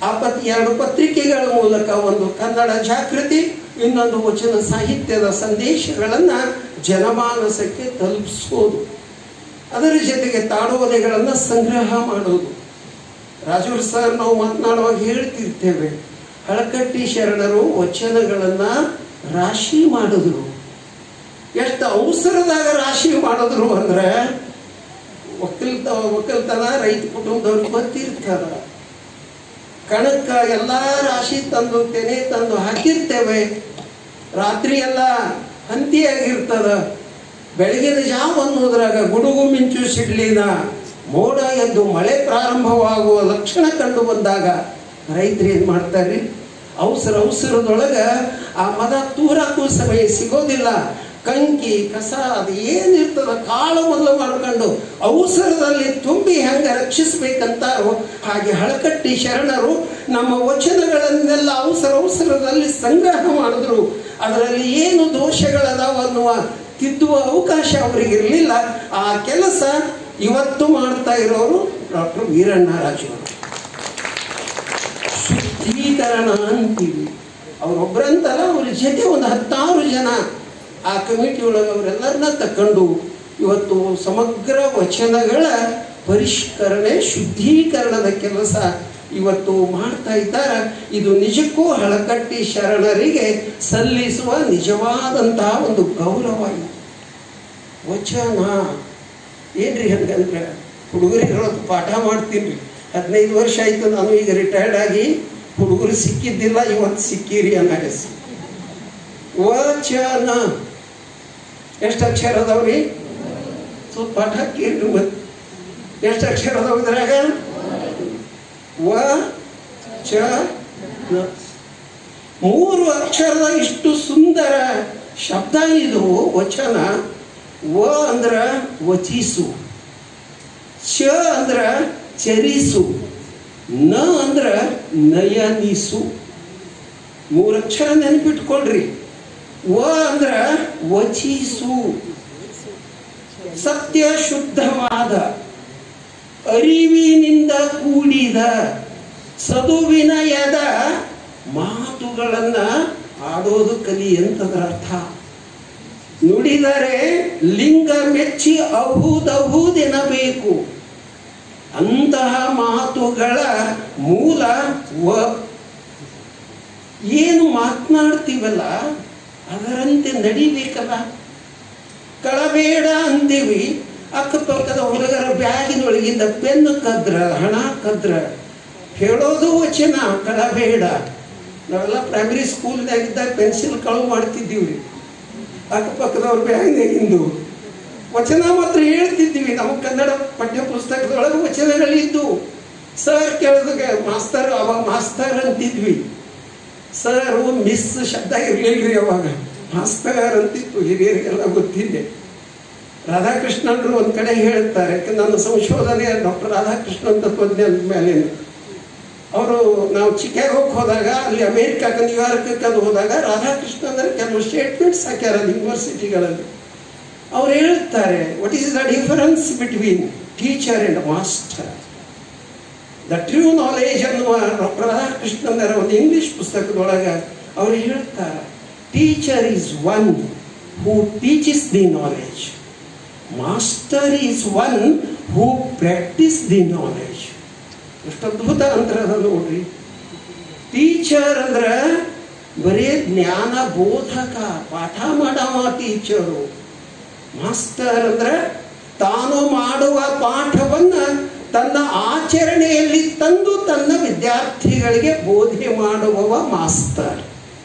ಆ 2 ಪತ್ರಿಕೆಗಳ ಮೂಲಕ ಒಂದು ಕನ್ನಡ ಜಾಗೃತಿ, ಇನ್ನೊಂದು ವಚನ ಸಾಹಿತ್ಯದ ಸಂದೇಶಗಳನ್ನು ಜನಮಾನಸಕ್ಕೆ ತಲುಪಿಸೋದು, ಅದರ ಜೊತೆಗೆ ತಾಡೋದೆಗಳನ್ನು ಸಂಗ್ರಹ ಮಾಡೋದು. ರಾಜೂರ್ ಸರ್ ನಾವು ಮಾತನಾಡುವಾಗ ಹೇಳ್ತಿರ್ತೇವೆ, ಹಳಕಟ್ಟಿ ಶರಣರು ವಚನಗಳನ್ನು ರಾಶಿ ಮಾಡಿದ್ರು. ಎಷ್ಟು ಅವಸರದಾಗ ರಾಶಿ ಮಾಡಿದ್ರು ಅಂದ್ರೆ, ಒಕ್ಕಲ್ತನ ರೈತ ಕುಟುಂಬದವ್ರಿಗೆ ಗೊತ್ತಿರ್ತದ. ಕಣಕ್ಕ ಎಲ್ಲ ರಾಶಿ ತಂದು ತೆನೆ ತಂದು ಹಾಕಿರ್ತೇವೆ. ರಾತ್ರಿ ಎಲ್ಲ ಹಂತಿಯಾಗಿರ್ತದ. ಬೆಳಗಿನ ಜಾವ ಅನ್ನೋದ್ರಾಗ ಗುಡುಗು ಮಿಂಚು ಸಿಡ್ಲಿನ ಮೋಡ ಎದ್ದು ಮಳೆ ಪ್ರಾರಂಭವಾಗುವ ಲಕ್ಷಣ ಕಂಡು ಬಂದಾಗ ರೈತರು ಏನು ಮಾಡ್ತಾರೆ, ಅವಸರದೊಳಗೆ ಆ ಮದ ತೂರಾಕೂ ಸಮಯ ಸಿಗೋದಿಲ್ಲ. ಕಂಕಿ ಕಸ ಅದು ಏನಿರ್ತದ ಕಾಳು ಮೊದಲು ಮಾಡ್ಕೊಂಡು ಅವಸರದಲ್ಲಿ ತುಂಬಿ ಹೆಂಗೆ ರಕ್ಷಿಸ್ಬೇಕಂತಾರೋ ಹಾಗೆ ಹಳಕಟ್ಟಿ ಶರಣರು ನಮ್ಮ ವಚನಗಳನ್ನೆಲ್ಲ ಅವಸರದಲ್ಲಿ ಸಂಗ್ರಹ ಮಾಡಿದ್ರು. ಅದರಲ್ಲಿ ಏನು ದೋಷಗಳದಾವ ಅನ್ನುವ ತಿದ್ದುವ ಅವಕಾಶ ಅವರಿಗಿರಲಿಲ್ಲ. ಆ ಕೆಲಸ ಇವತ್ತು ಮಾಡ್ತಾ ಇರೋರು ಡಾಕ್ಟರ್ ವೀರಣ್ಣ ರಾಜು. ಶುದ್ಧೀಕರಣ ಅಂತೀವಿ. ಅವರೊಬ್ಬರಂತಲ್ಲ, ಅವ್ರ ಜೊತೆ ಒಂದು 16 ಜನ ಆ ಕಮಿಟಿ ಒಳಗೆ ಅವರೆಲ್ಲರನ್ನ ತಕೊಂಡು ಇವತ್ತು ಸಮಗ್ರ ವಚನಗಳ ಪರಿಷ್ಕರಣೆ ಶುದ್ಧೀಕರಣದ ಕೆಲಸ ಇವತ್ತು ಮಾಡ್ತಾ ಇದ್ದಾರೆ. ಇದು ನಿಜಕ್ಕೂ ಹಳಕಟ್ಟಿ ಶರಣರಿಗೆ ಸಲ್ಲಿಸುವ ನಿಜವಾದಂತಹ ಒಂದು ಗೌರವ. ವಚನ ಏನ್ರಿ ಹಂಗಂದ್ರೆ ಹುಡುಗರಿಗೆ ಹೇಳೋದು ಪಾಠ ಮಾಡ್ತೀನಿ. 15 ವರ್ಷ ಆಯ್ತು ನಾನು ಈಗ ರಿಟೈರ್ಡ್ ಆಗಿ. ಹುಡುಗರು ಸಿಕ್ಕಿದ್ದಿಲ್ಲ, ಇವತ್ತು ಸಿಕ್ಕಿರಿ ಅನ್ನೋ ಹೆಸರು ವಚನ. ಎಷ್ಟು ಅಕ್ಷರ ಅದಾವ್ರಿ? ಸ್ವಲ್ಪ ಪಾಠ ಕೇಳ್ರಿ. ಮತ್ತೆ ಎಷ್ಟು ಅಕ್ಷರ ಅದಾವ ಇದ್ರಾಗ? ವಚನ. 3 ಅಕ್ಷರದ ಇಷ್ಟು ಸುಂದರ ಶಬ್ದ ಇದು ವಚನ. ವ ಅಂದ್ರ ವಚಿಸು, ಚ ಅಂದ್ರ ಚರಿಸು, ನ ಅಂದ್ರ ನಯನಿಸು. 3 ಅಕ್ಷರ ನೆನಪಿಟ್ಕೊಳ್ರಿ. ವ ಅಂದ್ರ ವಚಿಸು, ಸತ್ಯ ಶುದ್ಧವಾದ ಅರಿವಿನಿಂದ ಕೂಡಿದ ಸದುವಿನಯದ ಮಾತುಗಳನ್ನ ಆಡೋದು ಕಲಿ ಅಂತದ್ರ ಅರ್ಥ. ನುಡಿದರೆ ಲಿಂಗ ಮೆಚ್ಚಿ ಅಹುದಹುದೆನಬೇಕು. ಅಂತಹ ಮಾತುಗಳ ಮೂಲ ವ. ಏನು ಮಾತನಾಡ್ತೀವಲ್ಲ ಅದರಂತೆ ನಡಿಬೇಕಲ್ಲ. ಕಳಬೇಡ ಅಂತೀವಿ, ಅಕ್ಕಪಕ್ಕದ ಹುಡುಗರ ಬ್ಯಾಗಿನೊಳಗಿಂದ ಪೆನ್ನು ಕದ್ರ, ಹಣ ಕದ್ರ, ಹೇಳೋದು ವಚನ ಕಳಬೇಡ. ನಾವೆಲ್ಲ ಪ್ರೈಮರಿ ಸ್ಕೂಲ್ನಾಗಿದ್ದಾಗ ಪೆನ್ಸಿಲ್ ಕಳು ಮಾಡ್ತಿದ್ದೀವಿ. ಅಕ್ಕಪಕ್ಕದವ್ರ ಬ್ಯಾಗ್ನಾಗಿಂದು ವಚನ ಮಾತ್ರ ಹೇಳ್ತಿದ್ದೀವಿ. ನಮ್ಮ ಕನ್ನಡ ಪಠ್ಯ ಪುಸ್ತಕದೊಳಗೆ ವಚನಗಳಿದ್ದು. ಸರ್ ಕೇಳಿದಾಗ ಮಾಸ್ತರ್, ಅವಾಗ ಮಾಸ್ತರ್ ಅಂತಿದ್ವಿ. ಸರ್ ಮಿಸ್ ಶಬ್ದ ಇರಲಿಲ್ರಿ ಅವಾಗ, ಮಾಸ್ತರ್ ಅಂತಿತ್ತು. ಹಿರಿಯರಿಗೆಲ್ಲ ಗೊತ್ತಿದೆ. ರಾಧಾಕೃಷ್ಣನ್ರು ಒಂದು ಕಡೆ ಹೇಳ್ತಾರೆ, ನನ್ನ ಸಂಶೋಧನೆ ಡಾಕ್ಟರ್ ರಾಧಾಕೃಷ್ಣನ್ ತತ್ವಜ್ಞಾನದ ಮೇಲೆ. ಅವರು ನಾವು ಚಿಕಾಗೋಕ್ಕೆ ಹೋದಾಗ, ಅಲ್ಲಿ ಅಮೇರಿಕಾಕ್ಕೆ ನ್ಯೂಯಾರ್ಕಕ್ಕೆ ಅದು ಹೋದಾಗ ರಾಧಾಕೃಷ್ಣನ್ ಕೆಲವು ಸ್ಟೇಟ್ಮೆಂಟ್ಸ್ ಹಾಕ್ಯಾರ ಯೂನಿವರ್ಸಿಟಿಗಳಲ್ಲಿ. ಅವ್ರು ಹೇಳ್ತಾರೆ, what is the difference between teacher and master. The true knowledge ಅನ್ನುವ ಡಾಕ್ಟರ್ ರಾಧಾಕೃಷ್ಣನರ ಒಂದು ಇಂಗ್ಲಿಷ್ ಪುಸ್ತಕದೊಳಗೆ ಅವ್ರು ಹೇಳ್ತಾರೆ, teacher is one who teaches the knowledge, master is one who practice the knowledge. ಎಷ್ಟು ಅದ್ಭುತ ಅಂತರ ಅದ ನೋಡ್ರಿ. ಟೀಚರ್ ಅಂದ್ರೆ ಬರೀ ಜ್ಞಾನ ಬೋಧಕ, ಪಾಠ ಮಾಡವ ಟೀಚರು. ಮಾಸ್ಟರ್ ಅಂದ್ರೆ ತಾನು ಮಾಡುವ ಪಾಠವನ್ನ ತನ್ನ ಆಚರಣೆಯಲ್ಲಿ ತಂದು ತನ್ನ ವಿದ್ಯಾರ್ಥಿಗಳಿಗೆ ಬೋಧನೆ ಮಾಡುವವ ಮಾಸ್ತರ್.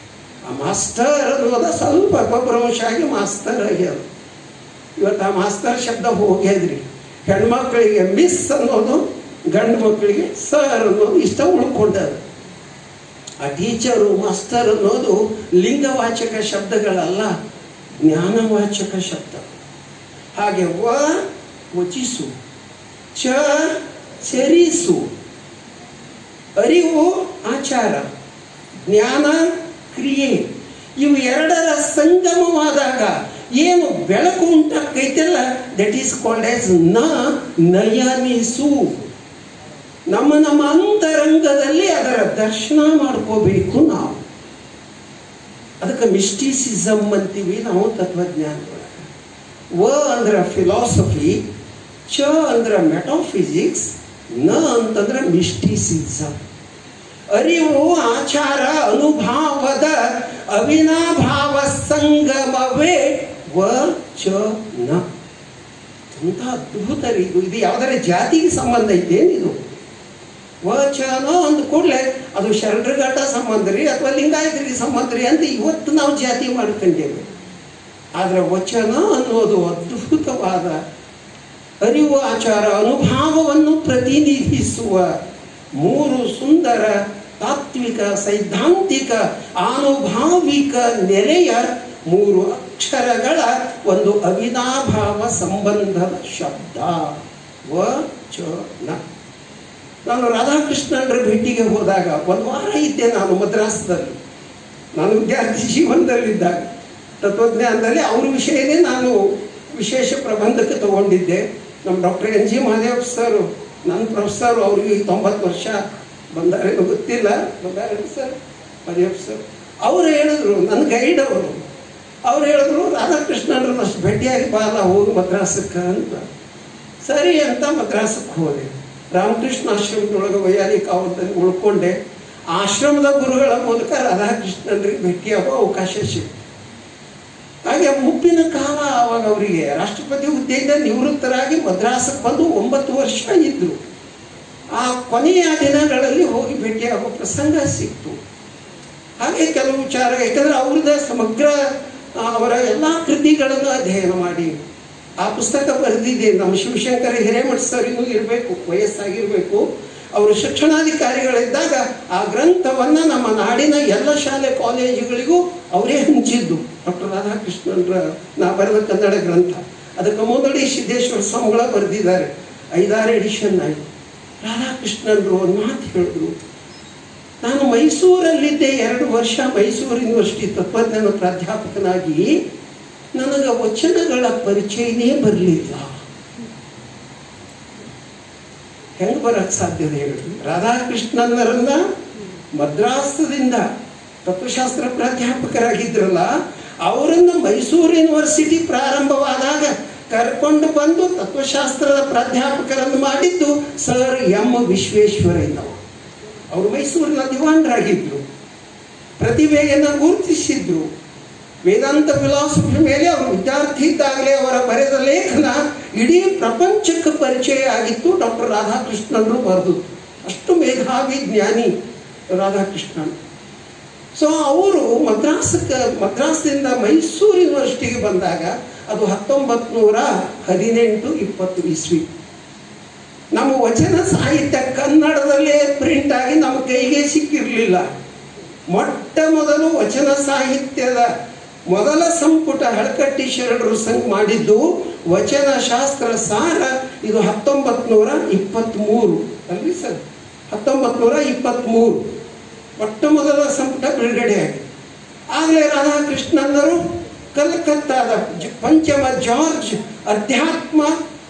ಆ ಮಾಸ್ಟರ್ ಅನ್ನೋದ ಸ್ವಲ್ಪ ಅಪಭ್ರಂಶ ಆಗಿ ಮಾಸ್ತರ್ ಆಗ್ಯದ. ಇವತ್ತು ಆ ಮಾಸ್ತರ್ ಶಬ್ದ ಹೋಗ್ಯದ್ರಿ. ಹೆಣ್ಮಕ್ಳಿಗೆ ಮಿಸ್ ಅನ್ನೋದು, ಗಂಡು ಮಕ್ಕಳಿಗೆ ಸರ್ ಅನ್ನೋದು ಇಷ್ಟ ಉಳ್ಕೊಂಡದು. ಆ ಟೀಚರು ಮಾಸ್ತರ್ ಅನ್ನೋದು ಲಿಂಗವಾಚಕ ಶಬ್ದಗಳಲ್ಲ, ಜ್ಞಾನವಾಚಕ ಶಬ್ದ. ಹಾಗೆ ವಚಿಸು, ಚ ಚರಿಸು. ಅರಿವು ಆಚಾರ, ಜ್ಞಾನ ಕ್ರಿಯೆ. ಇವು ಎರಡರ ಸಂಗಮವಾದಾಗ ಏನು ಬೆಳಕು ಉಂಟಾಕೈತಲ್ಲ, ದಟ್ ಈಸ್ ಕಾಲ್ಡ್ ಆಸ್ ನಯನಿಸು. ನಮ್ಮ ಅಂತರಂಗದಲ್ಲಿ ಅದರ ದರ್ಶನ ಮಾಡ್ಕೋಬೇಕು ನಾವು. ಅದಕ್ಕೆ ಮಿಸ್ಟಿಸಿಸಮ್ ಅಂತೀವಿ ನಾವು ತತ್ವಜ್ಞಾನದೊಳಗೆ. ವ ಅಂದ್ರೆ ಫಿಲಾಸಫಿ, ಚ ಅಂದ್ರೆ ಮೆಟಾಫಿಸಿಕ್ಸ್, ನ ಅಂತಂದ್ರೆ ಮಿಸ್ಟಿಸಿಸಮ್. ಅರಿವು ಆಚಾರ ಅನುಭಾವದ ಅವಿನಾಭಾವ ಸಂಗಮವೇ ವಚನ. ಅಂತ ಅದ್ಭುತ ರೀತಿ. ಇದು ಯಾವ್ದಾರ ಜಾತಿಗೆ ಸಂಬಂಧ ಐತೇನಿದು? ವಚನ ಅಂದ ಕೂಡಲೇ ಅದು ಶರಣರಿಗಾಟ ಸಂಬಂಧ ರೀ ಅಥವಾ ಲಿಂಗಾಯತರಿಗೆ ಸಂಬಂಧ ರೀ ಅಂತ ಇವತ್ತು ನಾವು ಜಾತಿ ಮಾಡ್ಕೊಂಡೇವೆ. ಆದರೆ ವಚನ ಅನ್ನೋದು ಅದ್ಭುತವಾದ ಅರಿವು ಆಚಾರ ಅನುಭಾವವನ್ನು ಪ್ರತಿನಿಧಿಸುವ 3 ಸುಂದರ ತಾತ್ವಿಕ ಸೈದ್ಧಾಂತಿಕ ಆನುಭಾವಿಕ ನೆಲೆಯ 3 ಅಕ್ಷರಗಳ ಒಂದು ಅವಿನಾಭಾವ ಸಂಬಂಧದ ಶಬ್ದ ವಚನ. ನಾನು ರಾಧಾಕೃಷ್ಣರ ಭೇಟಿಗೆ ಹೋದಾಗ ಒಂದು ವಾರ ಇದ್ದೆ ನಾನು ಮದ್ರಾಸ್ದಲ್ಲಿ. ನಾನು ವಿದ್ಯಾರ್ಥಿ ಜೀವನದಲ್ಲಿದ್ದಾಗ ತತ್ವಜ್ಞಾನದಲ್ಲಿ ಅವ್ರ ವಿಷಯನೇ ನಾನು ವಿಶೇಷ ಪ್ರಬಂಧಕ್ಕೆ ತಗೊಂಡಿದ್ದೆ. ನಮ್ಮ doctor N G Mahadev sir ನನ್ನ ಪ್ರೊಫೆಸರ್, ಅವ್ರಿಗೆ 90 ವರ್ಷ ಬಂದಾರೆ ಗೊತ್ತಿಲ್ಲ, ಬಂದಾರೆ ಸರ್ ಮಹದೇವ್ ಸರ್. ಅವ್ರು ಹೇಳಿದ್ರು, ನನ್ನ ಗೈಡ್ ಅವ್ರು ಹೇಳಿದ್ರು ರಾಧಾಕೃಷ್ಣರನ್ನ ಅಷ್ಟು ಭೇಟಿಯಾಗಿ ಬಾಲ ಹೋಗಿ ಮದ್ರಾಸಕ್ಕೆ ಅಂತ. ಸರಿ ಅಂತ ಮದ್ರಾಸಕ್ಕೆ ಹೋದೆ. ರಾಮಕೃಷ್ಣ ಆಶ್ರಮದೊಳಗೆ ವೈಯಾಲಿಕಾವದಲ್ಲಿ ಉಳ್ಕೊಂಡೆ. ಆಶ್ರಮದ ಗುರುಗಳ ಮೂಲಕ ರಾಧಾಕೃಷ್ಣನ್ರಿಗೆ ಭೇಟಿಯಾಗುವ ಅವಕಾಶ ಸಿಕ್ತು. ಹಾಗೆ ಮುಪ್ಪಿನ ಕಾಲ ಆವಾಗ ಅವರಿಗೆ ರಾಷ್ಟ್ರಪತಿ ಹುದ್ದೆಯಿಂದ ನಿವೃತ್ತರಾಗಿ ಮದ್ರಾಸಕ್ಕೆ ಬಂದು 9 ವರ್ಷ ಇದ್ರು. ಆ ಕೊನೆಯ ದಿನಗಳಲ್ಲಿ ಹೋಗಿ ಭೇಟಿಯಾಗುವ ಪ್ರಸಂಗ ಸಿಕ್ತು. ಹಾಗೆ ಕೆಲವು ವಿಚಾರ, ಯಾಕಂದ್ರೆ ಅವ್ರದ ಸಮಗ್ರ ಅವರ ಎಲ್ಲ ಕೃತಿಗಳನ್ನು ಅಧ್ಯಯನ ಮಾಡಿ ಆ ಪುಸ್ತಕ ಬರೆದಿದೆ. ನಮ್ಮ ಶಿವಶಂಕರ ಹಿರೇಮಠ ಸರ್ ಇನ್ನೂ ಇರಬೇಕು, ವಯಸ್ಸಾಗಿರ್ಬೇಕು. ಅವರು ಶಿಕ್ಷಣಾಧಿಕಾರಿಗಳಿದ್ದಾಗ ಆ ಗ್ರಂಥವನ್ನ ನಮ್ಮ ನಾಡಿನ ಎಲ್ಲ ಶಾಲೆ ಕಾಲೇಜುಗಳಿಗೂ ಅವರೇ ಹಂಚಿದ್ದು. ಡಾಕ್ಟರ್ ರಾಧಾಕೃಷ್ಣನ್ರ ನಾ ಬರೆದ ಕನ್ನಡ ಗ್ರಂಥ. ಅದಕ್ಕೆ ಮುನ್ನಡಿ ಸಿದ್ದೇಶ್ವರ ಸ್ವಾಮಿಗಳ ಬರೆದಿದ್ದಾರೆ. 5-6 ಎಡಿಷನ್ ಆಯಿತು. ರಾಧಾಕೃಷ್ಣನ್ರು ಒಂದು ಮಾತು ಹೇಳಿದ್ರು, ನಾನು ಮೈಸೂರಲ್ಲಿದ್ದೆ 2 ವರ್ಷ, ಮೈಸೂರು ಯೂನಿವರ್ಸಿಟಿ ತತ್ವಜ್ಞಾನ ಪ್ರಾಧ್ಯಾಪಕನಾಗಿ. ನನಗೆ ವಚನಗಳ ಪರಿಚಯನೇ ಬರಲಿಲ್ಲ. ಹೆಂಗೆ ಬರಕ್ಕೆ ಸಾಧ್ಯತೆ ಹೇಳಿ? ರಾಧಾಕೃಷ್ಣನರನ್ನ ಮದ್ರಾಸದಿಂದ ತತ್ವಶಾಸ್ತ್ರ ಪ್ರಾಧ್ಯಾಪಕರಾಗಿದ್ರಲ್ಲ, ಅವರನ್ನ ಮೈಸೂರು ಯೂನಿವರ್ಸಿಟಿ ಪ್ರಾರಂಭವಾದಾಗ ಕರ್ಕೊಂಡು ಬಂದು ತತ್ವಶಾಸ್ತ್ರದ ಪ್ರಾಧ್ಯಾಪಕರನ್ನು ಮಾಡಿದ್ದು ಸರ್ ಎಂ ವಿಶ್ವೇಶ್ವರಯ್ಯನವರು. ಅವರು ಮೈಸೂರಿನ ದಿವಾನರಾಗಿದ್ರು. ಪ್ರತಿಭೆಯನ್ನು ಗುರುತಿಸಿದ್ರು. ವೇದಾಂತ ಫಿಲಾಸಫಿ ಮೇಲೆ ಅವರು ವಿದ್ಯಾರ್ಥಿ ಇದ್ದಾಗಲೇ ಅವರ ಬರೆದ ಲೇಖನ ಇಡೀ ಪ್ರಪಂಚಕ್ಕೆ ಪರಿಚಯ ಆಗಿತ್ತು. ಡಾಕ್ಟರ್ ರಾಧಾಕೃಷ್ಣನ್ರು ಬರೆದು. ಅಷ್ಟು ಮೇಧಾವಿ ಜ್ಞಾನಿ ರಾಧಾಕೃಷ್ಣನ್. ಸೊ ಅವರು ಮದ್ರಾಸದಿಂದ ಮೈಸೂರು ಯೂನಿವರ್ಸಿಟಿಗೆ ಬಂದಾಗ ಅದು 1918-20 ಇಸ್ವಿ. ನಮ್ಮ ವಚನ ಸಾಹಿತ್ಯ ಕನ್ನಡದಲ್ಲೇ ಪ್ರಿಂಟ್ ಆಗಿ ನಮ್ಮ ಕೈಗೆ ಸಿಕ್ಕಿರಲಿಲ್ಲ. ಮೊಟ್ಟ ಮೊದಲು ವಚನ ಸಾಹಿತ್ಯದ ಮೊದಲ ಸಂಪುಟ ಹಳಕಟ್ಟಿ ಶರಣರು ಮಾಡಿದ್ದು ವಚನ ಶಾಸ್ತ್ರ ಸಾರ. ಇದು 1923 ಅಲ್ರಿ ಸರ್, 1923 ಮೊಟ್ಟ ಮೊದಲ ಸಂಪುಟ ಬಿಡುಗಡೆ ಆಗಿದೆ. ಆಗಲೇ ರಾಧಾಕೃಷ್ಣನವರು ಕಲ್ಕತ್ತಾದ ಪಂಚಮ ಜಾರ್ಜ್ ಅಧ್ಯಾತ್ಮ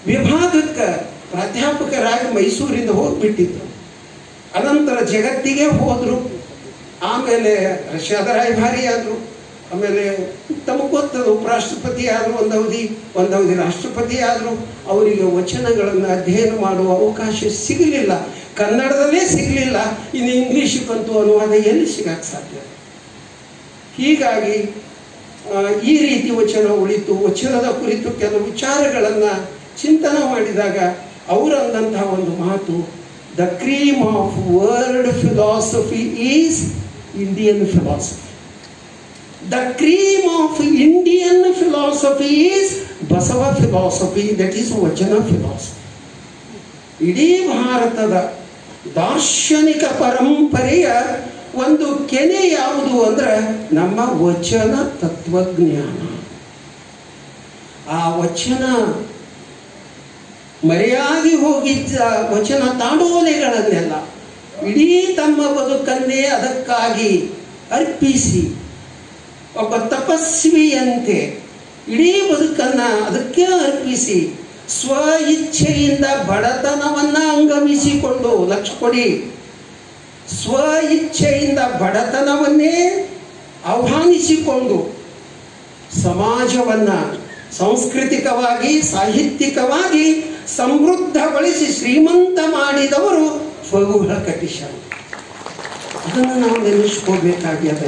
ವಿಭಾಗಕ್ಕೆ ಪ್ರಾಧ್ಯಾಪಕರಾಗಿ ಮೈಸೂರಿಂದ ಹೋಗ್ಬಿಟ್ಟಿದ್ರು. ಅನಂತರ ಜಗತ್ತಿಗೆ ಹೋದ್ರು. ಆಮೇಲೆ ರಷ್ಯಾದ ರಾಯಭಾರಿ ಆದರು. ಆಮೇಲೆ ತಮಗೆ ಗೊತ್ತದ ಉಪರಾಷ್ಟ್ರಪತಿ ಆದರು, ಒಂದವಧಿ ರಾಷ್ಟ್ರಪತಿ ಆದರು. ಅವರಿಗೆ ವಚನಗಳನ್ನು ಅಧ್ಯಯನ ಮಾಡುವ ಅವಕಾಶ ಸಿಗಲಿಲ್ಲ. ಕನ್ನಡದಲ್ಲೇ ಸಿಗಲಿಲ್ಲ, ಇನ್ನು ಇಂಗ್ಲೀಷಕ್ಕಂತೂ ಅನುವಾದ ಎಲ್ಲಿ ಸಿಗಕ್ಕೆ ಸಾಧ್ಯ? ಹೀಗಾಗಿ ಈ ರೀತಿ ವಚನ ಉಳಿತು. ವಚನದ ಕುರಿತು ಕೆಲವು ವಿಚಾರಗಳನ್ನು ಚಿಂತನೆ ಮಾಡಿದಾಗ ಅವರು ಅಂದಂತಹ ಒಂದು ಮಾತು, the cream of world philosophy is Indian philosophy. The cream of Indian philosophy is Basava philosophy, that is ವಚನ ಫಿಲಾಸಫಿ. ಇಡೀ ಭಾರತದ ದಾರ್ಶನಿಕ ಪರಂಪರೆಯ ಒಂದು ಕೆನೆ ಯಾವುದು ಅಂದ್ರೆ ನಮ್ಮ ವಚನ ತತ್ವಜ್ಞಾನ. ಆ ವಚನ ಮರೆಯಾಗಿ ಹೋಗಿದ್ದ ವಚನ ತಾಡೋಲೆಗಳನ್ನೆಲ್ಲ ಇಡೀ ತಮ್ಮ ಬದುಕನ್ನೇ ಅದಕ್ಕಾಗಿ ಅರ್ಪಿಸಿ, ಒಬ್ಬ ತಪಸ್ವಿಯಂತೆ ಇಡೀ ಬದುಕನ್ನ ಅದಕ್ಕೆ ಅರ್ಪಿಸಿ, ಸ್ವ ಇಚ್ಛೆಯಿಂದ ಬಡತನವನ್ನ ಅಂಗಮಿಸಿಕೊಂಡು, ಲಕ್ಷ ಕೊಡಿ, ಸ್ವ ಇಚ್ಛೆಯಿಂದ ಬಡತನವನ್ನೇ ಆಹ್ವಾನಿಸಿಕೊಂಡು ಸಮಾಜವನ್ನ ಸಾಂಸ್ಕೃತಿಕವಾಗಿ ಸಾಹಿತ್ಯಿಕವಾಗಿ ಸಮೃದ್ಧಗೊಳಿಸಿ ಶ್ರೀಮಂತ ಮಾಡಿದವರು ಫಗು ಹಳಕಟ್ಟಿ ಶರಣರು. ಅದನ್ನು ನಾವು ನೆನೆಸ್ಕೋಬೇಕಾಗ್ಯದ.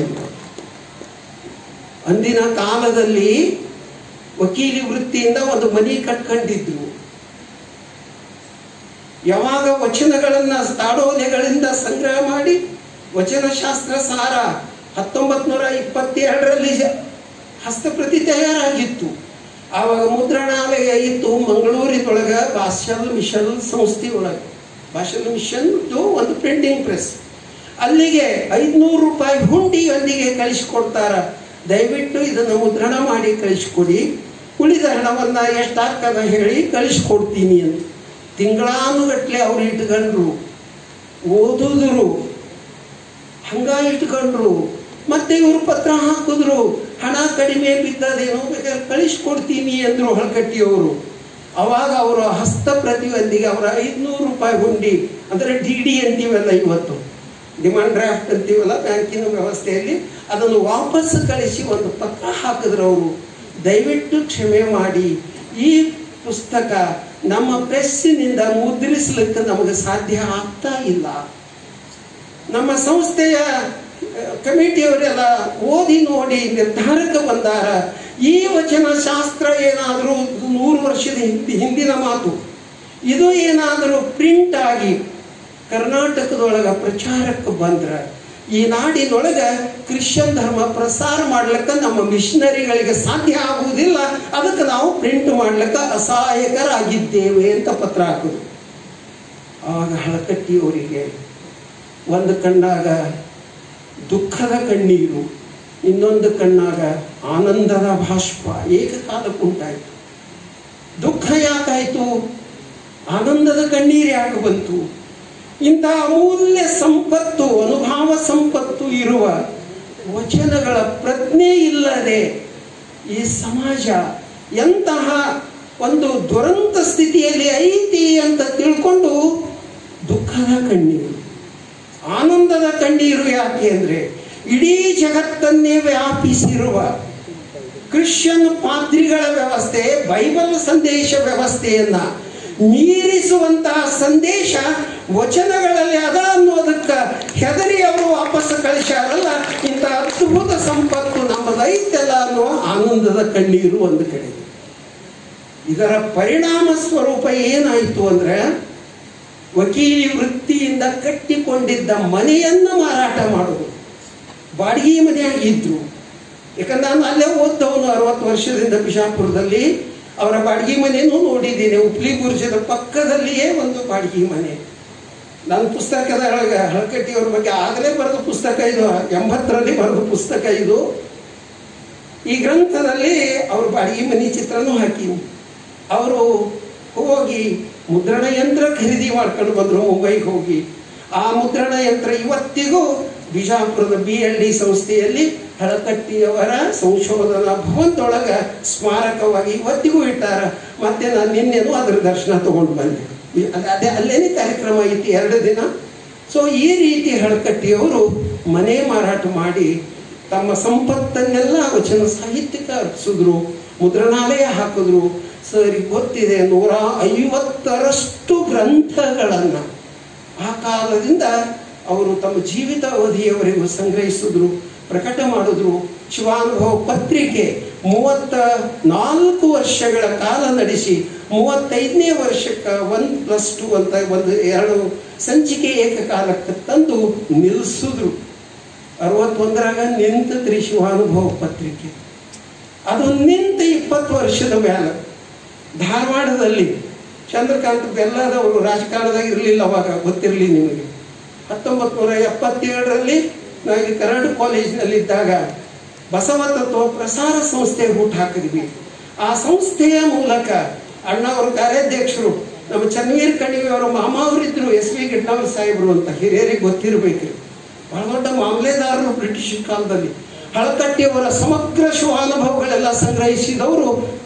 ಅಂದಿನ ಕಾಲದಲ್ಲಿ ವಕೀಲಿ ವೃತ್ತಿಯಿಂದ ಒಂದು ಮನೆ ಕಟ್ಕೊಂಡಿದ್ರು. ಯಾವಾಗ ವಚನಗಳನ್ನ ತಾಡೋಲೆಗಳಿಂದ ಸಂಗ್ರಹ ಮಾಡಿ ವಚನಶಾಸ್ತ್ರ ಸಾರ 1922ರಲ್ಲಿ ಹಸ್ತಪ್ರತಿ ತಯಾರಾಗಿತ್ತು. ಆವಾಗ ಮುದ್ರಣಾಲಯ ಇತ್ತು ಮಂಗಳೂರಿನೊಳಗೆ, ಭಾಷಲ್ ಮಿಷನ್ ಸಂಸ್ಥೆ ಒಳಗೆ. ಭಾಷಲ್ ಮಿಷನ್ ಒಂದು ಪ್ರಿಂಟಿಂಗ್ ಪ್ರೆಸ್. ಅಲ್ಲಿಗೆ 500 ರೂಪಾಯಿ ಹುಂಡಿಯೊಂದಿಗೆ ಕಳಿಸಿಕೊಡ್ತಾರ. ದಯವಿಟ್ಟು ಇದನ್ನು ಮುದ್ರಣ ಮಾಡಿ ಕಳಿಸ್ಕೊಡಿ, ಉಳಿದ ಹಣವನ್ನು ಎಷ್ಟಾಗ್ತದ ಹೇಳಿ ಕಳಿಸ್ಕೊಡ್ತೀನಿ ಅಂತ. ತಿಂಗಳಾನುಗಟ್ಲೆ ಅವ್ರು ಇಟ್ಕೊಂಡ್ರು, ಓದಿದ್ರು, ಹಂಗ ಇಟ್ಕೊಂಡ್ರು. ಮತ್ತೆ ಇವರು ಪತ್ರ ಹಾಕಿದ್ರು, ಹಣ ಕಡಿಮೆ ಬಿದ್ದದೇನೋ ಬೇಕಾದ್ರೆ ಕಳಿಸ್ಕೊಡ್ತೀನಿ ಅಂದರು ಹಳಕಟ್ಟಿಯವರು. ಅವಾಗ ಅವರು ಹಸ್ತ ಪ್ರತಿಯೊಂದಿಗೆ ಅವರ 500 ರೂಪಾಯಿ ಹುಂಡಿ, ಅಂದರೆ DD ಅಂತೀವಲ್ಲ, ಇವತ್ತು ಡಿಮಾಂಡ್ ಡ್ರಾಫ್ಟ್ ಅಂತೀವಲ್ಲ ಬ್ಯಾಂಕಿನ ವ್ಯವಸ್ಥೆಯಲ್ಲಿ, ಅದನ್ನು ವಾಪಸ್ ಕಳಿಸಿ ಒಂದು ಪತ್ರ ಹಾಕಿದ್ರು ಅವರು. ದಯವಿಟ್ಟು ಕ್ಷಮೆ ಮಾಡಿ, ಈ ಪುಸ್ತಕ ನಮ್ಮ ಪ್ರೆಸ್ಸಿನಿಂದ ಮುದ್ರಿಸಲಿಕ್ಕೆ ನಮಗೆ ಸಾಧ್ಯ ಆಗ್ತಾ ಇಲ್ಲ. ನಮ್ಮ ಸಂಸ್ಥೆಯ ಕಮಿಟಿಯವರೆಲ್ಲ ಓದಿ ನೋಡಿ ನಿರ್ಧಾರಕ್ಕೆ ಬಂದಾರ, ಈ ವಚನ ಶಾಸ್ತ್ರ ಏನಾದರೂ 100 ವರ್ಷದ ಹಿಂದಿನ ಮಾತು, ಇದು ಏನಾದರೂ ಪ್ರಿಂಟ್ ಆಗಿ ಕರ್ನಾಟಕದೊಳಗೆ ಪ್ರಚಾರಕ್ಕೆ ಬಂದ್ರೆ ಈ ನಾಡಿನೊಳಗೆ ಕ್ರಿಶ್ಚಿಯನ್ ಧರ್ಮ ಪ್ರಸಾರ ಮಾಡ್ಲಿಕ್ಕೆ ನಮ್ಮ ಮಿಷನರಿಗಳಿಗೆ ಸಾಧ್ಯ ಆಗುವುದಿಲ್ಲ. ಅದಕ್ಕೆ ನಾವು ಪ್ರಿಂಟ್ ಮಾಡ್ಲಿಕ್ಕೆ ಅಸಹಾಯಕರಾಗಿದ್ದೇವೆ ಅಂತ ಪತ್ರ ಹಾಕೋದು. ಆವಾಗ ಹಳಕಟ್ಟಿಯವರಿಗೆ ಒಂದು ಕಣ್ಣಾಗ ದುಃಖದ ಕಣ್ಣೀರು, ಇನ್ನೊಂದು ಕಣ್ಣಾಗ ಆನಂದದ ಭಾಷ್ಪ ಏಕಕಾಲಕ್ಕೆ ಉಂಟಾಯಿತು. ದುಃಖ ಯಾಕಾಯಿತು, ಆನಂದದ ಕಣ್ಣೀರು ಯಾಕೆ ಬಂತು? ಇಂಥ ಅಮೂಲ್ಯ ಸಂಪತ್ತು, ಅನುಭವ ಸಂಪತ್ತು ಇರುವ ವಚನಗಳ ಪ್ರಜ್ಞೆ ಇಲ್ಲದೆ ಈ ಸಮಾಜ ಎಂತಹ ಒಂದು ದುರಂತ ಸ್ಥಿತಿಯಲ್ಲಿ ಐತಿ ಅಂತ ತಿಳ್ಕೊಂಡು ದುಃಖದ ಕಣ್ಣೀರು. ಆನಂದದ ಕಣ್ಣೀರು ಯಾಕೆ ಅಂದರೆ, ಇಡೀ ಜಗತ್ತನ್ನೇ ವ್ಯಾಪಿಸಿರುವ ಕ್ರಿಶ್ಚಿಯನ್ ಪಾದ್ರಿಗಳ ವ್ಯವಸ್ಥೆ, ಬೈಬಲ್ ಸಂದೇಶ ವ್ಯವಸ್ಥೆಯನ್ನ ಮೀರಿಸುವಂತಹ ಸಂದೇಶ ವಚನಗಳಲ್ಲಿ ಅದ ಅನ್ನೋದಕ್ಕೆ ಹೆದರಿ ಅವರು ವಾಪಸ್ ಕಳಿಸ್ಯಾರಲ್ಲ. ಇಂಥ ಅದ್ಭುತ ಸಂಪತ್ತು ನಮ್ಮದೈತೆಲ್ಲ ಅನ್ನೋ ಆನಂದದ ಕಣ್ಣೀರು ಒಂದು ಕಡೆ. ಇದರ ಪರಿಣಾಮ ಸ್ವರೂಪ ಏನಾಯಿತು ಅಂದ್ರೆ, ವಕೀಲಿ ವೃತ್ತಿಯಿಂದ ಕಟ್ಟಿಕೊಂಡಿದ್ದ ಮನೆಯನ್ನು ಮಾರಾಟ ಮಾಡೋದು. ಬಾಡಿಗೆ ಮನೆಯಾಗಿದ್ರು. ಯಾಕಂದ್ರೆ ನಾನು ಅಲ್ಲೇ ಓದ್ದವನು 60 ವರ್ಷದಿಂದ ಬಿಜಾಪುರದಲ್ಲಿ. ಅವರ ಬಾಡಿಗೆ ಮನೆಯೂ ನೋಡಿದ್ದೀನಿ. ಉಪ್ಲಿ ಗುರ್ಜದ ಪಕ್ಕದಲ್ಲಿಯೇ ಒಂದು ಬಾಡಿಗೆ ಮನೆ. ನನ್ನ ಪುಸ್ತಕದ ಹಳಕಟ್ಟಿಯವ್ರ ಬಗ್ಗೆ ಆಗಲೇ ಬರೆದ ಪುಸ್ತಕ ಇದು, 80ರಲ್ಲಿ ಬರೆದ ಪುಸ್ತಕ ಇದು. ಈ ಗ್ರಂಥದಲ್ಲಿ ಅವ್ರ ಬಾಡಿಗೆ ಮನೆ ಚಿತ್ರನೂ ಹಾಕೀನಿ. ಅವರು ಹೋಗಿ ಮುದ್ರಣ ಯಂತ್ರ ಖರೀದಿ ಮಾಡ್ಕೊಂಡು ಬಂದರು ಮುಂಬೈಗೆ ಹೋಗಿ. ಆ ಮುದ್ರಣ ಯಂತ್ರ ಇವತ್ತಿಗೂ ಬಿಜಾಪುರದ BLD ಸಂಸ್ಥೆಯಲ್ಲಿ ಹಳಕಟ್ಟಿಯವರ ಸಂಶೋಧನಾ ಭವನದೊಳಗೆ ಸ್ಮಾರಕವಾಗಿ ಇವತ್ತಿಗೂ ಇಟ್ಟಾರ. ಮತ್ತೆ ನಾನು ನಿನ್ನೆನೂ ಅದರ ದರ್ಶನ ತಗೊಂಡು ಬಂದೆ. ಅಲ್ಲೇನೇ ಕಾರ್ಯಕ್ರಮ ಐತಿ 2 ದಿನ. ಸೊ ಈ ರೀತಿ ಹಳಕಟ್ಟಿಯವರು ಮನೆ ಮಾರಾಟ ಮಾಡಿ ತಮ್ಮ ಸಂಪತ್ತನ್ನೆಲ್ಲ ವಚನ ಸಾಹಿತ್ಯಕ್ಕೆ ಅರ್ಪಿಸಿದ್ರು, ಮುದ್ರಣಾಲಯ ಹಾಕಿದ್ರು. ಸರಿ ಗೊತ್ತಿದೆ, 150ರಷ್ಟು ಗ್ರಂಥಗಳನ್ನು ಆ ಕಾಲದಿಂದ ಅವರು ತಮ್ಮ ಜೀವಿತ ಅವಧಿಯವರೆಗೂ ಸಂಗ್ರಹಿಸಿದ್ರು, ಪ್ರಕಟ ಮಾಡಿದ್ರು. ಶಿವಾನುಭವ ಪತ್ರಿಕೆ 34 ವರ್ಷಗಳ ಕಾಲ ನಡೆಸಿ 35ನೇ ವರ್ಷಕ್ಕೆ 1+2 ಅಂತ 2 ಸಂಚಿಕೆ ಏಕಕಾಲಕ್ಕೆ ತಂದು ನಿಲ್ಲಿಸಿದ್ರು. 61ರಾಗ ನಿಂತದ್ರಿ ಶಿವಾನುಭವ ಪತ್ರಿಕೆ. ಅದು ನಿಂತ 20 ವರ್ಷದ ಮೇಲೆ ಧಾರವಾಡದಲ್ಲಿ ಚಂದ್ರಕಾಂತ್ ಬೆಲ್ಲದವರು ರಾಜಕಾರಣದಾಗ ಇರಲಿಲ್ಲ, ಅವಾಗ ಗೊತ್ತಿರಲಿ ನಿಮಗೆ. 1977ರಲ್ಲಿ ನಾವು ಕರಾಡು ಕಾಲೇಜಿನಲ್ಲಿದ್ದಾಗ ಬಸವ ತತ್ವ ಪ್ರಸಾರ ಸಂಸ್ಥೆ ಹುಟ್ಟು ಹಾಕಿದ್ವಿ. ಆ ಸಂಸ್ಥೆಯ ಮೂಲಕ ಅಣ್ಣವರು ಕಾರ್ಯಾಧ್ಯಕ್ಷರು, ನಮ್ಮ ಚನ್ನವೀರ್ ಕಣಿವೆಯವರು ಮಾಮ ಅವರಿದ್ರು, SV ಗಿಡ್ನವರ್ ಸಾಹೇಬರು ಅಂತ, ಹಿರಿಯರಿಗೆ ಗೊತ್ತಿರಬೇಕು. ಬಹಳ ದೊಡ್ಡ ಮಾಮಲೆದಾರರು ಬ್ರಿಟಿಷ್ ಕಾಲದಲ್ಲಿ. ಹಳಕಟ್ಟಿಯವರ ಸಮಗ್ರ ಶಿವಾನುಭವಗಳೆಲ್ಲ ಸಂಗ್ರಹಿಸಿದವರು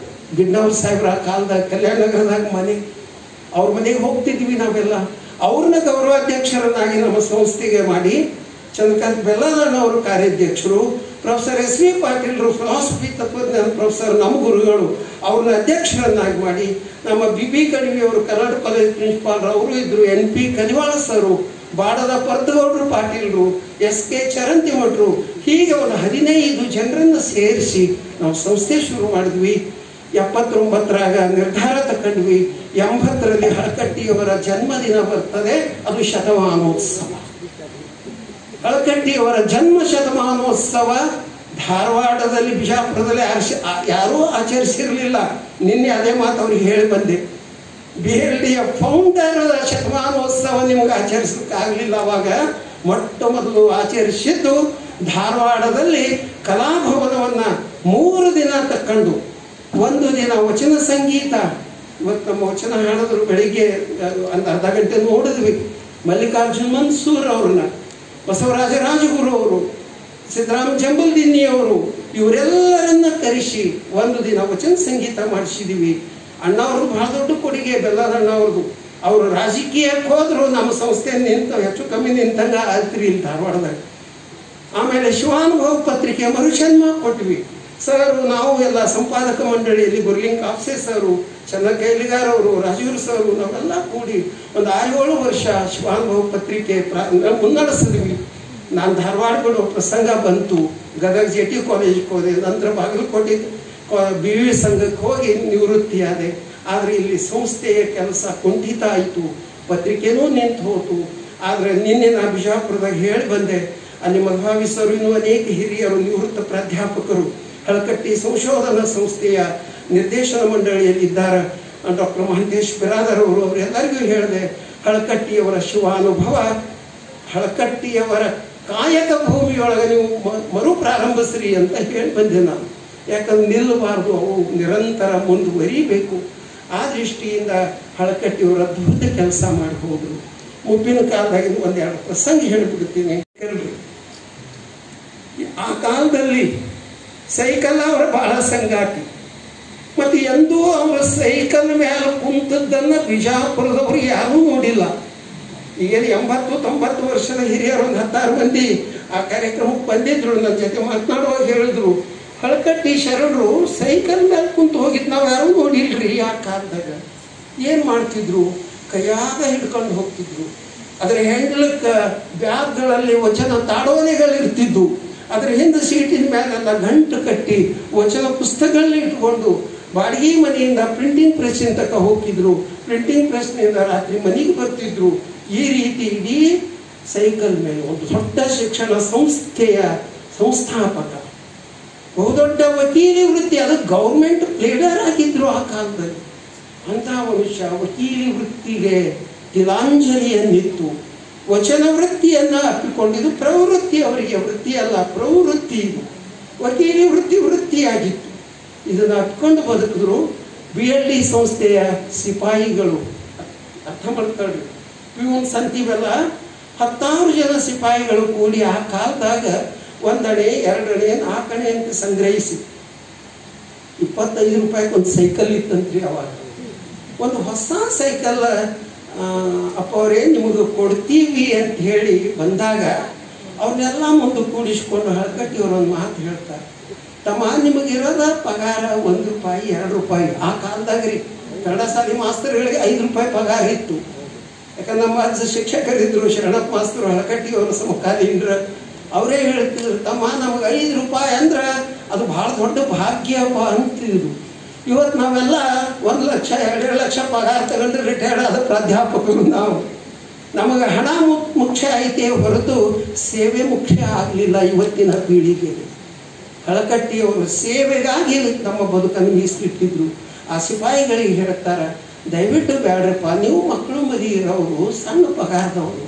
ಗಿಡ್ನವರ್ ಸಾಹೇಬ್ರ ಆ ಕಾಲದಾಗ ಕಲ್ಯಾಣ ನಗರದಾಗ ಮನೆ, ಅವ್ರ ಮನೆಗೆ ಹೋಗ್ತಿದ್ವಿ ನಾವೆಲ್ಲ. ಅವ್ರನ್ನ ಗೌರವಾಧ್ಯಕ್ಷರನ್ನಾಗಿ ನಮ್ಮ ಸಂಸ್ಥೆಗೆ ಮಾಡಿ ಚಂದ್ರಕಾಂತ್ ಬೆಲ್ಲದಣ್ಣವರು ಕಾರ್ಯಾಧ್ಯಕ್ಷರು, ಪ್ರೊಫೆಸರ್ SV ಪಾಟೀಲ್ರು ಫಿಲಾಸಫಿ ತತ್ವಜ್ಞಾನ ಪ್ರೊಫೆಸರ್, ನಮ್ಮ ಗುರುಗಳು, ಅವ್ರನ್ನ ಅಧ್ಯಕ್ಷರನ್ನಾಗಿ ಮಾಡಿ ನಮ್ಮ BB ಕಣಿವೆಯವರು ಕರ್ನಾಟಕ ಕಾಲೇಜ್ ಪ್ರಿನ್ಸಿಪಾಲ್ರು ಅವರು ಇದ್ರು, NP ಕಲಿವಾಳ ಸರು, ಬಾಡದ ಪರ್ತಗೌಡರು ಪಾಟೀಲ್ರು, SK ಚರಂತಿಮಠರು, ಹೀಗೆ ಒಂದು 15 ಜನರನ್ನು ಸೇರಿಸಿ ನಾವು ಸಂಸ್ಥೆ ಶುರು ಮಾಡಿದ್ವಿ. 79ರಾಗ ನಿರ್ಧಾರ ತಗೊಂಡ್ವಿ. 80ರಲ್ಲಿ ಹಳಕಟ್ಟಿಯವರ ಜನ್ಮದಿನ ಬರ್ತದೆ, ಅದು ಶತಮಾನೋತ್ಸವ. ಹಳಕಟ್ಟಿಯವರ ಜನ್ಮ ಶತಮಾನೋತ್ಸವ ಧಾರವಾಡದಲ್ಲಿ ಬಿಜಾಪುರದಲ್ಲಿ ಯಾರೂ ಆಚರಿಸಿರಲಿಲ್ಲ. ನಿನ್ನೆ ಅದೇ ಮಾತು ಅವ್ರಿಗೆ ಹೇಳಿ ಬಂದೆ. BLDಯ ಫೌಂಡರ್ ಶತಮಾನೋತ್ಸವ ನಿಮಗೆ ಆಚರಿಸಲಿಕ್ಕೆ ಆಗಲಿಲ್ಲ. ಅವಾಗ ಮೊಟ್ಟ ಮೊದಲು ಆಚರಿಸಿದ್ದು ಧಾರವಾಡದಲ್ಲಿ ಕಲಾಭವನವನ್ನು 3 ದಿನ ತಕ್ಕೊಂಡು, ಒಂದು ದಿನ ವಚನ ಸಂಗೀತ. ಇವತ್ತು ನಮ್ಮ ವಚನ ಹಾಡಿದ್ರು, ಬೆಳಿಗ್ಗೆ ಒಂದು ಅರ್ಧ ಗಂಟೆ ನೋಡಿದ್ವಿ. ಮಲ್ಲಿಕಾರ್ಜುನ್ ಮನ್ಸೂರ್ ಅವ್ರನ್ನ, ಬಸವರಾಜ ರಾಜಗುರು ಅವರು, ಸಿದ್ದರಾಮ ಜಂಬಲ್ದಿನ್ನಿ ಅವರು, ಇವರೆಲ್ಲರನ್ನ ಕರೆಸಿ ಒಂದು ದಿನ ವಚನ ಸಂಗೀತ ಮಾಡಿಸಿದೀವಿ. ಅಣ್ಣವ್ರದ್ದು ಬಹಳ ದೊಡ್ಡ ಕೊಡುಗೆ, ಬೆಲ್ಲದಣ್ಣ ಅವ್ರದ್ದು. ಅವರು ರಾಜಕೀಯಕ್ಕೆ ಹೋದ್ರು, ನಮ್ಮ ಸಂಸ್ಥೆ ಹೆಚ್ಚು ಕಮ್ಮಿ ನಿಂತಂಗ ಆಯ್ತ್ರಿ ಇಲ್ಲಿ ಧಾರವಾಡದಾಗ. ಆಮೇಲೆ ಶಿವಾನುಭವ ಪತ್ರಿಕೆ ಮರುಜನ್ಮ ಕೊಟ್ವಿ. ಸರ್ ನಾವು ಎಲ್ಲ ಸಂಪಾದಕ ಮಂಡಳಿಯಲ್ಲಿ ಗುರ್ಲಿಂಗ್ ಕಾಪ್ಸೆ ಸರು, ಚನ್ನಕೈಲಿಗಾರ್ ಅವರು, ರಾಜೂರ್ ಸರು, ನಾವೆಲ್ಲ ಕೂಡಿ ಒಂದು 6-7 ವರ್ಷ ಶಿವಾನುಭವ ಪತ್ರಿಕೆ ಮುನ್ನಡೆಸಿದ್ವಿ. ನಾನು ಧಾರವಾಡ ಬಿಡೋ ಪ್ರಸಂಗ ಬಂತು. ಗದಗ JT ಕಾಲೇಜಿಗೆ ಹೋದೆ, ನಂತರ ಬಾಗಲಕೋಟೆ BV ಸಂಘಕ್ಕೆ ಹೋಗಿ ನಿವೃತ್ತಿಯಾದೆ. ಆದರೆ ಇಲ್ಲಿ ಸಂಸ್ಥೆಯ ಕೆಲಸ ಕುಂಠಿತ ಆಯಿತು, ಪತ್ರಿಕೆನೂ ನಿಂತು ಹೋತು. ಆದರೆ ನಿನ್ನೆ ನಾ ಬಿಜಾಪುರದಾಗ ಹೇಳಿ ಬಂದೆ, ಅಲ್ಲಿ ಮಧ್ವಾವಿ ಸರು, ಇನ್ನೂ ಅನೇಕ ಹಿರಿಯರು, ನಿವೃತ್ತ ಪ್ರಾಧ್ಯಾಪಕರು ಹಳಕಟ್ಟಿ ಸಂಶೋಧನಾ ಸಂಸ್ಥೆಯ ನಿರ್ದೇಶನ ಮಂಡಳಿಯಲ್ಲಿದ್ದಾರೆ. ಡಾಕ್ಟರ್ ಮಹಂತೇಶ್ ಬಿರಾದರ್ ಅವರು, ಅವರೆಲ್ಲರಿಗೂ ಹೇಳಿದೆ, ಹಳಕಟ್ಟಿಯವರ ಶಿವಾನುಭವ, ಹಳಕಟ್ಟಿಯವರ ಕಾಯಕ ಭೂಮಿಯೊಳಗೆ ನೀವು ಮರುಪ್ರಾರಂಭಿಸ್ರಿ ಅಂತ ಹೇಳಿ ಬಂದೆ ನಾನು. ಯಾಕಂದ್ರೆ ನಿಲ್ಲಬಾರ್ದು, ಅವು ನಿರಂತರ ಮುಂದುವರಿಬೇಕು. ಆ ದೃಷ್ಟಿಯಿಂದ ಹಳಕಟ್ಟಿಯವರು ಅದ್ಭುತ ಕೆಲಸ ಮಾಡಿ ಹೋದರು. ಮುಪ್ಪಿನ ಕಾಲದಾಗ 1-2 ಪ್ರಸಂಗ ಹೇಳಿಬಿಡ್ತೀನಿ. ಆ ಕಾಲದಲ್ಲಿ ಸೈಕಲ್ ಅವರ ಬಹಳ ಸಂಗಾತಿ. ಮತ್ತು ಎಂದೂ ಅವರ ಸೈಕಲ್ ಮೇಲೆ ಕುಂತದ್ದನ್ನು ಬಿಜಾಪುರದವರು ಯಾರೂ ನೋಡಿಲ್ಲ. ಈಗೇನು 80-90 ವರ್ಷದ ಹಿರಿಯರು ಒಂದು 10-6 ಮಂದಿ ಆ ಕಾರ್ಯಕ್ರಮಕ್ಕೆ ಬಂದಿದ್ರು. ನನ್ನ ಜೊತೆ ಮಾತನಾಡುವಾಗ ಹೇಳಿದ್ರು, ಹಳಕಟ್ಟಿ ಶರಣರು ಸೈಕಲ್ ಮೇಲೆ ಕುಂತು ಹೋಗಿದ್ದು ನಾವು ಯಾರೂ ನೋಡಿಲ್ರಿ. ಆ ಕಾಲದಾಗ ಏನು ಮಾಡ್ತಿದ್ರು, ಕೈಯಾಗ ಹಿಡ್ಕೊಂಡು ಹೋಗ್ತಿದ್ರು. ಅದರ ಹೆಂಡ್ಲಕ್ಕೆ ಬ್ಯಾಗ್ಗಳಲ್ಲಿ ವಚನ ತಾಡೋನೆಗಳಿರ್ತಿದ್ದು. ಅದರ ಹಿಂದೆ ಸೀಟಿನ ಮೇಲೆಲ್ಲ ಗಂಟು ಕಟ್ಟಿ ವಚನ ಪುಸ್ತಕಗಳನ್ನ ಇಟ್ಕೊಂಡು ಬಾಡಿಗೆ ಮನೆಯಿಂದ ಪ್ರಿಂಟಿಂಗ್ ಪ್ರೆಸ್ಸಿನ ತನಕ ಹೋಗ್ತಿದ್ರು. ಪ್ರಿಂಟಿಂಗ್ ಪ್ರೆಸ್ನಿಂದ ರಾತ್ರಿ ಮನೆಗೆ ಬರ್ತಿದ್ರು. ಈ ರೀತಿ ಇಡೀ ಸೈಕಲ್ ಮೇಲೆ ಒಂದು ದೊಡ್ಡ ಶಿಕ್ಷಣ ಸಂಸ್ಥೆಯ ಸಂಸ್ಥಾಪಕ, ಬಹುದೊಡ್ಡ ವಕೀಲಿ ವೃತ್ತಿ, ಅದು ಗೌರ್ಮೆಂಟ್ ಪ್ಲೇಡರ್ ಆಗಿದ್ರು ಆ ಕಾಲದಲ್ಲಿ. ಅಂತಹ ಮನುಷ್ಯ ವಕೀಲಿ ವೃತ್ತಿಗೆ ತಿಲಾಂಜಲಿಯನ್ನಿತ್ತು. ವಚನ ವೃತ್ತಿಯನ್ನು ಅಪ್ಪಿಕೊಂಡಿದ್ದು ಪ್ರವೃತ್ತಿ, ಅವರಿಗೆ ವೃತ್ತಿ ಅಲ್ಲ ಪ್ರವೃತ್ತಿ. ಇದು ವಕೀಲಿ ವೃತ್ತಿಯಾಗಿತ್ತು. ಇದನ್ನು ಅಪ್ಕೊಂಡು ಬದುಕಿದ್ರು. BLD ಸಂಸ್ಥೆಯ ಸಿಪಾಯಿಗಳು, ಅರ್ಥ ಮಾಡ್ಕೊಳ್ರಿ, ಪ್ಯೂನ್ಸ್ ಅಂತೀವಲ್ಲ, 10 ಜನ ಸಿಪಾಯಿಗಳು ಕೂಡಿ ಆ ಕಾಲದಾಗ 1 ಅಣೆ 2 ಅಣೆ 4 ಅಣೆ ಅಂತ ಸಂಗ್ರಹಿಸಿ 25 ರೂಪಾಯಿಗೆ ಒಂದು ಸೈಕಲ್ ಇತ್ತಂತ್ರಿ. ಅವಾಗ ಒಂದು ಹೊಸ ಸೈಕಲ್ ಅಪ್ಪ ಅವರೇ ನಿಮಗೆ ಕೊಡ್ತೀವಿ ಅಂತ ಹೇಳಿ ಬಂದಾಗ ಅವ್ರನ್ನೆಲ್ಲ ಮುಂದೆ ಕೂಡಿಸ್ಕೊಂಡು ಹಳಕಟ್ಟಿಯವರು ಒಂದು ಮಾತು ಹೇಳ್ತಾರೆ, ತಮ್ಮ ನಿಮಗಿರೋದ ಪಗಾರ 1 ರೂಪಾಯಿ 2 ರೂಪಾಯಿ. ಆ ಕಾಲದಾಗ ರೀ ಕನ್ನಡ ಶಾಲೆ ಮಾಸ್ತರ್ಗಳಿಗೆ 5 ರೂಪಾಯಿ ಪಗಾರ ಇತ್ತು. ಯಾಕಂದ್ರೆ ನಮ್ಮ ಅಜ್ಜ ಶಿಕ್ಷಕರಿದ್ರು, ಶರಣಪ್ಪ ಮಾಸ್ತರು, ಹಳಕಟ್ಟಿಯವರು ಸಮಕಾಲೀನರ. ಅವರೇ ಹೇಳ್ತಿದ್ರು, ತಮ್ಮ ನಮಗೆ 5 ರೂಪಾಯಿ ಅಂದ್ರೆ ಅದು ಭಾಳ ದೊಡ್ಡ ಭಾಗ್ಯಪ್ಪ ಅಂತಿದ್ರು. ಇವತ್ತು ನಾವೆಲ್ಲ 1 ಲಕ್ಷ 2 ಲಕ್ಷ ಪಗಾರ ತಗೊಂಡ್ರೆ ರಿಟೈರ್ಡ್ ಆದ ಪ್ರಾಧ್ಯಾಪಕರು ನಾವು. ನಮಗೆ ಹಣ ಮುಖ್ಯ ಐತೆ ಹೊರತು ಸೇವೆ ಮುಖ್ಯ ಆಗಲಿಲ್ಲ ಇವತ್ತಿನ ಪೀಳಿಗೆಗೆ. ಹಳಕಟ್ಟಿಯವರು ಸೇವೆಗಾಗಿ ನಮ್ಮ ಬದುಕನ್ನು ಮೀಸಲಿಟ್ಟಿದ್ರು. ಆ ಸಿಪಾಯಿಗಳಿಗೆ ಹೇಳ್ತಾರೆ, ದಯವಿಟ್ಟು ಬೇಡ್ರಪ್ಪ, ನೀವು ಮಕ್ಕಳು ಮದಿ ಇರೋರು, ಸಣ್ಣ ಪಗಾರದವರು,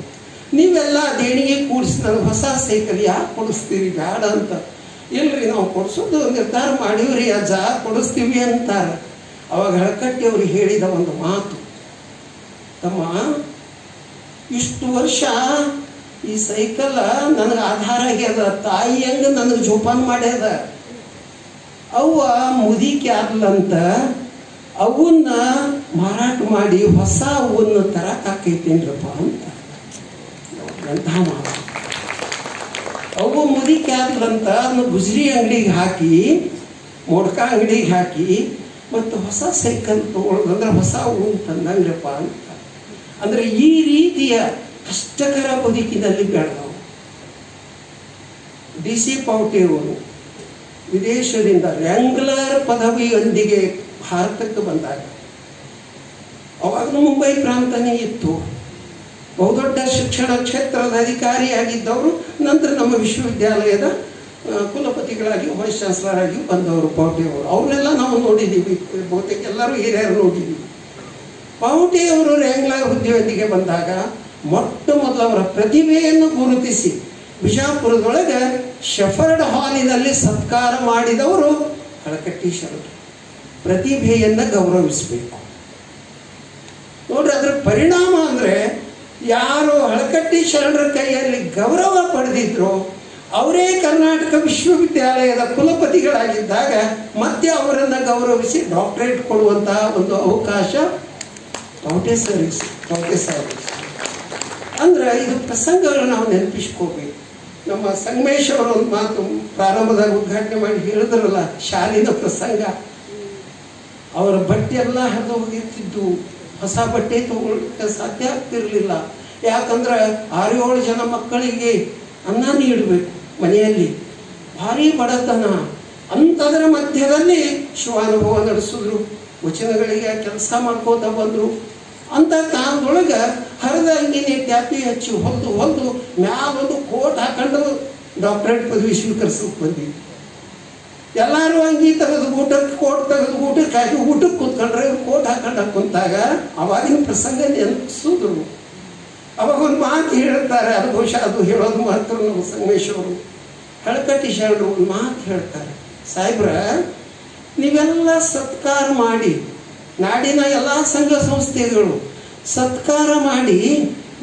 ನೀವೆಲ್ಲ ದೇಣಿಗೆ ಕೂಡಿಸಿ ನನಗೆ ಹೊಸ ಸೈಕಲ್ ಯಾಕೆ ಕೊಡಿಸ್ತೀರಿ, ಬೇಡ ಅಂತ. ಇಲ್ರಿ ನಾವು ಕೊಡಿಸೋದು ನಿರ್ಧಾರ ಮಾಡೀವ್ರಿ ಅಜ್ಜ, ಕೊಡಿಸ್ತೀವಿ ಅಂತಾರೆ. ಅವಾಗ ಹಳಕಟ್ಟಿಯವ್ರಿಗೆ ಹೇಳಿದ ಒಂದು ಮಾತು, ತಮ್ಮ ಇಷ್ಟು ವರ್ಷ ಈ ಸೈಕಲ್ ನನಗೆ ಆಧಾರ ಆಗ್ಯದ, ತಾಯಿ ಹಂಗ ನನಗೆ ಜೋಪಾನ ಮಾಡ್ಯದ, ಅವ್ವ ಮುದಿಕೆ ಆದ್ಲಂತ ಅವನ್ನ ಮಾರಾಟ ಮಾಡಿ ಹೊಸ ಅವನ್ನ ತರಕಾಕೈತೇನ್ರಪ್ಪ ಅಂತ. ಎಂತಹ ಮಾತು. ಅವು ಮುದಿಕೆ ಆದ್ಲಂತ ಅದನ್ನ ಗುಜರಿ ಅಂಗಡಿಗೆ ಹಾಕಿ, ಮೋಡ್ಕ ಅಂಗಡಿಗೆ ಹಾಕಿ, ಮತ್ತು ಹೊಸ ಸೈಕಲ್ ತಗೊಳ್ಳೋದಂದ್ರೆ ಹೊಸ ಅವು ತಂದಂಗ್ರಪ್ಪ ಅಂತ. ಅಂದ್ರೆ ಈ ರೀತಿಯ ಕಷ್ಟಕರ ಬದುಕಿನಲ್ಲಿ ಬೆಳೆದವು. DC ಪಾವಟೆಯವರು ವಿದೇಶದಿಂದ ರ್ಯಾಂಗ್ಲರ್ ಪದವಿಯೊಂದಿಗೆ ಭಾರತಕ್ಕೆ ಬಂದಾಗ, ಅವಾಗಲೂ ಮುಂಬೈ ಪ್ರಾಂತನೇ ಇತ್ತು. ಬಹುದೊಡ್ಡ ಶಿಕ್ಷಣ ಕ್ಷೇತ್ರದ ಅಧಿಕಾರಿಯಾಗಿದ್ದವರು. ನಂತರ ನಮ್ಮ ವಿಶ್ವವಿದ್ಯಾಲಯದ ಕುಲಪತಿಗಳಾಗಿ, ವೈಸ್ ಚಾನ್ಸಲರ್ ಆಗಿ ಬಂದವರು ಪಾವಟೆಯವರು. ಅವ್ರನ್ನೆಲ್ಲ ನಾವು ನೋಡಿದ್ದೀವಿ, ಬಹುತೇಕ ಎಲ್ಲರೂ ಹಿರಿಯರು ನೋಡಿದ್ದೀವಿ. ಪಾವಟೆಯವರು ರ್ಯಾಂಗ್ಲರ್ ಹುದ್ದೆಯೊಂದಿಗೆ ಬಂದಾಗ ಮೊಟ್ಟ ಮೊದಲು ಅವರ ಪ್ರತಿಭೆಯನ್ನು ಗುರುತಿಸಿ ಬಿಜಾಪುರದೊಳಗೆ ಶೆಫರ್ಡ್ ಹಾಲಿನಲ್ಲಿ ಸತ್ಕಾರ ಮಾಡಿದವರು ಹಳಕಟ್ಟಿ ಶರಣರು. ಪ್ರತಿಭೆಯನ್ನು ಗೌರವಿಸಬೇಕು ನೋಡ್ರಿ. ಅದರ ಪರಿಣಾಮ ಅಂದರೆ ಯಾರು ಹಳಕಟ್ಟಿ ಶರಣರ ಕೈಯಲ್ಲಿ ಗೌರವ ಪಡೆದಿದ್ರು ಅವರೇ ಕರ್ನಾಟಕ ವಿಶ್ವವಿದ್ಯಾಲಯದ ಕುಲಪತಿಗಳಾಗಿದ್ದಾಗ ಮತ್ತೆ ಅವರನ್ನು ಗೌರವಿಸಿ ಡಾಕ್ಟರೇಟ್ ಕೊಡುವಂತಹ ಒಂದು ಅವಕಾಶ ಟೌಟೆ ಸರ್ ಅಂದ್ರೆ ಇದು ಪ್ರಸಂಗಗಳು ನಾವು ನೆನಪಿಸ್ಕೋಬೇಕು. ನಮ್ಮ ಸಂಗಮೇಶ್ ಅವರು ಒಂದು ಮಾತು ಪ್ರಾರಂಭದಾಗ ಉದ್ಘಾಟನೆ ಮಾಡಿ ಹೇಳಿದ್ರಲ್ಲ, ಶಾಲಿನ ಪ್ರಸಂಗ. ಅವರ ಬಟ್ಟೆ ಎಲ್ಲ ಹರಿದು ಹೋಗಿರ್ತಿದ್ದು, ಹೊಸ ಬಟ್ಟೆ ತಗೊಳ್ಳಕ್ಕೆ ಸಾಧ್ಯ ಆಗ್ತಿರ್ಲಿಲ್ಲ. ಯಾಕಂದ್ರೆ 6-7 ಜನ ಮಕ್ಕಳಿಗೆ ಅನ್ನ ನೀಡಬೇಕು ಮನೆಯಲ್ಲಿ, ಭಾರಿ ಬಡತನ. ಅಂಥದ್ರ ಮಧ್ಯದಲ್ಲಿ ಶಿವಾನುಭವ ನಡೆಸಿದ್ರು, ವಚನಗಳಿಗೆ ಕೆಲಸ ಮಾಡ್ಕೋತ ಬಂದರು. ಅಂತ ಕಾಲದೊಳಗೆ ಹರಿದ ಅಂಗಿನೇ ಟ್ಯಾಪಿ ಹಚ್ಚಿ ಹೊಲ್ದು ಮ್ಯಾಲೊಂದು ಕೋಟ್ ಹಾಕೊಂಡು ಡಾಕ್ಟರೇಟ್ ಪದವಿ ಸ್ವೀಕರಿಸೋಕೆ ಬಂದಿದ್ದು. ಎಲ್ಲರೂ ಅಂಗಿ ತೆಗೆದು ಊಟಕ್ಕೆ ಕೋಟ್ ತೆಗೆದು ಊಟಕ್ಕೆ ಕೂತ್ಕೊಂಡ್ರೆ ಕೋಟ್ ಹಾಕೊಂಡು ಕುಂತಾಗ ಅವಾಗಿನ ಪ್ರಸಂಗ ನೆನಪಿಸಿದ್ರು. ಅವಾಗ ಒಂದು ಮಾತು ಹೇಳ್ತಾರೆ, ಅದು ಬಹುಶಃ ಅದು ಹೇಳೋದು ಮಾತ್ರ ನಮ್ಮ ಸಂಗಮೇಶ್ ಅವರು. ಹಳಕಟ್ಟಿ ಶರಣರು ಒಂದು ಮಾತು ಹೇಳ್ತಾರೆ, ಸಾಹೇಬ್ರ ನೀವೆಲ್ಲ ಸತ್ಕಾರ ಮಾಡಿ, ನಾಡಿನ ಎಲ್ಲ ಸಂಘ ಸಂಸ್ಥೆಗಳು ಸತ್ಕಾರ ಮಾಡಿ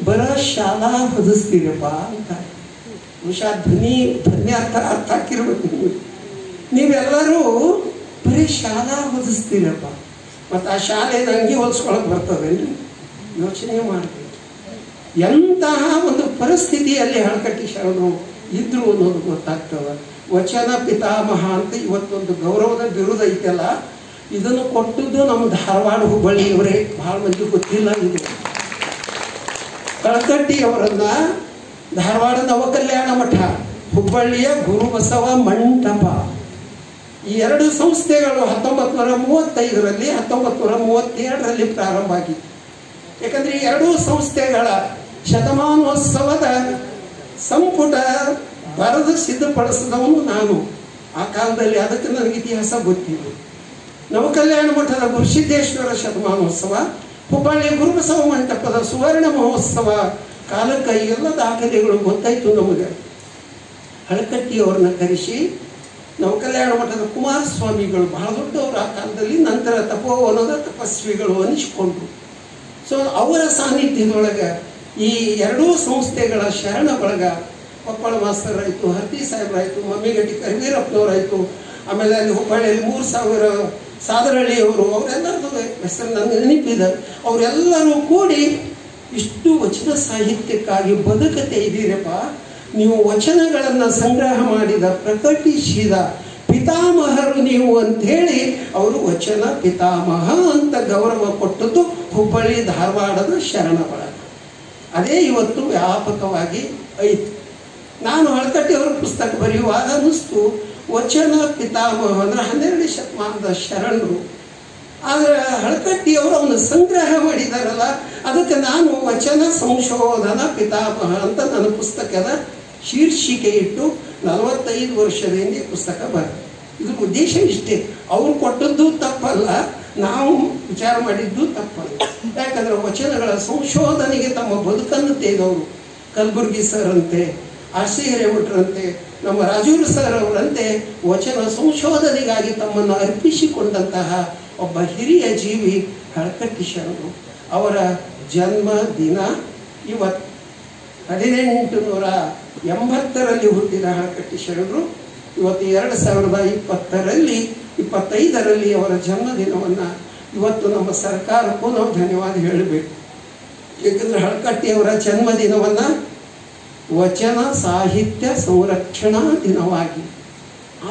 ಬರ ಶಾಲಾ ಹೊದಿಸ್ತೀರಪ್ಪ ಅಂತ. ಬಹುಶಃ ಧ್ವನಿ ಅರ್ಥ ಹಾಕಿರ್ಬೇಕು ನಿಮಗೆ. ನೀವೆಲ್ಲರೂ ಬರೀ ಶಾಲಾ ಹೊದಿಸ್ತೀರಪ್ಪ, ಮತ್ತು ಆ ಶಾಲೆನ ಅಂಗಿ ಹೊಲಿಸ್ಕೊಳಕ್ ಬರ್ತದೇನ್ರಿ? ಯೋಚನೆ ಮಾಡಬೇಕು. ಎಂತಹ ಒಂದು ಪರಿಸ್ಥಿತಿಯಲ್ಲಿ ಹಳಕಟ್ಟಿ ಶರಣರು ಇದ್ರು ಅನ್ನೋದು ಗೊತ್ತಾಗ್ತದೆ. ವಚನ ಪಿತಾಮಹ ಅಂತ ಇವತ್ತೊಂದು ಗೌರವದ ಬಿರುದು ಐತಲ್ಲ, ಇದನ್ನು ಕೊಟ್ಟದ್ದು ನಮ್ಮ ಧಾರವಾಡ ಹುಬ್ಬಳ್ಳಿಯವರೇ. ಬಹಳ ಮಂದಿ ಗೊತ್ತಿಲ್ಲ ಇದು. ಹಳಕಟ್ಟಿಯವರನ್ನ ಧಾರವಾಡ ನವಕಲ್ಯಾಣ ಮಠ, ಹುಬ್ಬಳ್ಳಿಯ ಗುರುಬಸವ ಮಂಟಪ, ಈ 2 ಸಂಸ್ಥೆಗಳು 1935ರಲ್ಲಿ 1937ರಲ್ಲಿ ಪ್ರಾರಂಭ ಆಗಿತ್ತು. ಯಾಕಂದ್ರೆ ಈ 2 ಸಂಸ್ಥೆಗಳ ಶತಮಾನೋತ್ಸವದ ಸಂಪುಟ ಬರೆದು ಸಿದ್ಧಪಡಿಸಿದವನು ನಾನು ಆ ಕಾಲದಲ್ಲಿ. ಅದಕ್ಕೆ ನನಗೆ ಇತಿಹಾಸ ಗೊತ್ತಿಲ್ಲ. ನವಕಲ್ಯಾಣ ಮಠದ ಗುರುಸಿದ್ದೇಶ್ವರ ಶತಮಾನೋತ್ಸವ, ಹುಬ್ಬಳ್ಳಿ ಗುರುಬಸವ ಮಂಟಪದ ಸುವರ್ಣ ಮಹೋತ್ಸವ ಕಾಲಕ್ಕೆ ಎಲ್ಲ ದಾಖಲೆಗಳು ಗೊತ್ತಾಯ್ತು ನಮಗೆ. ಹಳಕಟ್ಟಿಯವ್ರನ್ನ ಕರೆಸಿ ನವಕಲ್ಯಾಣ ಮಠದ ಕುಮಾರಸ್ವಾಮಿಗಳು ಬಹಳ ದೊಡ್ಡವರು ಆ ಕಾಲದಲ್ಲಿ, ನಂತರ ತಪೋವನದ ತಪಸ್ವಿಗಳು ಅನಿಸಿಕೊಂಡ್ರು. ಸೊ ಅವರ ಸಾನ್ನಿಧ್ಯದೊಳಗೆ ಈ 2 ಸಂಸ್ಥೆಗಳ ಶರಣ ಬಳಗ, ಕೊಪ್ಪಳ ಮಾಸ್ತರ್ ಆಯಿತು, ಹರ್ತಿ ಸಾಹೇಬ್ರಾಯಿತು, ಮಮ್ಮಿಗಟ್ಟಿ ಕರಿವೀರಪ್ಪನವರಾಯಿತು, ಆಮೇಲೆ ಅಲ್ಲಿ ಹುಬ್ಬಳ್ಳಿಯಲ್ಲಿ 3000 ಸಾದರಳ್ಳಿಯವರು, ಅವರೆಲ್ಲರದ್ದು ಹೆಸರು ನನಗೆ ನೆನಪಿದೆ. ಅವರೆಲ್ಲರೂ ಕೂಡಿ ಇಷ್ಟು ವಚನ ಸಾಹಿತ್ಯಕ್ಕಾಗಿ ಬದುಕತೆ ಇದ್ದೀರಪ್ಪ, ನೀವು ವಚನಗಳನ್ನು ಸಂಗ್ರಹ ಮಾಡಿದ ಪ್ರಕಟಿಸಿದ ಪಿತಾಮಹರು ನೀವು ಅಂಥೇಳಿ ಅವರು ವಚನ ಪಿತಾಮಹ ಅಂತ ಗೌರವ ಕೊಟ್ಟದ್ದು ಹುಬ್ಬಳ್ಳಿ ಧಾರವಾಡದ ಶರಣ ಬಳಗ. ಅದೇ ಇವತ್ತು ವ್ಯಾಪಕವಾಗಿ ಐತಿ. ನಾನು ಹಳಕಟ್ಟಿಯವರ ಪುಸ್ತಕ ಬರೆಯುವಾಗ ಅನ್ನಿಸ್ತು, ವಚನ ಪಿತಾಮಹ ಅಂದ್ರೆ 12ನೇ ಶತಮಾನದ ಶರಣರು. ಆದರೆ ಹಳಕಟ್ಟಿಯವರು ಅವನು ಸಂಗ್ರಹ ಮಾಡಿದಾರಲ್ಲ, ಅದಕ್ಕೆ ನಾನು ವಚನ ಸಂಶೋಧನಾ ಪಿತಾಮಹ ಅಂತ ನನ್ನ ಪುಸ್ತಕದ ಶೀರ್ಷಿಕೆ ಇಟ್ಟು 45 ವರ್ಷದ ಹಿಂದೆ ಪುಸ್ತಕ ಬರೆದೆ. ಇದ್ರ ಉದ್ದೇಶ ಇಷ್ಟೇ, ಅವ್ರು ಕೊಟ್ಟದ್ದು ತಪ್ಪಲ್ಲ, ನಾವು ವಿಚಾರ ಮಾಡಿದ್ದು ತಪ್ಪಲ್ಲ. ಯಾಕಂದ್ರೆ ವಚನಗಳ ಸಂಶೋಧನೆಗೆ ತಮ್ಮ ಬದುಕನ್ನು ತೆಗೆದವರು ಕಲಬುರ್ಗಿ ಸರ್ ಅಂತೆ, ಆರ್ಸಿ ಹಿರೇಮಠರಂತೆ, ನಮ್ಮ ರಾಜೂರು ಸರ್ ಅವರಂತೆ ವಚನ ಸಂಶೋಧನೆಗಾಗಿ ತಮ್ಮನ್ನು ಅರ್ಪಿಸಿಕೊಂಡಂತಹ ಒಬ್ಬ ಹಿರಿಯ ಜೀವಿ ಹಳಕಟ್ಟಿ ಶರಣರು. ಅವರ ಜನ್ಮ ದಿನ ಇವತ್ತು. 1880ರಲ್ಲಿ ಹುಟ್ಟಿದ ಹಳಕಟ್ಟಿ ಶರಣರು ಇವತ್ತು 2025ರಲ್ಲಿ ಅವರ ಜನ್ಮದಿನವನ್ನು ಇವತ್ತು ನಮ್ಮ ಸರ್ಕಾರಕ್ಕೂ ನಾವು ಧನ್ಯವಾದ ಹೇಳಬೇಕು. ಏಕೆಂದರೆ ಹಳಕಟ್ಟಿಯವರ ಜನ್ಮದಿನವನ್ನು ವಚನ ಸಾಹಿತ್ಯ ಸಂರಕ್ಷಣಾ ದಿನವಾಗಿ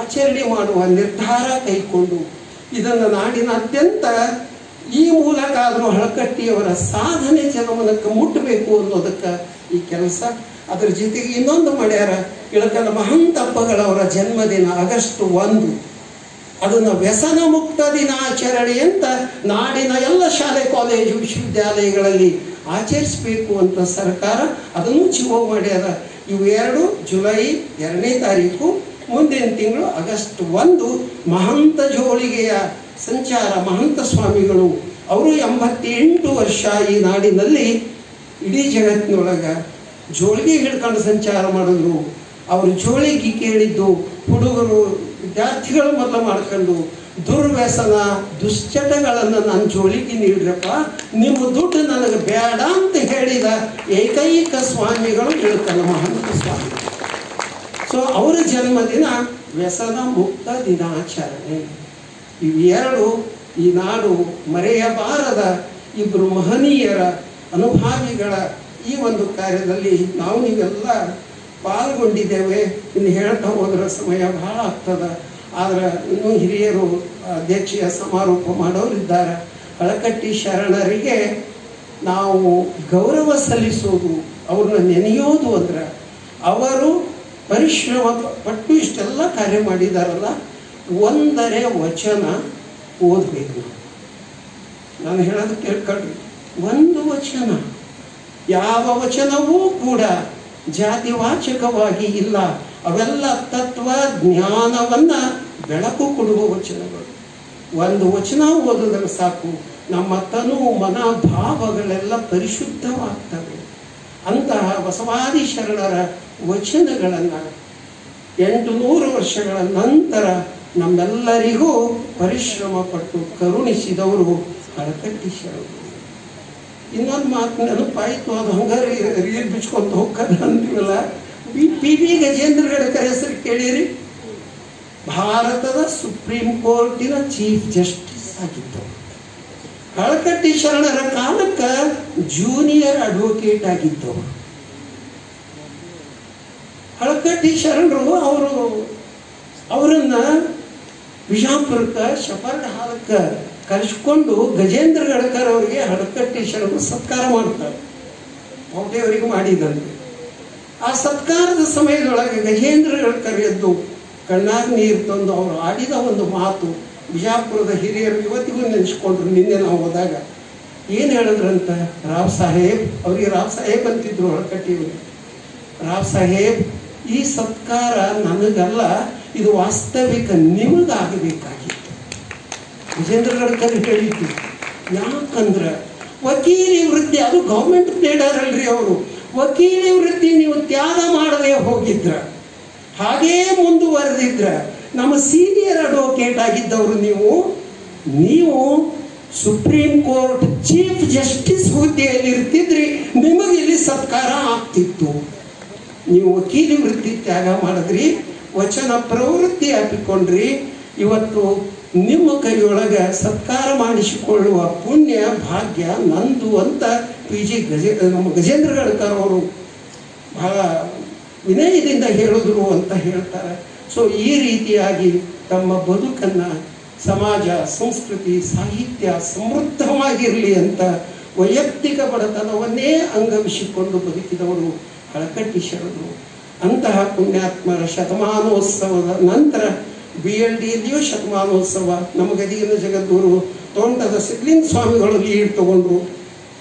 ಆಚರಣೆ ಮಾಡುವ ನಿರ್ಧಾರ ಕೈಗೊಂಡು ಇದನ್ನು ನಾಡಿನಾದ್ಯಂತ ಈ ಮೂಲಕ ಆದರೂ ಹಳಕಟ್ಟಿಯವರ ಸಾಧನೆ ಜನಮನಕ್ಕೆ ಮುಟ್ಟಬೇಕು ಅನ್ನೋದಕ್ಕೆ ಈ ಕೆಲಸ. ಅದರ ಜೊತೆಗೆ ಇನ್ನೊಂದು ಮಾಡ್ಯಾರ, ಇಳಕಲ ಮಹಂತಪ್ಪಗಳವರ ಜನ್ಮದಿನ ಆಗಸ್ಟ್ 1, ಅದನ್ನು ವ್ಯಸನ ಮುಕ್ತ ದಿನಾಚರಣೆ ಅಂತ ನಾಡಿನ ಎಲ್ಲ ಶಾಲೆ ಕಾಲೇಜು ವಿಶ್ವವಿದ್ಯಾಲಯಗಳಲ್ಲಿ ಆಚರಿಸಬೇಕು ಅಂತ ಸರ್ಕಾರ ಅದನ್ನು ಚಿವ ಮಾಡ್ಯಾರ. ಇವು 2 ಜುಲೈ 2ನೇ ತಾರೀಕು, ಮುಂದಿನ ತಿಂಗಳು ಆಗಸ್ಟ್ 1 ಮಹಂತ ಜೋಳಿಗೆಯ ಸಂಚಾರ. ಮಹಂತ ಸ್ವಾಮಿಗಳು ಅವರು 88 ವರ್ಷ ಈ ನಾಡಿನಲ್ಲಿ ಇಡೀ ಜಗತ್ತಿನೊಳಗೆ ಜೋಳಿಗೆ ಹಿಡ್ಕೊಂಡು ಸಂಚಾರ ಮಾಡಿದ್ರು. ಅವರು ಜೋಳಿಗೆ ಕೇಳಿದ್ದು ಹುಡುಗರು ವಿದ್ಯಾರ್ಥಿಗಳು ಮೊದಲು ಮಾಡ್ಕೊಂಡು ದುರ್ವ್ಯಸನ ದುಶ್ಚಟಗಳನ್ನು ನಾನು ಜೋಳಿಗೆ ನೀಡ್ರಪ್ಪ, ನಿಮ್ಮ ದುಡ್ಡು ನನಗೆ ಬೇಡ ಅಂತ ಹೇಳಿದ ಏಕೈಕ ಸ್ವಾಮಿಗಳು ಇಳಕಲ್ಲ ಮಹಂತ ಸ್ವಾಮಿ. ಸೊ ಅವರ ಜನ್ಮದಿನ ವ್ಯಸನ ಮುಕ್ತ ದಿನಾಚರಣೆ. ಇವೆರಡು ಈ ನಾಡು ಮರೆಯಬಾರದ ಇಬ್ಬರು ಮಹನೀಯರ ಅನುಭಾವಿಗಳ ಈ ಒಂದು ಕಾರ್ಯದಲ್ಲಿ ನಾವು ನೀವೆಲ್ಲ ಪಾಲ್ಗೊಂಡಿದ್ದೇವೆ. ಇನ್ನು ಹೇಳ್ತಾ ಹೋದ್ರೆ ಸಮಯ ಬಹಳ ಆಗ್ತದೆ. ಆದರೆ ಇನ್ನೂ ಹಿರಿಯರು ಅಧ್ಯಕ್ಷೀಯ ಸಮಾರೋಪ ಮಾಡೋರಿದ್ದಾರೆ. ಹಳಕಟ್ಟಿ ಶರಣರಿಗೆ ನಾವು ಗೌರವ ಸಲ್ಲಿಸೋದು, ಅವ್ರನ್ನ ನೆನೆಯೋದು ಅಂದ್ರೆ ಅವರು ಪರಿಶ್ರಮ ಪಟ್ಟು ಇಷ್ಟೆಲ್ಲ ಕಾರ್ಯ ಮಾಡಿದಾರಲ್ಲ, ಒಂದರೆ ವಚನ ಓದಬೇಕು. ನಾನು ಹೇಳೋದು ಕೇಳ್ಕೊಳ್ರಿ, ಒಂದು ವಚನ, ಯಾವ ವಚನವೂ ಕೂಡ ಜಾತಿವಾಚಕವಾಗಿ ಇಲ್ಲ. ಅವೆಲ್ಲ ತತ್ವ ಜ್ಞಾನವನ್ನ ಬೆಳಕು ಕೊಡುವ ವಚನಗಳು. ಒಂದು ವಚನ ಓದಿದ್ರೆ ಸಾಕು, ನಮ್ಮ ತನು ಮನ ಭಾವಗಳೆಲ್ಲ ಪರಿಶುದ್ಧವಾಗ್ತವೆ. ಅಂತಹ ಬಸವಾದಿ ಶರಣರ ವಚನಗಳನ್ನು 800 ವರ್ಷಗಳ ನಂತರ ನಮ್ಮೆಲ್ಲರಿಗೂ ಪರಿಶ್ರಮ ಪಟ್ಟು ಕರುಣಿಸಿದವರು ಹಳಕಟ್ಟಿ ಶರಣರು. ಇನ್ನೊಂದು ಮಾತು ನೆನಪಾಯಿತು, ಅದು ಹಂಗಾರೆ ರೀಲ್ ಬಿಚ್ಕೊಂತ ಹೋಗ್ತಾರೆ ಅಂತೀವಲ್ಲ. ಪಿ ವಿ ಗಜೇಂದ್ರಗಡಕರ ಹೆಸರು ಕೇಳಿರಿ? ಭಾರತದ ಸುಪ್ರೀಂ ಕೋರ್ಟಿನ ಚೀಫ್ ಜಸ್ಟಿಸ್ ಆಗಿತ್ತು. ಹಳಕಟ್ಟಿ ಶರಣರ ಕಾಲಕ್ಕೆ ಜೂನಿಯರ್ ಅಡ್ವೊಕೇಟ್ ಆಗಿದ್ದವರು. ಹಳಕಟ್ಟಿ ಶರಣರು ಅವರನ್ನ ವಿಜಾಪುರಕ್ಕೆ ಶಪರ್ಡ್ ಹಾಲಕ್ಕೆ ಕರೆಸ್ಕೊಂಡು ಗಜೇಂದ್ರ ಗಡಕರ್ ಅವರಿಗೆ ಹಳಕಟ್ಟಿ ಶರಣರು ಸತ್ಕಾರ ಮಾಡ್ತಾರೆ. ಮೌಟೆಯವರಿಗೆ ಮಾಡಿದಂತೆ. ಆ ಸತ್ಕಾರದ ಸಮಯದೊಳಗೆ ಗಜೇಂದ್ರ ಗಡಕರ್ ಎದ್ದು ಕಣ್ಣಾಗ ನೀರು ತಂದು ಅವರು ಆಡಿದ ಒಂದು ಮಾತು ಬಿಜಾಪುರದ ಹಿರಿಯರು ಇವತ್ತಿಗೂ ನೆನೆಸ್ಕೊಂಡ್ರು. ನಿನ್ನೆ ನಾವು ಹೋದಾಗ ಏನು ಹೇಳಿದ್ರಂತ, ರಾವ್ ಸಾಹೇಬ್, ಅವರಿಗೆ ರಾವ್ ಸಾಹೇಬ್ ಅಂತಿದ್ರು ಹಳಕಟ್ಟಿಯವರು. ರಾವ್ ಸಾಹೇಬ್, ಈ ಸತ್ಕಾರ ನನಗಲ್ಲ, ಇದು ವಾಸ್ತವಿಕ ನಿಮಗಾಗಬೇಕಾಗಿತ್ತು. ಗಜೇಂದ್ರ ಗಡಕರ್ ಹೇಳಿದ್ದು. ಯಾಕಂದ್ರೆ ವಕೀಲಿ ವೃತ್ತಿ ಅದು ಗೌರ್ಮೆಂಟ್ ಪ್ಲೇಡರ್ ಅಲ್ರಿ ಅವರು. ವಕೀಲಿ ವೃತ್ತಿ ನೀವು ತ್ಯಾಗ ಮಾಡದೆ ಹೋಗಿದ್ರ, ಹಾಗೇ ಮುಂದುವರೆದಿದ್ರ, ನಮ್ಮ ಸೀನಿಯರ್ ಅಡ್ವೊಕೇಟ್ ಆಗಿದ್ದವರು ನೀವು ಸುಪ್ರೀಂ ಕೋರ್ಟ್ ಚೀಫ್ ಜಸ್ಟಿಸ್ ಹುದ್ದೆಯಲ್ಲಿ ಇರ್ತಿದ್ರಿ, ನಿಮಗೆ ಇಲ್ಲಿ ಸತ್ಕಾರ ಆಗ್ತಿತ್ತು. ನೀವು ವಕೀಲಿ ವೃತ್ತಿ ತ್ಯಾಗ ಮಾಡಿದ್ರಿ, ವಚನ ಪ್ರವೃತ್ತಿ ಹಾಕಿಕೊಂಡ್ರಿ. ಇವತ್ತು ನಿಮ್ಮ ಕೈಯೊಳಗೆ ಸತ್ಕಾರ ಮಾಡಿಸಿಕೊಳ್ಳುವ ಪುಣ್ಯ ಭಾಗ್ಯ ನಂದು ಅಂತ ನಮ್ಮ ಗಜೇಂದ್ರ ಗಡಕರ್ ಅವರು ಬಹಳ ವಿನಯದಿಂದ ಹೇಳಿದ್ರು ಅಂತ ಹೇಳ್ತಾರೆ. ಸೊ ಈ ರೀತಿಯಾಗಿ ತಮ್ಮ ಬದುಕನ್ನು ಸಮಾಜ, ಸಂಸ್ಕೃತಿ, ಸಾಹಿತ್ಯ ಸಮೃದ್ಧವಾಗಿರಲಿ ಅಂತ ವೈಯಕ್ತಿಕ ಬಡತನವನ್ನೇ ಅಂಗವಿಸಿಕೊಂಡು ಬದುಕಿದವರು ಹಳಕಟ್ಟಿ ಶರಣರು. ಅಂತಹ ಪುಣ್ಯಾತ್ಮರ ಶತಮಾನೋತ್ಸವದ ನಂತರ BLDಯಲ್ಲಿಯೂ ಶತಮಾನೋತ್ಸವ. ನಮ್ಮ ಗದಗಿನ ಜಗದ್ಗುರು ತೋಂಟದ ಸಿದ್ಧಲಿಂಗ ಸ್ವಾಮಿಗಳು ಲೀಡ್ ತಗೊಂಡ್ರು.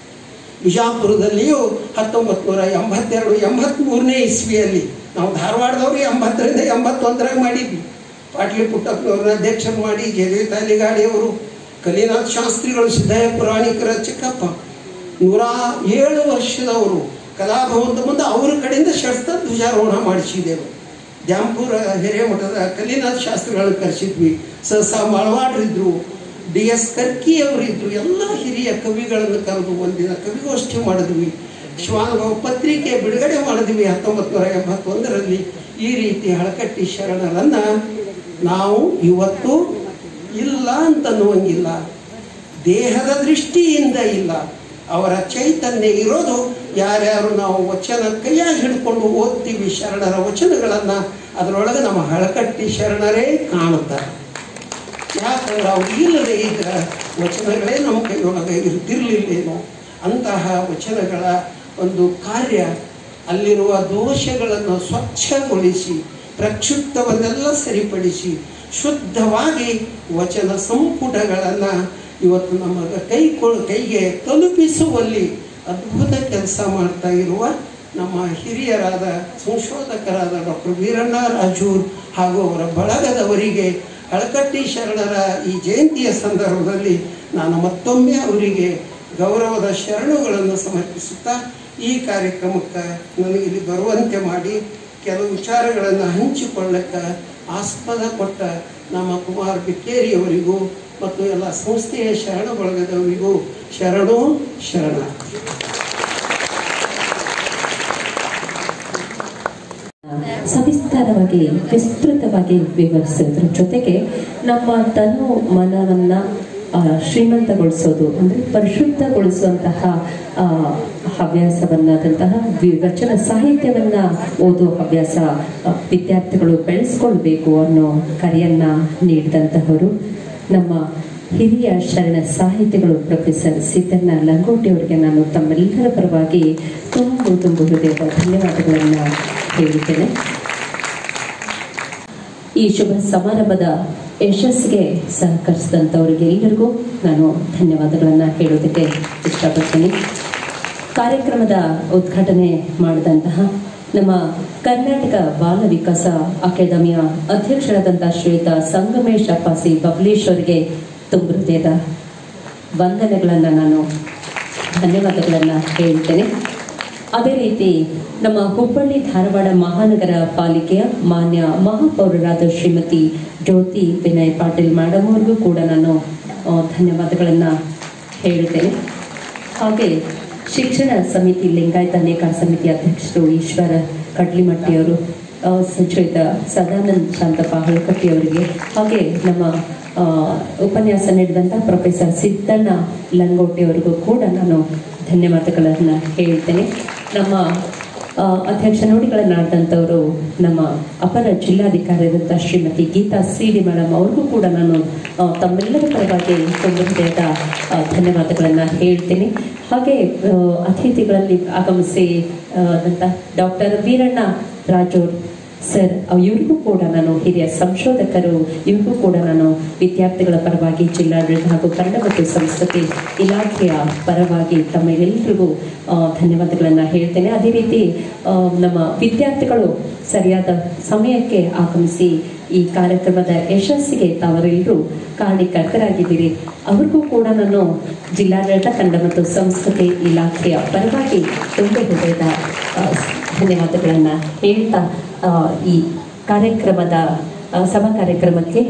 ಬಿಜಾಪುರದಲ್ಲಿಯೂ 1982-83ನೇ ಇಸ್ವಿಯಲ್ಲಿ ನಾವು ಧಾರವಾಡದವ್ರು 80ರಿಂದ 81ರಾಗ ಮಾಡಿದ್ವಿ. ಪಾಟ್ಲಿ ಪುಟ್ಟಪ್ಪನವ್ರನ್ನ ಅಧ್ಯಕ್ಷರು ಮಾಡಿ, ಜಯದೇವ ತಾಲಿಗಾಡಿಯವರು, ಕಲಿನಾಥ್ ಶಾಸ್ತ್ರಿಗಳು, ಸಿದ್ದಯ್ಯ ಪುರಾಣಿಕರ ಚಿಕ್ಕಪ್ಪ 107 ವರ್ಷದವರು ಕಲಾಭವನದ ಮುಂದೆ ಅವರ ಕಡೆಯಿಂದ ಶಸ್ತ್ರ ಧ್ವಜಾರೋಹಣ ಮಾಡಿಸಿದೆವು. ದ್ಯಾಂಪುರ ಹಿರೇಮಠದ ಕಲಿನಾಥ್ ಶಾಸ್ತ್ರಿಗಳನ್ನು ಕರೆಸಿದ್ವಿ. ಮಾಳವಾಡ್ರಿದ್ರು, DS ಕರ್ಕಿ ಅವರಿದ್ರು. ಎಲ್ಲ ಹಿರಿಯ ಕವಿಗಳನ್ನು ಕರೆದು ಒಂದಿನ ಕವಿಗೋಷ್ಠಿ ಮಾಡಿದ್ವಿ. ಶ್ವಾನುಭವ ಪತ್ರಿಕೆ ಬಿಡುಗಡೆ ಮಾಡಿದ್ವಿ 1981ರಲ್ಲಿ. ಈ ರೀತಿ ಹಳಕಟ್ಟಿ ಶರಣರನ್ನು ನಾವು ಇವತ್ತು ಇಲ್ಲ ಅಂತನ್ನುವಂಗಿಲ್ಲ, ದೇಹದ ದೃಷ್ಟಿಯಿಂದ ಇಲ್ಲ, ಅವರ ಚೈತನ್ಯ ಇರೋದು ಯಾರ್ಯಾರು ನಾವು ವಚನ ಕೈಯಾಗಿ ಹಿಡ್ಕೊಂಡು ಓದ್ತೀವಿ ಶರಣರ ವಚನಗಳನ್ನು, ಅದರೊಳಗೆ ನಮ್ಮ ಹಳಕಟ್ಟಿ ಶರಣರೇ ಕಾಣುತ್ತಾರೆ. ಯಾಕಂದ್ರೆ ಅವ್ರು ಇಲ್ಲದೆ ಇದ್ರೆ ವಚನಗಳೇ ನಮ್ಮ ಕೈಯೊಳಗೆ ಇರ್ತಿರ್ಲಿಲ್ಲೇನೋ. ಅಂತಹ ವಚನಗಳ ಒಂದು ಕಾರ್ಯ ಅಲ್ಲಿರುವ ದೋಷಗಳನ್ನು ಸ್ವಚ್ಛಗೊಳಿಸಿ, ಪ್ರಕ್ಷುಬ್ಧವನ್ನೆಲ್ಲ ಸರಿಪಡಿಸಿ, ಶುದ್ಧವಾಗಿ ವಚನ ಸಂಪುಟಗಳನ್ನು ಇವತ್ತು ನಮ್ಮ ಕೈಗೆ ತಲುಪಿಸುವಲ್ಲಿ ಅದ್ಭುತ ಕೆಲಸ ಮಾಡ್ತಾ ಇರುವ ನಮ್ಮ ಹಿರಿಯರಾದ ಸಂಶೋಧಕರಾದ ಡಾಕ್ಟರ್ ವೀರಣ್ಣ ರಾಜೂರ್ ಹಾಗೂ ಅವರ ಬಳಗದವರಿಗೆ ಹಳಕಟ್ಟಿ ಶರಣರ ಈ ಜಯಂತಿಯ ಸಂದರ್ಭದಲ್ಲಿ ನಾನು ಮತ್ತೊಮ್ಮೆ ಅವರಿಗೆ ಗೌರವದ ಶರಣುಗಳನ್ನು ಸಮರ್ಪಿಸುತ್ತಾ ಈ ಕಾರ್ಯಕ್ರಮಕ್ಕೆ ನನಗೆ ಇಲ್ಲಿ ಬರುವಂತೆ ಮಾಡಿ ಕೆಲವು ವಿಚಾರಗಳನ್ನು ಹಂಚಿಕೊಳ್ಳಕ್ಕೆ ಆಸ್ಪದ ಕೊಟ್ಟ ನಮ್ಮ ಕುಮಾರ್ ಬಿಕ್ಕೇರಿಯವರಿಗೂ ಮತ್ತು ಎಲ್ಲ ಸಂಸ್ಥೆಯ ಶರಣ ಬಳಗದವರಿಗೂ ಶರಣು ಶರಣಾರ್ಥಿ. ಸವಿಸ್ತಾರವಾಗಿ ವಿಸ್ತೃತವಾಗಿ ವಿವರಿಸೋದ್ರ ಜೊತೆಗೆ ನಮ್ಮ ತನು ಮನವನ್ನ ಶ್ರೀಮಂತಗೊಳಿಸೋದು ಅಂದರೆ ಪರಿಶುದ್ಧಗೊಳಿಸುವಂತಹ ಹವ್ಯಾಸವನ್ನಾದಂತಹ ವಚನ ಸಾಹಿತ್ಯವನ್ನ ಓದುವ ಹವ್ಯಾಸ ವಿದ್ಯಾರ್ಥಿಗಳು ಬೆಳೆಸ್ಕೊಳ್ಬೇಕು ಅನ್ನೋ ಕರೆಯನ್ನ ನೀಡಿದಂತಹವರು ನಮ್ಮ ಹಿರಿಯ ಶರಣ ಸಾಹಿತಿಗಳು ಪ್ರೊಫೆಸರ್ ಸಿದ್ದಣ್ಣ ಲಂಗೋಟಿ ಅವರಿಗೆ ನಾನು ತಮ್ಮೆಲ್ಲರ ಪರವಾಗಿ ತುಂಬು ಹೃದಯದ ಧನ್ಯವಾದಗಳನ್ನು ಹೇಳಿದ್ದೇನೆ. ಈ ಶುಭ ಸಮಾರಂಭದ ಯಶಸ್ಸಿಗೆ ಸಹಕರಿಸಿದಂಥವರಿಗೆ ಎಲ್ಲರಿಗೂ ನಾನು ಧನ್ಯವಾದಗಳನ್ನು ಹೇಳೋದಕ್ಕೆ ಇಷ್ಟಪಡ್ತೀನಿ. ಕಾರ್ಯಕ್ರಮದ ಉದ್ಘಾಟನೆ ಮಾಡಿದಂತಹ ನಮ್ಮ ಕರ್ನಾಟಕ ಬಾಲ ವಿಕಾಸ ಅಕಾಡೆಮಿಯ ಅಧ್ಯಕ್ಷರಾದಂತಹ ಶ್ರೀಯುತ ಸಂಗಮೇಶ್ ಅಪ್ಪಾಸಿ ಬಬ್ಲೇಶ್ ಅವರಿಗೆ ತುಂಬ ಹೃದಯದ ವಂದನೆಗಳನ್ನು ನಾನು ಧನ್ಯವಾದಗಳನ್ನು ಹೇಳ್ತೇನೆ. ಅದೇ ರೀತಿ ನಮ್ಮ ಹುಬ್ಬಳ್ಳಿ ಧಾರವಾಡ ಮಹಾನಗರ ಪಾಲಿಕೆಯ ಮಾನ್ಯ ಮಹಾಪೌರರಾದ ಶ್ರೀಮತಿ ಜ್ಯೋತಿ ವಿನಯ್ ಪಾಟೀಲ್ ಮೇಡಮ್ ಅವ್ರಿಗೂ ಕೂಡ ನಾನು ಧನ್ಯವಾದಗಳನ್ನು ಹೇಳ್ತೇನೆ. ಹಾಗೆ ಶಿಕ್ಷಣ ಸಮಿತಿ ಲಿಂಗಾಯತ ನೇಕಾರ ಸಮಿತಿ ಅಧ್ಯಕ್ಷರು ಈಶ್ವರ ಕಡ್ಲಿಮಟ್ಟಿಯವರು, ಶ್ರೀಯುತ ಸದಾನಂದ್ ಶಾಂತಪ್ಪ ಹಳಕಟ್ಟಿಯವರಿಗೆ, ಹಾಗೆ ನಮ್ಮ ಉಪನ್ಯಾಸ ನೀಡಿದಂಥ ಪ್ರೊಫೆಸರ್ ಸಿದ್ದಣ್ಣ ಲಂಗೋಟಿ ಅವರಿಗೂ ಕೂಡ ನಾನು ಧನ್ಯವಾದಗಳನ್ನು ಹೇಳ್ತೇನೆ. ನಮ್ಮ ಅಧ್ಯಕ್ಷ ನುಡಿಗಳನ್ನಾಡಿದಂಥವರು ನಮ್ಮ ಅಪರ ಜಿಲ್ಲಾಧಿಕಾರಿಯಾದಂಥ ಶ್ರೀಮತಿ ಗೀತಾ ಸಿಡಿ ಮೇಡಮ್ ಅವ್ರಿಗೂ ಕೂಡ ನಾನು ತಮ್ಮೆಲ್ಲರ ಪರವಾಗಿ ತುಂಬ ಹೃದಯದ ಧನ್ಯವಾದಗಳನ್ನು ಹೇಳ್ತೀನಿ. ಹಾಗೆ ಅತಿಥಿಗಳಲ್ಲಿ ಆಗಮಿಸಿ ಡಾಕ್ಟರ್ ವೀರಣ್ಣ ರಾಜೋರ್ ಸರ್, ಇವ್ರಿಗೂ ಕೂಡ ನಾನು ಹಿರಿಯ ಸಂಶೋಧಕರು, ಇವ್ರಿಗೂ ಕೂಡ ನಾನು ವಿದ್ಯಾರ್ಥಿಗಳ ಪರವಾಗಿ ಜಿಲ್ಲಾಡಳಿತ ಹಾಗೂ ಕನ್ನಡ ಮತ್ತು ಸಂಸ್ಕೃತಿ ಇಲಾಖೆಯ ಪರವಾಗಿ ತಮ್ಮೆಲ್ಲರಿಗೂ ಧನ್ಯವಾದಗಳನ್ನು ಹೇಳ್ತೇನೆ. ಅದೇ ರೀತಿ ನಮ್ಮ ವಿದ್ಯಾರ್ಥಿಗಳು ಸರಿಯಾದ ಸಮಯಕ್ಕೆ ಆಗಮಿಸಿ ಈ ಕಾರ್ಯಕ್ರಮದ ಯಶಸ್ಸಿಗೆ ತಾವರೆಲ್ಲರೂ ಕಾರಣೀಕರ್ತರಾಗಿದ್ದೀರಿ. ಅವ್ರಿಗೂ ಕೂಡ ನಾನು ಜಿಲ್ಲಾಡಳಿತ ಕನ್ನಡ ಮತ್ತು ಸಂಸ್ಕೃತಿ ಇಲಾಖೆಯ ಪರವಾಗಿ ತುಂಬ ಹೃದಯದ ಧನ್ಯವಾದಗಳನ್ನು ಹೇಳ್ತಾ ಈ ಕಾರ್ಯಕ್ರಮದ ಸಭಾ ಕಾರ್ಯಕ್ರಮಕ್ಕೆ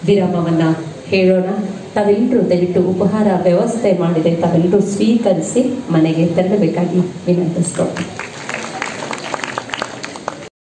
ವಿರಾಮವನ್ನು ಹೇಳೋಣ. ತಾವೆಲ್ಲರೂ ದಯವಿಟ್ಟು ಉಪಹಾರ ವ್ಯವಸ್ಥೆ ಮಾಡಿದೆ, ತಾವೆಲ್ಲರೂ ಸ್ವೀಕರಿಸಿ ಮನೆಗೆ ತೆರಳಬೇಕಾಗಿ ವಿನಂತಿಸ್ಕೊಂಡು